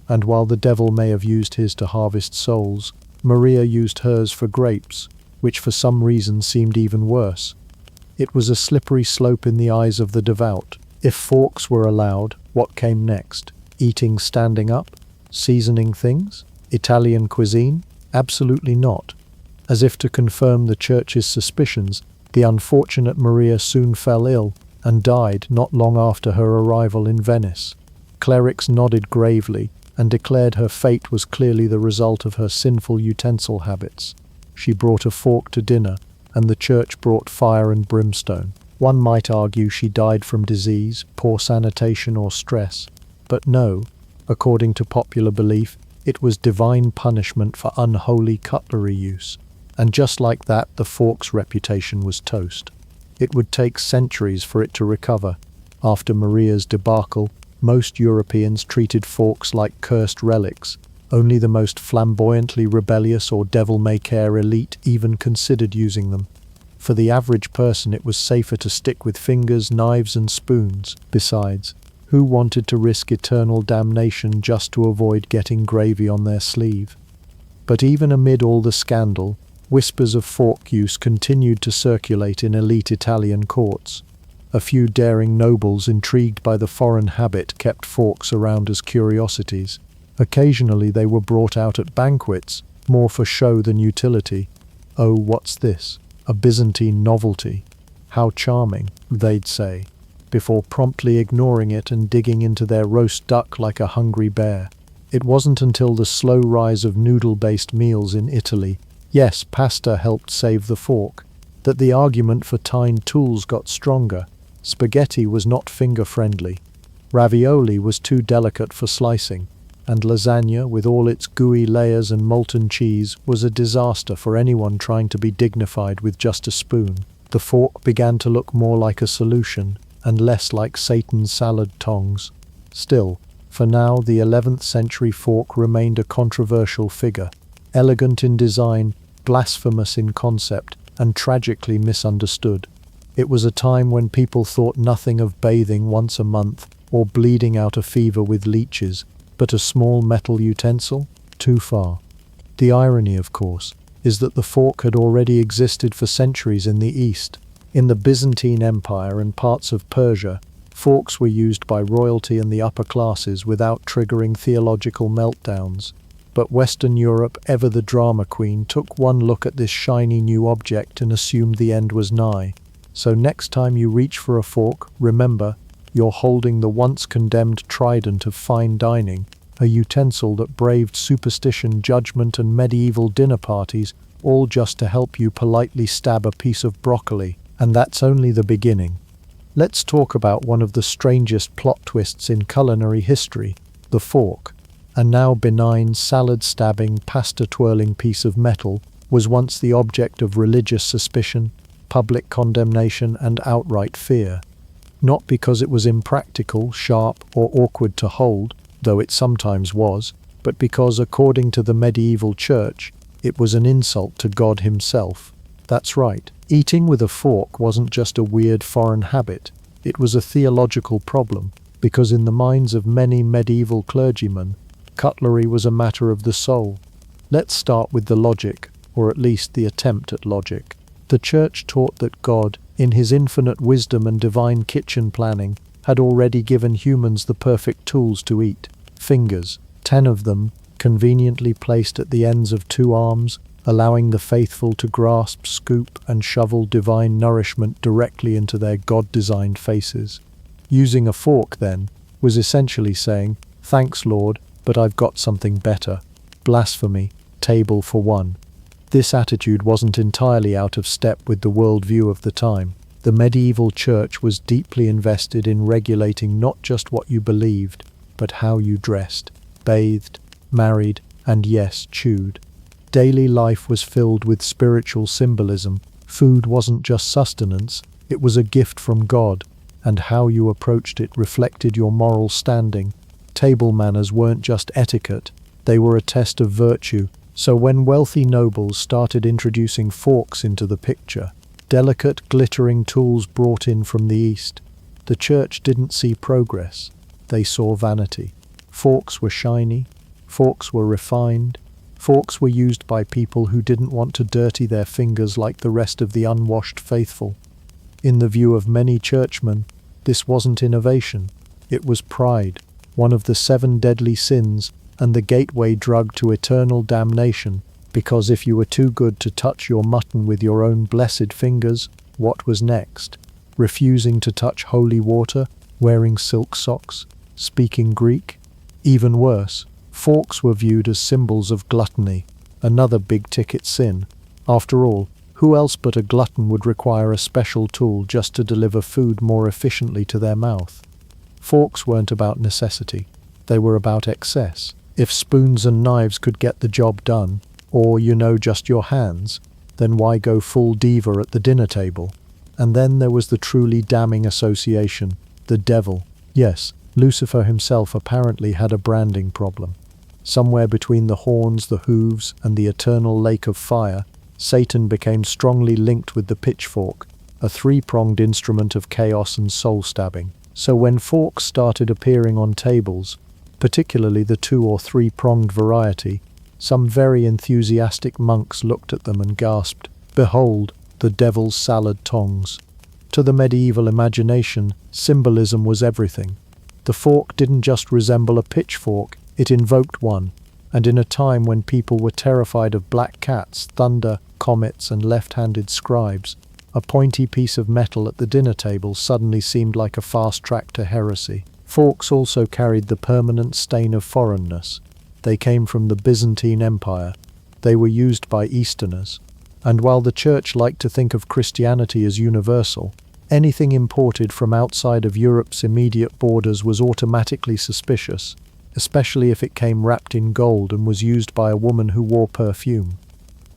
And while the devil may have used his to harvest souls, Maria used hers for grapes, which for some reason seemed even worse. It was a slippery slope in the eyes of the devout. If forks were allowed, what came next? Eating standing up? Seasoning things? Italian cuisine? Absolutely not. As if to confirm the church's suspicions, the unfortunate Maria soon fell ill and died not long after her arrival in Venice. Clerics nodded gravely and declared her fate was clearly the result of her sinful utensil habits. She brought a fork to dinner, and the church brought fire and brimstone. One might argue she died from disease, poor sanitation, or stress. But no, according to popular belief, it was divine punishment for unholy cutlery use. And just like that, the fork's reputation was toast. It would take centuries for it to recover. After Maria's debacle, most Europeans treated forks like cursed relics. Only the most flamboyantly rebellious or devil-may-care elite even considered using them. For the average person, it was safer to stick with fingers, knives, and spoons. Besides, who wanted to risk eternal damnation just to avoid getting gravy on their sleeve? But even amid all the scandal, whispers of fork use continued to circulate in elite Italian courts. A few daring nobles intrigued by the foreign habit kept forks around as curiosities. Occasionally they were brought out at banquets, more for show than utility. Oh, what's this? A Byzantine novelty. How charming, they'd say, before promptly ignoring it and digging into their roast duck like a hungry bear. It wasn't until the slow rise of noodle-based meals in Italy, yes, pasta helped save the fork, that the argument for tined tools got stronger. Spaghetti was not finger-friendly. Ravioli was too delicate for slicing. And lasagna, with all its gooey layers and molten cheese, was a disaster for anyone trying to be dignified with just a spoon. The fork began to look more like a solution, and less like Satan's salad tongs. Still, for now, the 11th century fork remained a controversial figure, elegant in design, blasphemous in concept, and tragically misunderstood. It was a time when people thought nothing of bathing once a month, or bleeding out a fever with leeches, but a small metal utensil? Too far. The irony, of course, is that the fork had already existed for centuries in the East. In the Byzantine Empire and parts of Persia, forks were used by royalty and the upper classes without triggering theological meltdowns. But Western Europe, ever the drama queen, took one look at this shiny new object and assumed the end was nigh. So next time you reach for a fork, remember, you're holding the once-condemned trident of fine dining, a utensil that braved superstition, judgment, and medieval dinner parties all just to help you politely stab a piece of broccoli, and that's only the beginning. Let's talk about one of the strangest plot twists in culinary history, the fork. A now benign salad-stabbing, pasta-twirling piece of metal was once the object of religious suspicion, public condemnation, and outright fear. Not because it was impractical, sharp, or awkward to hold, though it sometimes was, but because, according to the medieval church, it was an insult to God himself. That's right, eating with a fork wasn't just a weird foreign habit, it was a theological problem, because in the minds of many medieval clergymen, cutlery was a matter of the soul. Let's start with the logic, or at least the attempt at logic. The church taught that God, in his infinite wisdom and divine kitchen planning, had already given humans the perfect tools to eat. Fingers, 10 of them, conveniently placed at the ends of 2 arms, allowing the faithful to grasp, scoop, and shovel divine nourishment directly into their God-designed faces. Using a fork, then, was essentially saying, "Thanks, Lord, but I've got something better." Blasphemy, table for one. This attitude wasn't entirely out of step with the worldview of the time. The medieval church was deeply invested in regulating not just what you believed, but how you dressed, bathed, married, and yes, chewed. Daily life was filled with spiritual symbolism. Food wasn't just sustenance, it was a gift from God, and how you approached it reflected your moral standing. Table manners weren't just etiquette, they were a test of virtue. So when wealthy nobles started introducing forks into the picture, delicate, glittering tools brought in from the East, the church didn't see progress, they saw vanity. Forks were shiny, forks were refined, forks were used by people who didn't want to dirty their fingers like the rest of the unwashed faithful. In the view of many churchmen, this wasn't innovation, it was pride, one of the 7 deadly sins, and the gateway drug to eternal damnation, because if you were too good to touch your mutton with your own blessed fingers, what was next? Refusing to touch holy water, wearing silk socks, speaking Greek? Even worse, forks were viewed as symbols of gluttony, another big-ticket sin. After all, who else but a glutton would require a special tool just to deliver food more efficiently to their mouth? Forks weren't about necessity, they were about excess. If spoons and knives could get the job done, or, just your hands, then why go full diva at the dinner table? And then there was the truly damning association, the devil. Yes, Lucifer himself apparently had a branding problem. Somewhere between the horns, the hooves, and the eternal lake of fire, Satan became strongly linked with the pitchfork, a 3-pronged instrument of chaos and soul-stabbing. So when forks started appearing on tables, particularly the 2- or 3-pronged variety, some very enthusiastic monks looked at them and gasped, "Behold, the devil's salad tongs." To the medieval imagination, symbolism was everything. The fork didn't just resemble a pitchfork, it invoked one, and in a time when people were terrified of black cats, thunder, comets, and left-handed scribes, a pointy piece of metal at the dinner table suddenly seemed like a fast track to heresy. Forks also carried the permanent stain of foreignness. They came from the Byzantine Empire. They were used by Easterners. And while the church liked to think of Christianity as universal, anything imported from outside of Europe's immediate borders was automatically suspicious, especially if it came wrapped in gold and was used by a woman who wore perfume.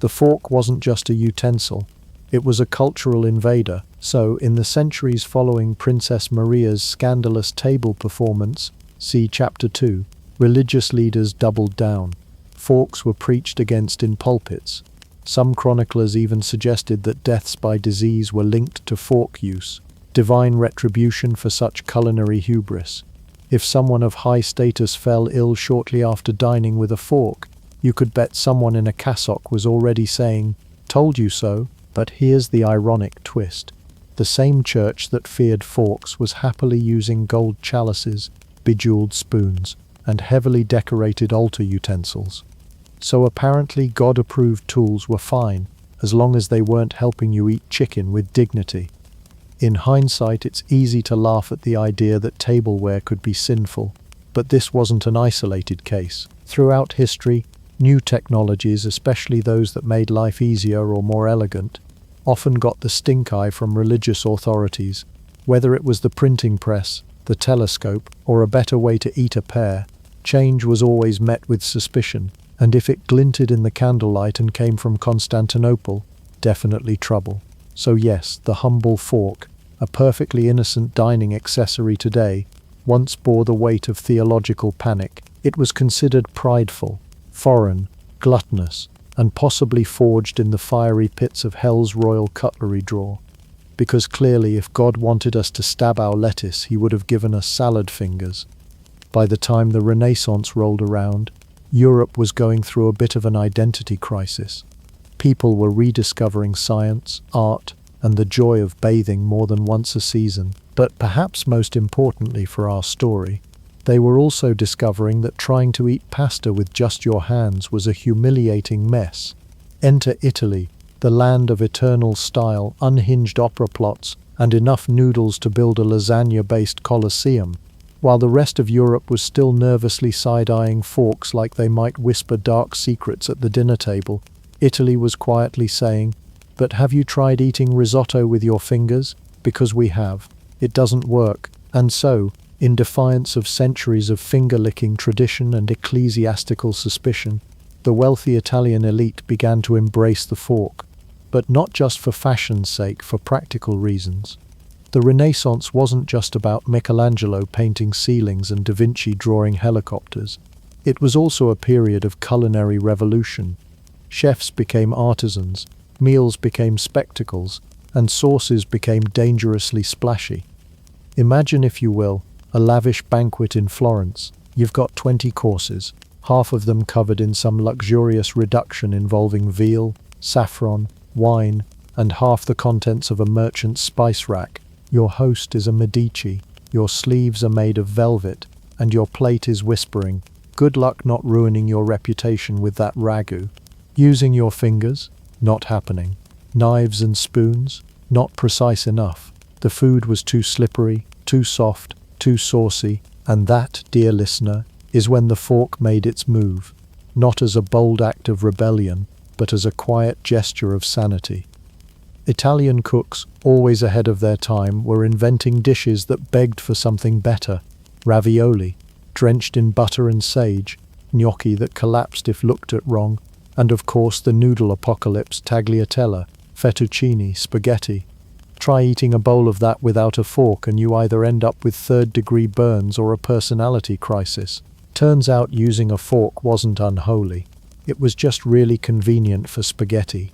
The fork wasn't just a utensil, it was a cultural invader. So, in the centuries following Princess Maria's scandalous table performance, see Chapter 2, religious leaders doubled down. Forks were preached against in pulpits. Some chroniclers even suggested that deaths by disease were linked to fork use, divine retribution for such culinary hubris. If someone of high status fell ill shortly after dining with a fork, you could bet someone in a cassock was already saying, "Told you so." But here's the ironic twist. The same church that feared forks was happily using gold chalices, bejeweled spoons, and heavily decorated altar utensils. So apparently God-approved tools were fine, as long as they weren't helping you eat chicken with dignity. In hindsight, it's easy to laugh at the idea that tableware could be sinful, but this wasn't an isolated case. Throughout history, New technologies, especially those that made life easier or more elegant, often got the stink eye from religious authorities. Whether it was the printing press, the telescope, or a better way to eat a pear, change was always met with suspicion, and if it glinted in the candlelight and came from Constantinople, definitely trouble. So yes, the humble fork, a perfectly innocent dining accessory today, once bore the weight of theological panic. It was considered prideful, foreign, gluttonous, and possibly forged in the fiery pits of hell's royal cutlery drawer. Because clearly, if God wanted us to stab our lettuce, he would have given us salad fingers. By the time the Renaissance rolled around, Europe was going through a bit of an identity crisis. People were rediscovering science, art, and the joy of bathing more than once a season. But perhaps most importantly for our story, they were also discovering that trying to eat pasta with just your hands was a humiliating mess. Enter Italy, the land of eternal style, unhinged opera plots, and enough noodles to build a lasagna-based Colosseum. While the rest of Europe was still nervously side-eyeing forks like they might whisper dark secrets at the dinner table, Italy was quietly saying, "But have you tried eating risotto with your fingers? Because we have. It doesn't work." And so, in defiance of centuries of finger-licking tradition and ecclesiastical suspicion, the wealthy Italian elite began to embrace the fork. But not just for fashion's sake, for practical reasons. The Renaissance wasn't just about Michelangelo painting ceilings and Da Vinci drawing helicopters. It was also a period of culinary revolution. Chefs became artisans, meals became spectacles, and sauces became dangerously splashy. Imagine, if you will, a lavish banquet in Florence. You've got 20 courses, half of them covered in some luxurious reduction involving veal, saffron, wine, and half the contents of a merchant's spice rack. Your host is a Medici, your sleeves are made of velvet, and your plate is whispering, "Good luck not ruining your reputation with that ragu." Using your fingers? Not happening. Knives and spoons? Not precise enough. The food was too slippery, too soft, too saucy, and that, dear listener, is when the fork made its move, not as a bold act of rebellion, but as a quiet gesture of sanity. Italian cooks, always ahead of their time, were inventing dishes that begged for something better. Ravioli, drenched in butter and sage, gnocchi that collapsed if looked at wrong, and of course the noodle apocalypse, tagliatelle, fettuccine, spaghetti. Try eating a bowl of that without a fork and you either end up with third-degree burns or a personality crisis. Turns out using a fork wasn't unholy. It was just really convenient for spaghetti.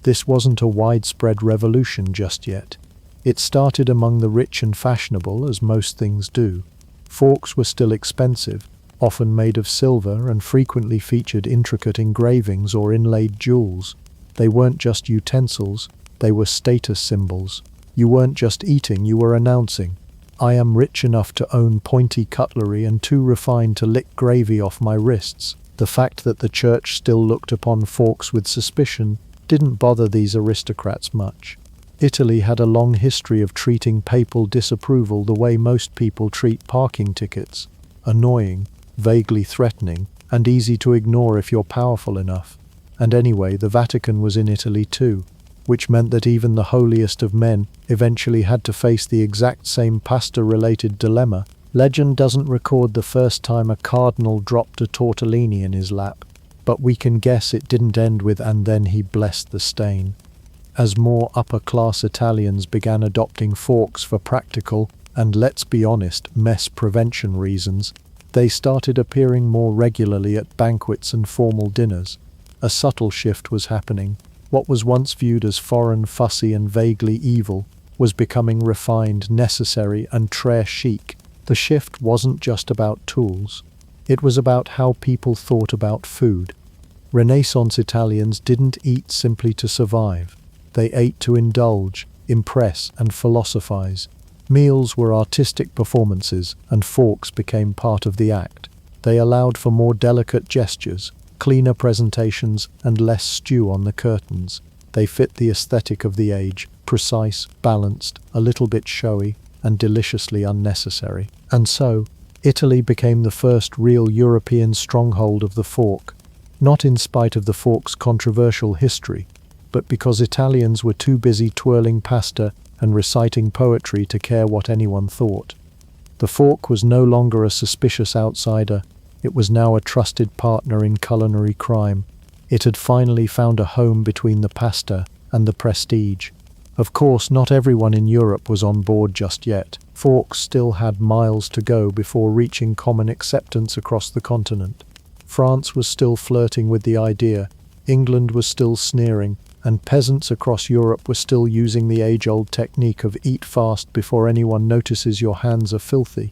This wasn't a widespread revolution just yet. It started among the rich and fashionable, as most things do. Forks were still expensive, often made of silver and frequently featured intricate engravings or inlaid jewels. They weren't just utensils, they were status symbols. You weren't just eating, you were announcing, "I am rich enough to own pointy cutlery and too refined to lick gravy off my wrists." The fact that the church still looked upon forks with suspicion didn't bother these aristocrats much. Italy had a long history of treating papal disapproval the way most people treat parking tickets: annoying, vaguely threatening, and easy to ignore if you're powerful enough. And anyway, the Vatican was in Italy too, which meant that even the holiest of men eventually had to face the exact same pasta-related dilemma. Legend doesn't record the first time a cardinal dropped a tortellini in his lap, but we can guess it didn't end with "and then he blessed the stain." As more upper-class Italians began adopting forks for practical and, let's be honest, mess prevention reasons, they started appearing more regularly at banquets and formal dinners. A subtle shift was happening. What was once viewed as foreign, fussy, and vaguely evil was becoming refined, necessary, and très chic. The shift wasn't just about tools. It was about how people thought about food. Renaissance Italians didn't eat simply to survive. They ate to indulge, impress, and philosophize. Meals were artistic performances, and forks became part of the act. They allowed for more delicate gestures, cleaner presentations, and less stew on the curtains. They fit the aesthetic of the age: precise, balanced, a little bit showy, and deliciously unnecessary. And so, Italy became the first real European stronghold of the fork. not in spite of the fork's controversial history, but because Italians were too busy twirling pasta and reciting poetry to care what anyone thought. The fork was no longer a suspicious outsider, it was now a trusted partner in culinary crime. It had finally found a home between the pasta and the prestige. Of course, not everyone in Europe was on board just yet. Forks still had miles to go before reaching common acceptance across the continent. France was still flirting with the idea, England was still sneering, and peasants across Europe were still using the age-old technique of eat fast before anyone notices your hands are filthy.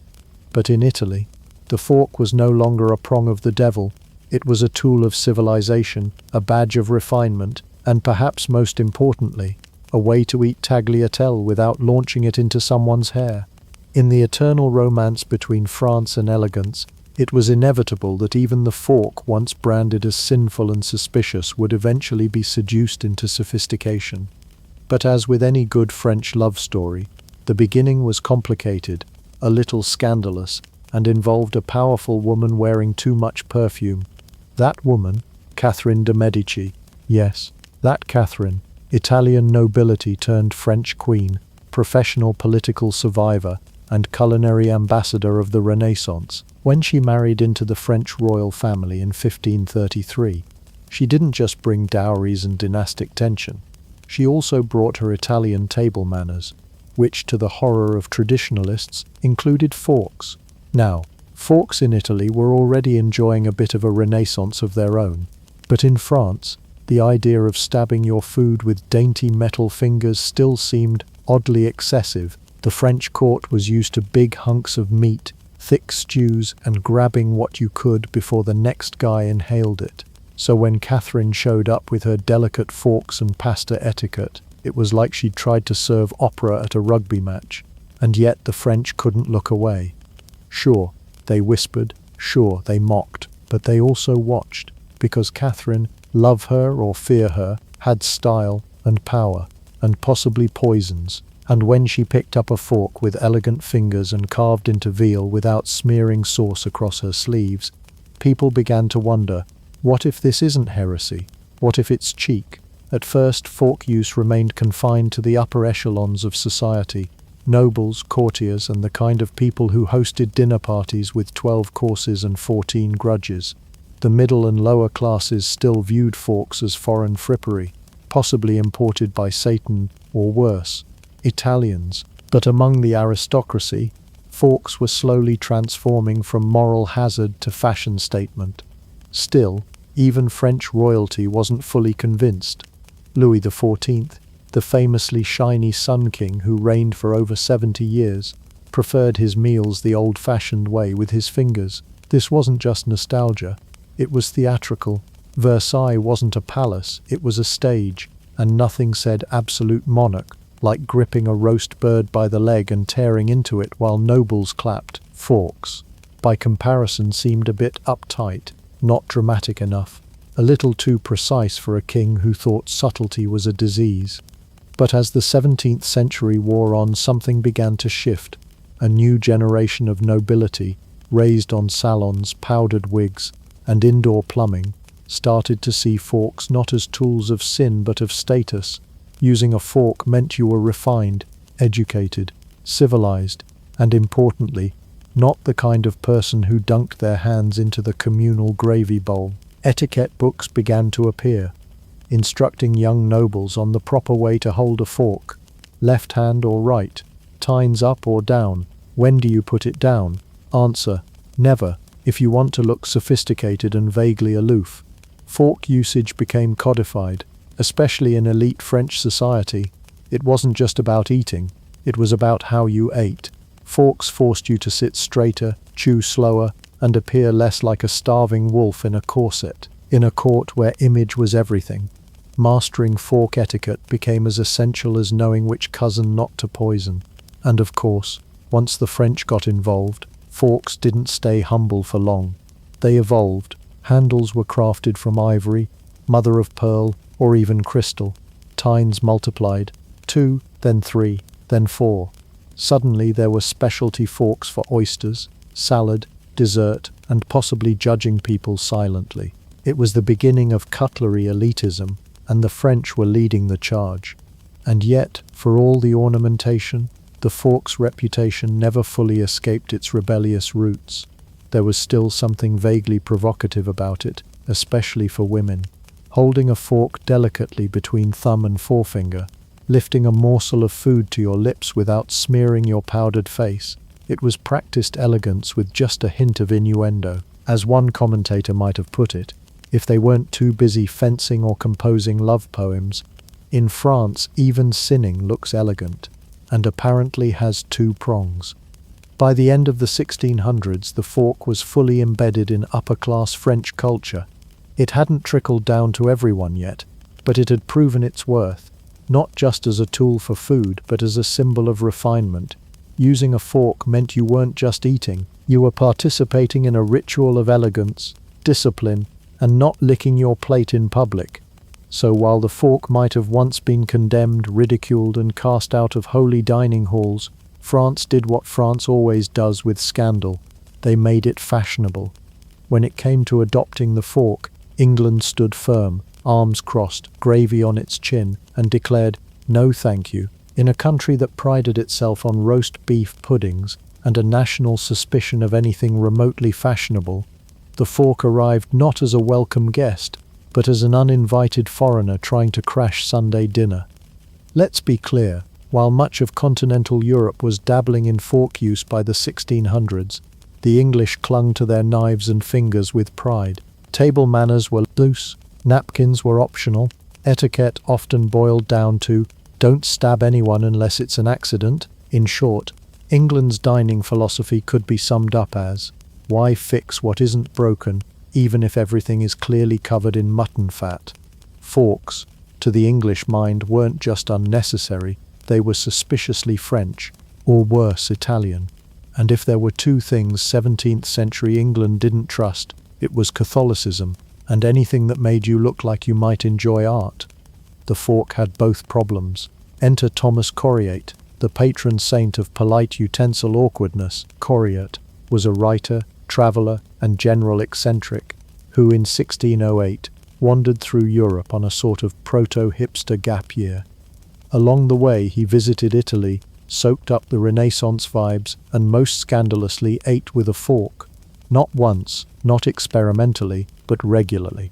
But in Italy, the fork was no longer a prong of the devil. It was a tool of civilization, a badge of refinement, and perhaps most importantly, a way to eat tagliatelle without launching it into someone's hair. In the eternal romance between France and elegance, it was inevitable that even the fork, once branded as sinful and suspicious, would eventually be seduced into sophistication. But as with any good French love story, the beginning was complicated, a little scandalous, and involved a powerful woman wearing too much perfume. That woman, Catherine de' Medici. Yes, that Catherine, Italian nobility turned French queen, professional political survivor, and culinary ambassador of the Renaissance. When she married into the French royal family in 1533, she didn't just bring dowries and dynastic tension. She also brought her Italian table manners, which, to the horror of traditionalists, included forks. Now, forks in Italy were already enjoying a bit of a renaissance of their own. But in France, the idea of stabbing your food with dainty metal fingers still seemed oddly excessive. The French court was used to big hunks of meat, thick stews, and grabbing what you could before the next guy inhaled it. So when Catherine showed up with her delicate forks and pasta etiquette, it was like she'd tried to serve opera at a rugby match. And yet the French couldn't look away. Sure, they whispered, sure, they mocked, but they also watched, because Catherine, love her or fear her, had style and power, and possibly poisons. And when she picked up a fork with elegant fingers and carved into veal without smearing sauce across her sleeves, people began to wonder, what if this isn't heresy? What if it's cheek? At first, fork use remained confined to the upper echelons of society, nobles, courtiers, and the kind of people who hosted dinner parties with 12 courses and 14 grudges. The middle and lower classes still viewed forks as foreign frippery, possibly imported by Satan, or worse, Italians. But among the aristocracy, forks were slowly transforming from moral hazard to fashion statement. Still, even French royalty wasn't fully convinced. Louis XIV, the famously shiny Sun King who reigned for over 70 years, preferred his meals the old-fashioned way with his fingers. This wasn't just nostalgia, it was theatrical. Versailles wasn't a palace, it was a stage, and nothing said absolute monarch like gripping a roast bird by the leg and tearing into it while nobles clapped. Forks, by comparison, seemed a bit uptight, not dramatic enough, a little too precise for a king who thought subtlety was a disease. But as the 17th century wore on, something began to shift. A new generation of nobility, raised on salons, powdered wigs, and indoor plumbing, started to see forks not as tools of sin but of status. Using a fork meant you were refined, educated, civilized, and importantly, not the kind of person who dunked their hands into the communal gravy bowl. Etiquette books began to appear, instructing young nobles on the proper way to hold a fork. Left hand or right? Tines up or down? When do you put it down? Answer: never, if you want to look sophisticated and vaguely aloof. Fork usage became codified, especially in elite French society. It wasn't just about eating, it was about how you ate. Forks forced you to sit straighter, chew slower, and appear less like a starving wolf in a corset. In a court where image was everything, mastering fork etiquette became as essential as knowing which cousin not to poison. And of course, once the French got involved, forks didn't stay humble for long. They evolved. Handles were crafted from ivory, mother of pearl, or even crystal. Tines multiplied, 2, then 3, then 4. Suddenly there were specialty forks for oysters, salad, dessert, and possibly judging people silently. It was the beginning of cutlery elitism, and the French were leading the charge. And yet, for all the ornamentation, the fork's reputation never fully escaped its rebellious roots. There was still something vaguely provocative about it, especially for women. Holding a fork delicately between thumb and forefinger, lifting a morsel of food to your lips without smearing your powdered face, it was practiced elegance with just a hint of innuendo. As one commentator might have put it, if they weren't too busy fencing or composing love poems. In France, even sinning looks elegant, and apparently has two prongs. By the end of the 1600s, the fork was fully embedded in upper-class French culture. It hadn't trickled down to everyone yet, but it had proven its worth, not just as a tool for food, but as a symbol of refinement. Using a fork meant you weren't just eating, you were participating in a ritual of elegance, discipline, and not licking your plate in public. So while the fork might have once been condemned, ridiculed, and cast out of holy dining halls, France did what France always does with scandal. They made it fashionable. When it came to adopting the fork, England stood firm, arms crossed, gravy on its chin, and declared, "No thank you." In a country that prided itself on roast beef puddings and a national suspicion of anything remotely fashionable, the fork arrived not as a welcome guest, but as an uninvited foreigner trying to crash Sunday dinner. Let's be clear, while much of continental Europe was dabbling in fork use by the 1600s, the English clung to their knives and fingers with pride. Table manners were loose, napkins were optional, etiquette often boiled down to, don't stab anyone unless it's an accident. In short, England's dining philosophy could be summed up as, why fix what isn't broken, even if everything is clearly covered in mutton fat? Forks, to the English mind, weren't just unnecessary, they were suspiciously French, or worse, Italian. And if there were two things 17th century England didn't trust, it was Catholicism, and anything that made you look like you might enjoy art. The fork had both problems. Enter Thomas Coryate, the patron saint of polite utensil awkwardness. Coryate was a writer, traveller, and general eccentric, who in 1608 wandered through Europe on a sort of proto-hipster gap year. Along the way he visited Italy, soaked up the Renaissance vibes, and most scandalously ate with a fork. Not once, not experimentally, but regularly.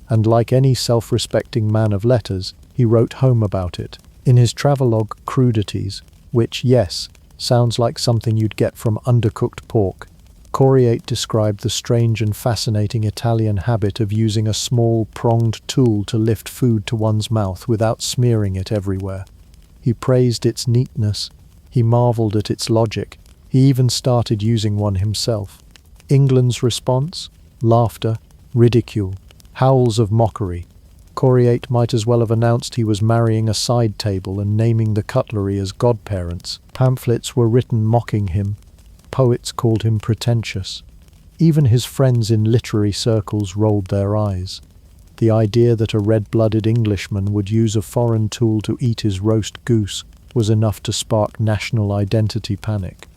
And like any self-respecting man of letters, he wrote home about it. In his travelogue Crudities, which, yes, sounds like something you'd get from undercooked pork, Coryate described the strange and fascinating Italian habit of using a small, pronged tool to lift food to one's mouth without smearing it everywhere. He praised its neatness, he marveled at its logic, he even started using one himself. England's response? Laughter, ridicule, howls of mockery. Coryate might as well have announced he was marrying a side table and naming the cutlery as godparents. Pamphlets were written mocking him. Poets called him pretentious. Even his friends in literary circles rolled their eyes. The idea that a red-blooded Englishman would use a foreign tool to eat his roast goose was enough to spark national identity panic.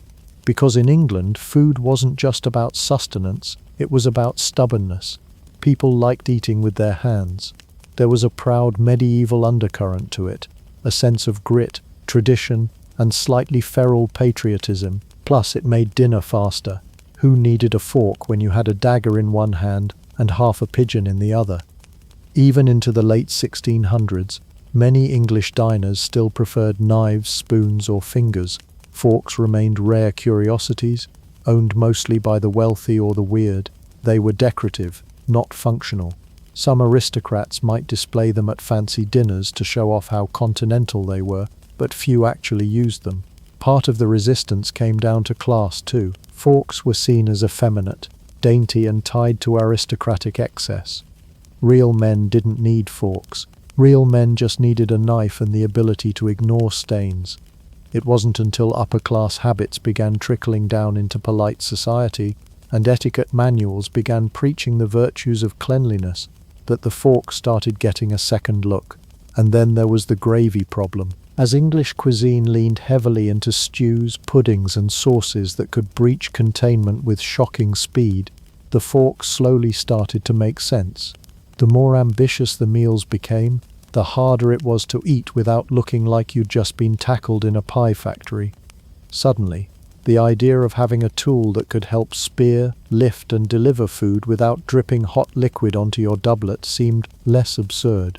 Because in England, food wasn't just about sustenance, it was about stubbornness. People liked eating with their hands. There was a proud medieval undercurrent to it, a sense of grit, tradition, and slightly feral patriotism. Plus, it made dinner faster. Who needed a fork when you had a dagger in one hand and half a pigeon in the other? Even into the late 1600s, many English diners still preferred knives, spoons, or fingers. Forks remained rare curiosities, owned mostly by the wealthy or the weird. They were decorative, not functional. Some aristocrats might display them at fancy dinners to show off how continental they were, but few actually used them. Part of the resistance came down to class too. Forks were seen as effeminate, dainty, and tied to aristocratic excess. Real men didn't need forks. Real men just needed a knife and the ability to ignore stains. It wasn't until upper-class habits began trickling down into polite society and etiquette manuals began preaching the virtues of cleanliness that the fork started getting a second look. And then there was the gravy problem. As English cuisine leaned heavily into stews, puddings, and sauces that could breach containment with shocking speed, the fork slowly started to make sense. The more ambitious the meals became, the harder it was to eat without looking like you'd just been tackled in a pie factory. Suddenly, the idea of having a tool that could help spear, lift, and deliver food without dripping hot liquid onto your doublet seemed less absurd.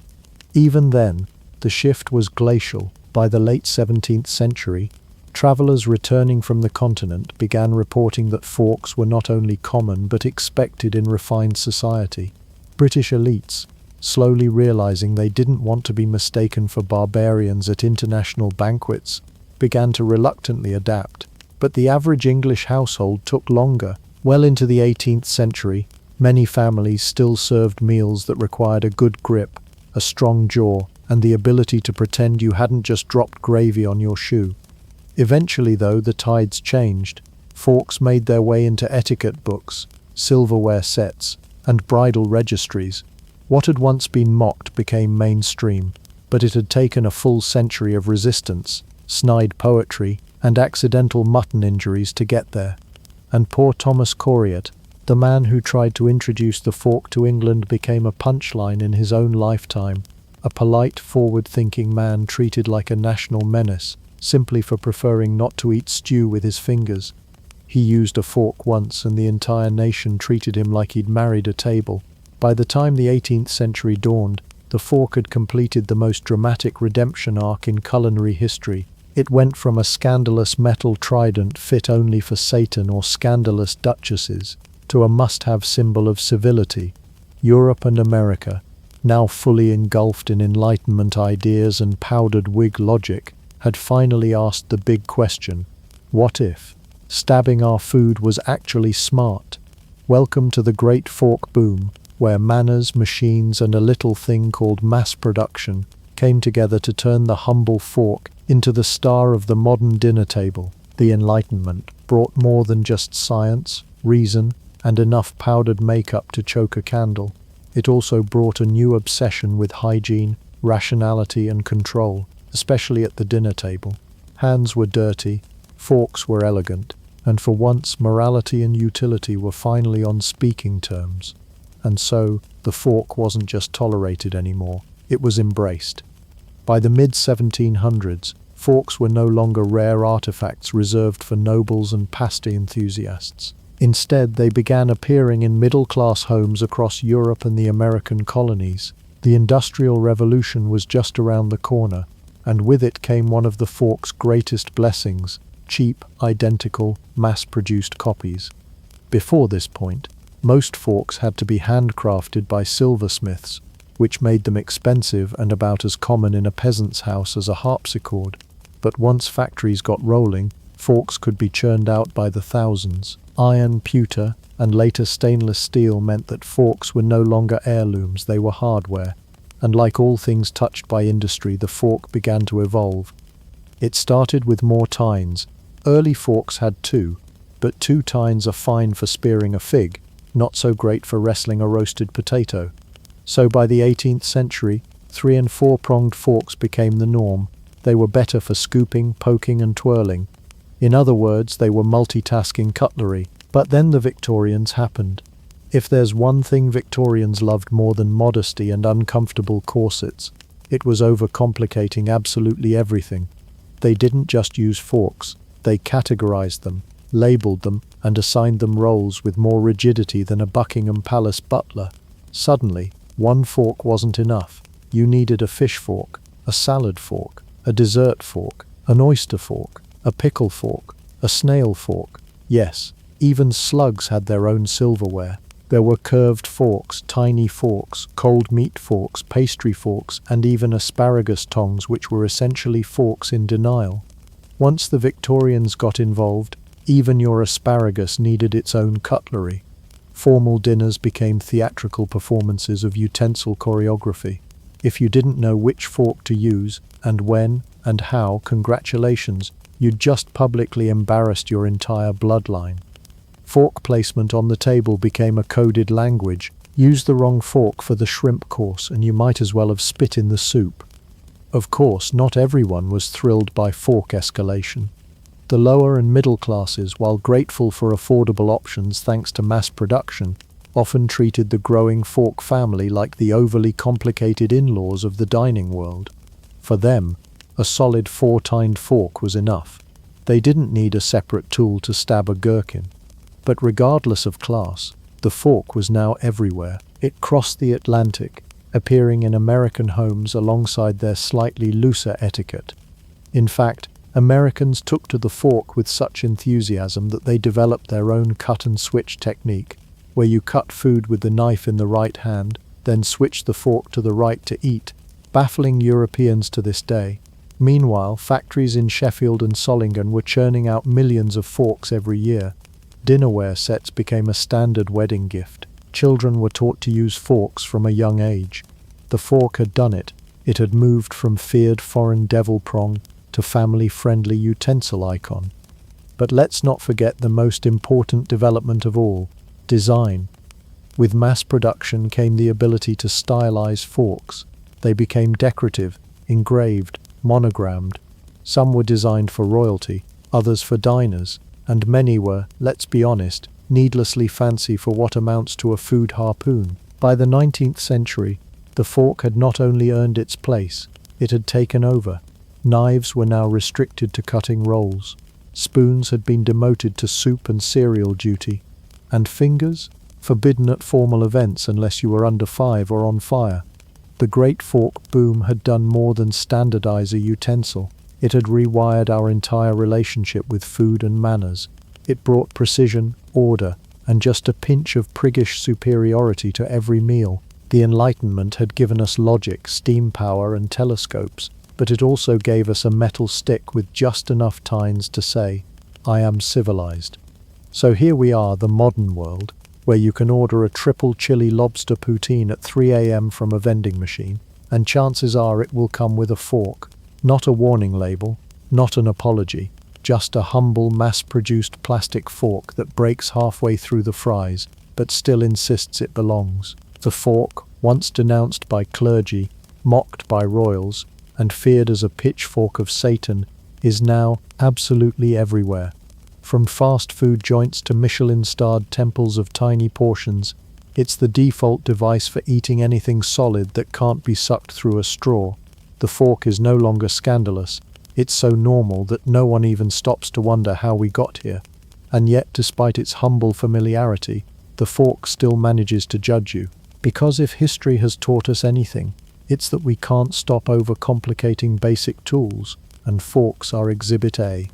Even then, the shift was glacial. By the late 17th century, travelers returning from the continent began reporting that forks were not only common but expected in refined society. British elites, slowly realizing they didn't want to be mistaken for barbarians at international banquets, began to reluctantly adapt. But the average English household took longer. Well into the 18th century, many families still served meals that required a good grip, a strong jaw, and the ability to pretend you hadn't just dropped gravy on your shoe. Eventually, though, the tides changed. Forks made their way into etiquette books, silverware sets, and bridal registries. What had once been mocked became mainstream, but it had taken a full century of resistance, snide poetry, and accidental mutton injuries to get there. And poor Thomas Coriat, the man who tried to introduce the fork to England, became a punchline in his own lifetime, a polite, forward-thinking man treated like a national menace, simply for preferring not to eat stew with his fingers. He used a fork once and the entire nation treated him like he'd married a table. By the time the 18th century dawned, the fork had completed the most dramatic redemption arc in culinary history. It went from a scandalous metal trident fit only for Satan or scandalous duchesses to a must-have symbol of civility. Europe and America, now fully engulfed in Enlightenment ideas and powdered wig logic, had finally asked the big question: what if stabbing our food was actually smart? Welcome to the great fork boom, where manners, machines, and a little thing called mass production came together to turn the humble fork into the star of the modern dinner table. The Enlightenment brought more than just science, reason, and enough powdered makeup to choke a candle. It also brought a new obsession with hygiene, rationality, and control, especially at the dinner table. Hands were dirty, forks were elegant, and for once morality and utility were finally on speaking terms. And so, the fork wasn't just tolerated anymore, it was embraced. By the mid-1700s, forks were no longer rare artifacts reserved for nobles and pasty enthusiasts. Instead, they began appearing in middle-class homes across Europe and the American colonies. The Industrial Revolution was just around the corner, and with it came one of the fork's greatest blessings: cheap, identical, mass-produced copies. Before this point, most forks had to be handcrafted by silversmiths, which made them expensive and about as common in a peasant's house as a harpsichord. But once factories got rolling, forks could be churned out by the thousands. Iron, pewter, and later stainless steel meant that forks were no longer heirlooms, they were hardware. And like all things touched by industry, the fork began to evolve. It started with more tines. Early forks had two, but two tines are fine for spearing a fig, not so great for wrestling a roasted potato. So by the 18th century, 3- and 4-pronged forks became the norm. They were better for scooping, poking, and twirling. In other words, they were multitasking cutlery. But then the Victorians happened. If there's one thing Victorians loved more than modesty and uncomfortable corsets, it was overcomplicating absolutely everything. They didn't just use forks, they categorized them, labeled them, and assigned them roles with more rigidity than a Buckingham Palace butler. Suddenly, one fork wasn't enough. You needed a fish fork, a salad fork, a dessert fork, an oyster fork, a pickle fork, a snail fork. Yes, even slugs had their own silverware. There were curved forks, tiny forks, cold meat forks, pastry forks, and even asparagus tongs, which were essentially forks in denial. Once the Victorians got involved, even your asparagus needed its own cutlery. Formal dinners became theatrical performances of utensil choreography. If you didn't know which fork to use, and when, and how, congratulations, you'd just publicly embarrassed your entire bloodline. Fork placement on the table became a coded language. Use the wrong fork for the shrimp course and you might as well have spit in the soup. Of course, not everyone was thrilled by fork escalation. The lower and middle classes, while grateful for affordable options thanks to mass production, often treated the growing fork family like the overly complicated in-laws of the dining world. For them, a solid four-tined fork was enough. They didn't need a separate tool to stab a gherkin. But regardless of class, the fork was now everywhere. It crossed the Atlantic, appearing in American homes alongside their slightly looser etiquette. In fact, Americans took to the fork with such enthusiasm that they developed their own cut-and-switch technique, where you cut food with the knife in the right hand, then switch the fork to the right to eat, baffling Europeans to this day. Meanwhile, factories in Sheffield and Solingen were churning out millions of forks every year. Dinnerware sets became a standard wedding gift. Children were taught to use forks from a young age. The fork had done it. It had moved from feared foreign devil prong to family-friendly utensil icon. But let's not forget the most important development of all, design. With mass production came the ability to stylize forks. They became decorative, engraved, monogrammed. Some were designed for royalty, others for diners, and many were, let's be honest, needlessly fancy for what amounts to a food harpoon. By the 19th century, the fork had not only earned its place, it had taken over. Knives were now restricted to cutting rolls. Spoons had been demoted to soup and cereal duty. And fingers? Forbidden at formal events unless you were under 5 or on fire. The great fork boom had done more than standardize a utensil. It had rewired our entire relationship with food and manners. It brought precision, order, and just a pinch of priggish superiority to every meal. The Enlightenment had given us logic, steam power, and telescopes, but it also gave us a metal stick with just enough tines to say, "I am civilized." So here we are, the modern world, where you can order a triple chili lobster poutine at 3 a.m. from a vending machine, and chances are it will come with a fork. Not a warning label, not an apology, just a humble mass-produced plastic fork that breaks halfway through the fries, but still insists it belongs. The fork, once denounced by clergy, mocked by royals, and feared as a pitchfork of Satan, is now absolutely everywhere. From fast food joints to Michelin-starred temples of tiny portions, it's the default device for eating anything solid that can't be sucked through a straw. The fork is no longer scandalous. It's so normal that no one even stops to wonder how we got here. And yet, despite its humble familiarity, the fork still manages to judge you. Because if history has taught us anything, it's that we can't stop overcomplicating basic tools, and forks are Exhibit A.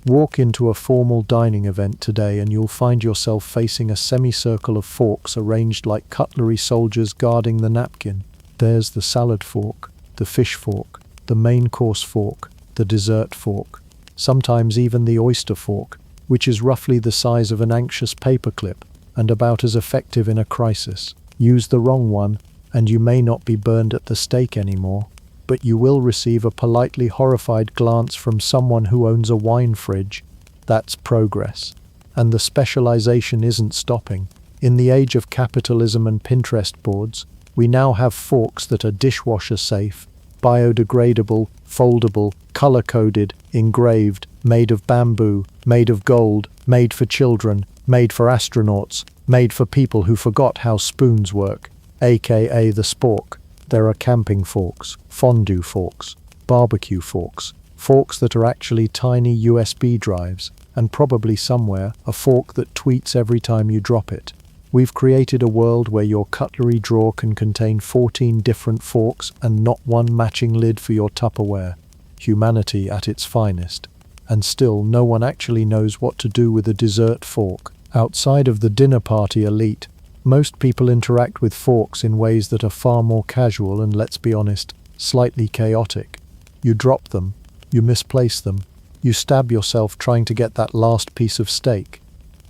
Walk into a formal dining event today and you'll find yourself facing a semicircle of forks arranged like cutlery soldiers guarding the napkin. There's the salad fork, the fish fork, the main course fork, the dessert fork, sometimes even the oyster fork, which is roughly the size of an anxious paperclip and about as effective in a crisis. Use the wrong one, and you may not be burned at the stake anymore, but you will receive a politely horrified glance from someone who owns a wine fridge. That's progress. And the specialization isn't stopping. In the age of capitalism and Pinterest boards, we now have forks that are dishwasher safe, biodegradable, foldable, color-coded, engraved, made of bamboo, made of gold, made for children, made for astronauts, made for people who forgot how spoons work, aka the spork. There are camping forks, fondue forks, barbecue forks, forks that are actually tiny USB drives, and probably somewhere a fork that tweets every time you drop it. We've created a world where your cutlery drawer can contain 14 different forks and not one matching lid for your Tupperware. Humanity at its finest. And still, no one actually knows what to do with a dessert fork. Outside of the dinner party elite, most people interact with forks in ways that are far more casual and, let's be honest, slightly chaotic. You drop them, you misplace them, you stab yourself trying to get that last piece of steak.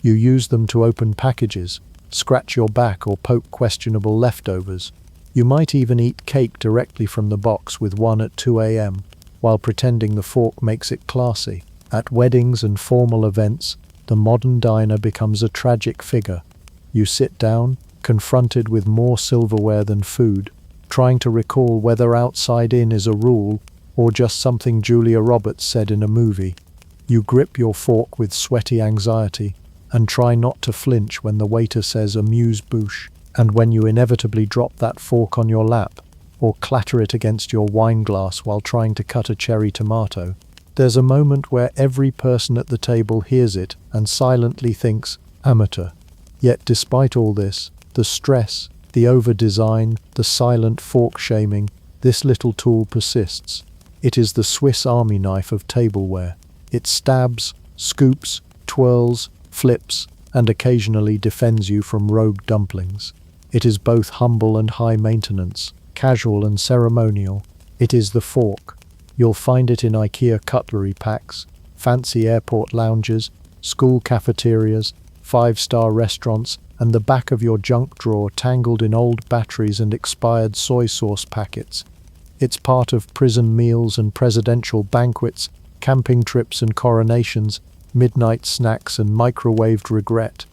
You use them to open packages, scratch your back or poke questionable leftovers. You might even eat cake directly from the box with one at 2 a.m., while pretending the fork makes it classy. At weddings and formal events, the modern diner becomes a tragic figure. You sit down, confronted with more silverware than food, trying to recall whether outside in is a rule or just something Julia Roberts said in a movie. You grip your fork with sweaty anxiety, and try not to flinch when the waiter says amuse-bouche, and when you inevitably drop that fork on your lap, or clatter it against your wine glass while trying to cut a cherry tomato. There's a moment where every person at the table hears it and silently thinks, amateur. Yet despite all this, the stress, the over-design, the silent fork-shaming, this little tool persists. It is the Swiss Army knife of tableware. It stabs, scoops, twirls, flips, and occasionally defends you from rogue dumplings. It is both humble and high maintenance, casual and ceremonial. It is the fork. You'll find it in IKEA cutlery packs, fancy airport lounges, school cafeterias, five-star restaurants, and the back of your junk drawer tangled in old batteries and expired soy sauce packets. It's part of prison meals and presidential banquets, camping trips and coronations, midnight snacks and microwaved regret.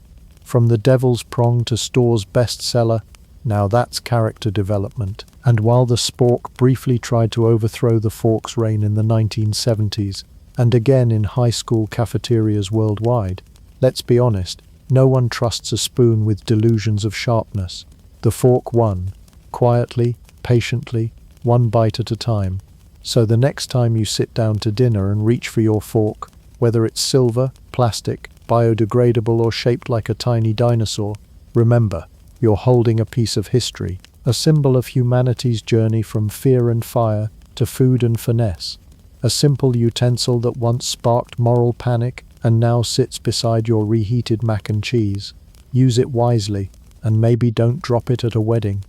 From the Devil's Prong to Store's bestseller, now that's character development. And while the spork briefly tried to overthrow the fork's reign in the 1970s, and again in high school cafeterias worldwide, let's be honest, no one trusts a spoon with delusions of sharpness. The fork won, quietly, patiently, one bite at a time. So the next time you sit down to dinner and reach for your fork, whether it's silver, plastic, biodegradable or shaped like a tiny dinosaur, remember, you're holding a piece of history, a symbol of humanity's journey from fear and fire to food and finesse. A simple utensil that once sparked moral panic and now sits beside your reheated mac and cheese. Use it wisely, and maybe don't drop it at a wedding.